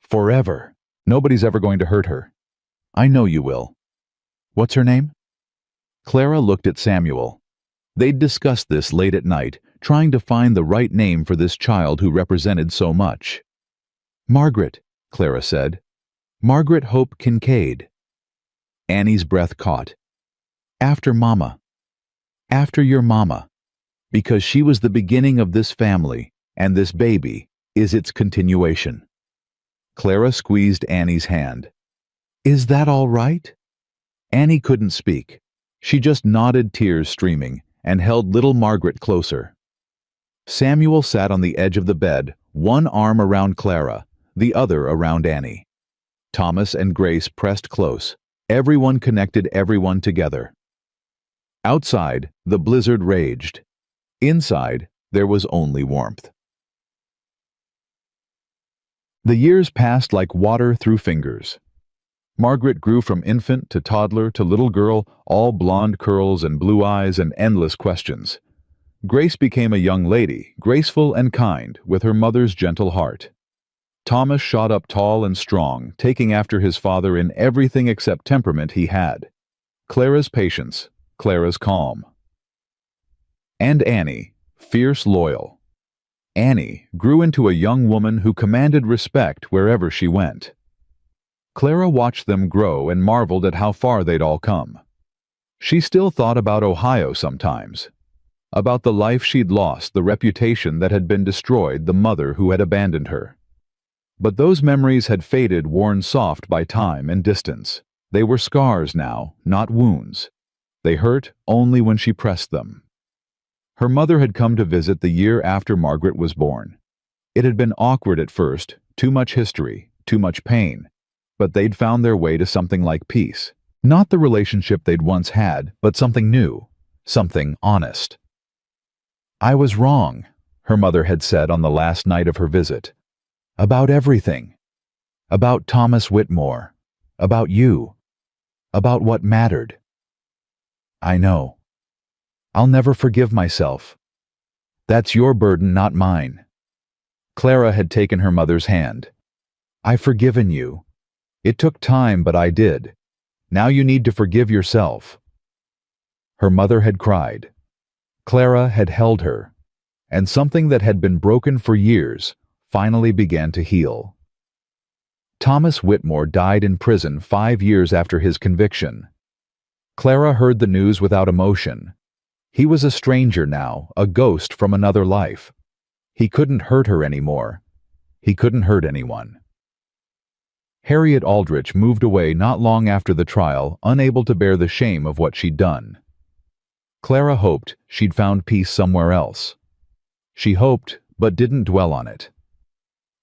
"Forever. Nobody's ever going to hurt her. I know you will. What's her name?" Clara looked at Samuel. They'd discussed this late at night, trying to find the right name for this child who represented so much. "Margaret," Clara said. "Margaret Hope Kincaid." Annie's breath caught. "After Mama. After your mama. Because she was the beginning of this family, and this baby is its continuation." Clara squeezed Annie's hand. "Is that all right?" Annie couldn't speak. She just nodded, tears streaming, and held little Margaret closer. Samuel sat on the edge of the bed, one arm around Clara, the other around Annie. Thomas and Grace pressed close. Everyone connected everyone together. Outside, the blizzard raged. Inside, there was only warmth. The years passed like water through fingers. Margaret grew from infant to toddler to little girl, all blonde curls and blue eyes and endless questions. Grace became a young lady, graceful and kind, with her mother's gentle heart. Thomas shot up tall and strong, taking after his father in everything except temperament he had. Clara's patience, Clara's calm. And Annie, fierce, loyal. Annie grew into a young woman who commanded respect wherever she went. Clara watched them grow and marveled at how far they'd all come. She still thought about Ohio sometimes, about the life she'd lost, the reputation that had been destroyed, the mother who had abandoned her. But those memories had faded, worn soft by time and distance. They were scars now, not wounds. They hurt only when she pressed them. Her mother had come to visit the year after Margaret was born. It had been awkward at first, too much history, too much pain, but they'd found their way to something like peace. Not the relationship they'd once had, but something new, something honest. "I was wrong," her mother had said on the last night of her visit. "About everything. About Thomas Whitmore. About you. About what mattered. I know. I'll never forgive myself. That's your burden, not mine." Clara had taken her mother's hand. "I've forgiven you. It took time, but I did. Now you need to forgive yourself." Her mother had cried. Clara had held her, and something that had been broken for years finally began to heal. Thomas Whitmore died in prison 5 years after his conviction. Clara heard the news without emotion. He was a stranger now, a ghost from another life. He couldn't hurt her anymore. He couldn't hurt anyone. Harriet Aldrich moved away not long after the trial, unable to bear the shame of what she'd done. Clara hoped she'd found peace somewhere else. She hoped, but didn't dwell on it.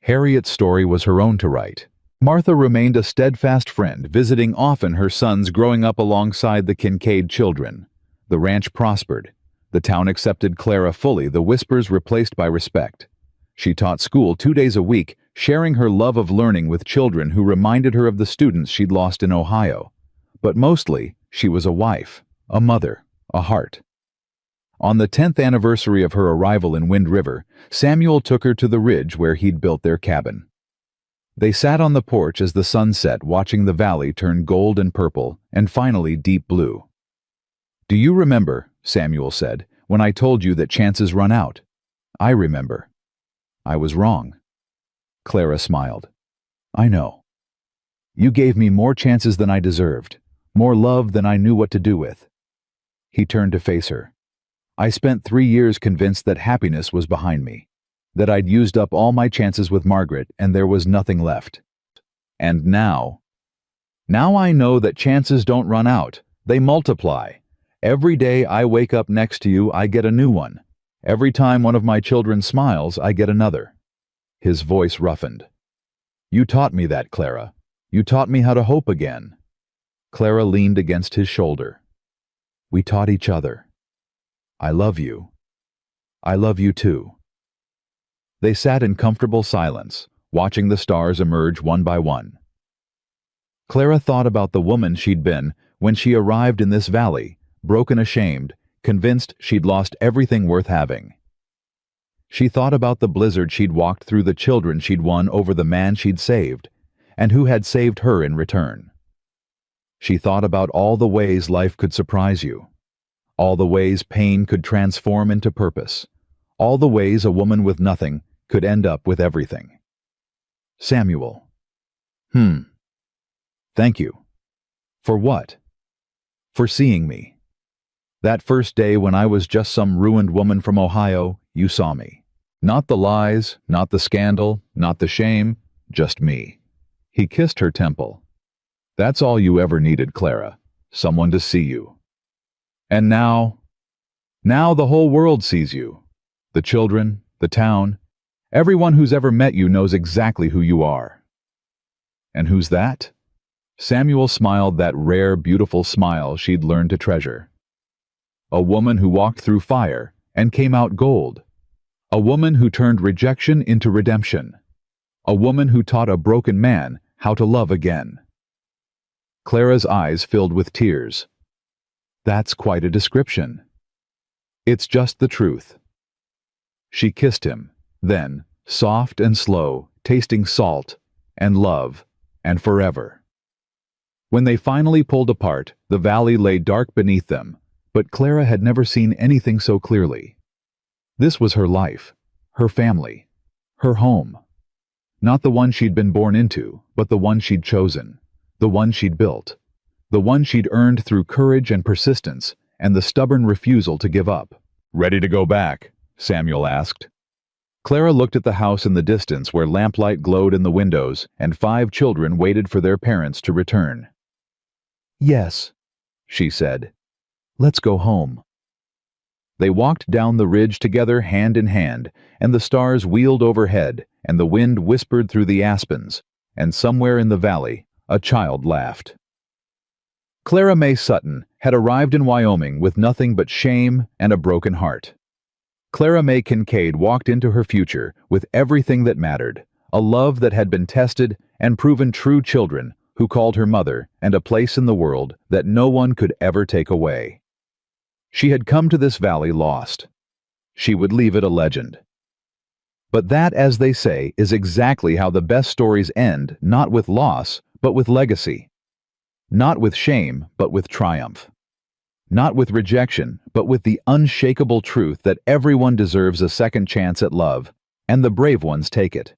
Harriet's story was her own to write. Martha remained a steadfast friend, visiting often her sons growing up alongside the Kincaid children. The ranch prospered. The town accepted Clara fully, the whispers replaced by respect. She taught school 2 days a week, sharing her love of learning with children who reminded her of the students she'd lost in Ohio. But mostly, she was a wife, a mother, a heart. On the 10th anniversary of her arrival in Wind River, Samuel took her to the ridge where he'd built their cabin. They sat on the porch as the sun set, watching the valley turn gold and purple, and finally deep blue. "Do you remember," Samuel said, "when I told you that chances run out?" "I remember." "I was wrong." Clara smiled. "I know. You gave me more chances than I deserved, more love than I knew what to do with." He turned to face her. "I spent 3 years convinced that happiness was behind me, that I'd used up all my chances with Margaret and there was nothing left. And now I know that chances don't run out, they multiply. Every day I wake up next to you, I get a new one. Every time one of my children smiles, I get another." His voice roughened. "You taught me that, Clara. You taught me how to hope again." Clara leaned against his shoulder. "We taught each other. I love you. I love you too." They sat in comfortable silence, watching the stars emerge one by one. Clara thought about the woman she'd been when she arrived in this valley, broken, ashamed, convinced she'd lost everything worth having. She thought about the blizzard she'd walked through, the children she'd won over the man she'd saved, and who had saved her in return. She thought about all the ways life could surprise you, all the ways pain could transform into purpose, all the ways a woman with nothing could end up with everything. Samuel. Thank you. For what? For seeing me. That first day when I was just some ruined woman from Ohio, you saw me. Not the lies, not the scandal, not the shame, just me. He kissed her temple. That's all you ever needed, Clara. Someone to see you. And now the whole world sees you. The children, the town, everyone who's ever met you knows exactly who you are. And who's that? Samuel smiled, that rare, beautiful smile she'd learned to treasure. A woman who walked through fire and came out gold. A woman who turned rejection into redemption. A woman who taught a broken man how to love again. Clara's eyes filled with tears. That's quite a description. It's just the truth. She kissed him, then, soft and slow, tasting salt and love and forever. When they finally pulled apart, the valley lay dark beneath them, but Clara had never seen anything so clearly. This was her life, her family, her home. Not the one she'd been born into, but the one she'd chosen, the one she'd built, the one she'd earned through courage and persistence and the stubborn refusal to give up. "Ready to go back?" Samuel asked. Clara looked at the house in the distance where lamplight glowed in the windows and 5 children waited for their parents to return. "Yes," she said. "Let's go home." They walked down the ridge together hand in hand, and the stars wheeled overhead, and the wind whispered through the aspens, and somewhere in the valley, a child laughed. Clara Mae Sutton had arrived in Wyoming with nothing but shame and a broken heart. Clara Mae Kincaid walked into her future with everything that mattered, a love that had been tested and proven true, children who called her mother, and a place in the world that no one could ever take away. She had come to this valley lost. She would leave it a legend. But that, as they say, is exactly how the best stories end, not with loss, but with legacy. Not with shame, but with triumph. Not with rejection, but with the unshakable truth that everyone deserves a second chance at love, and the brave ones take it.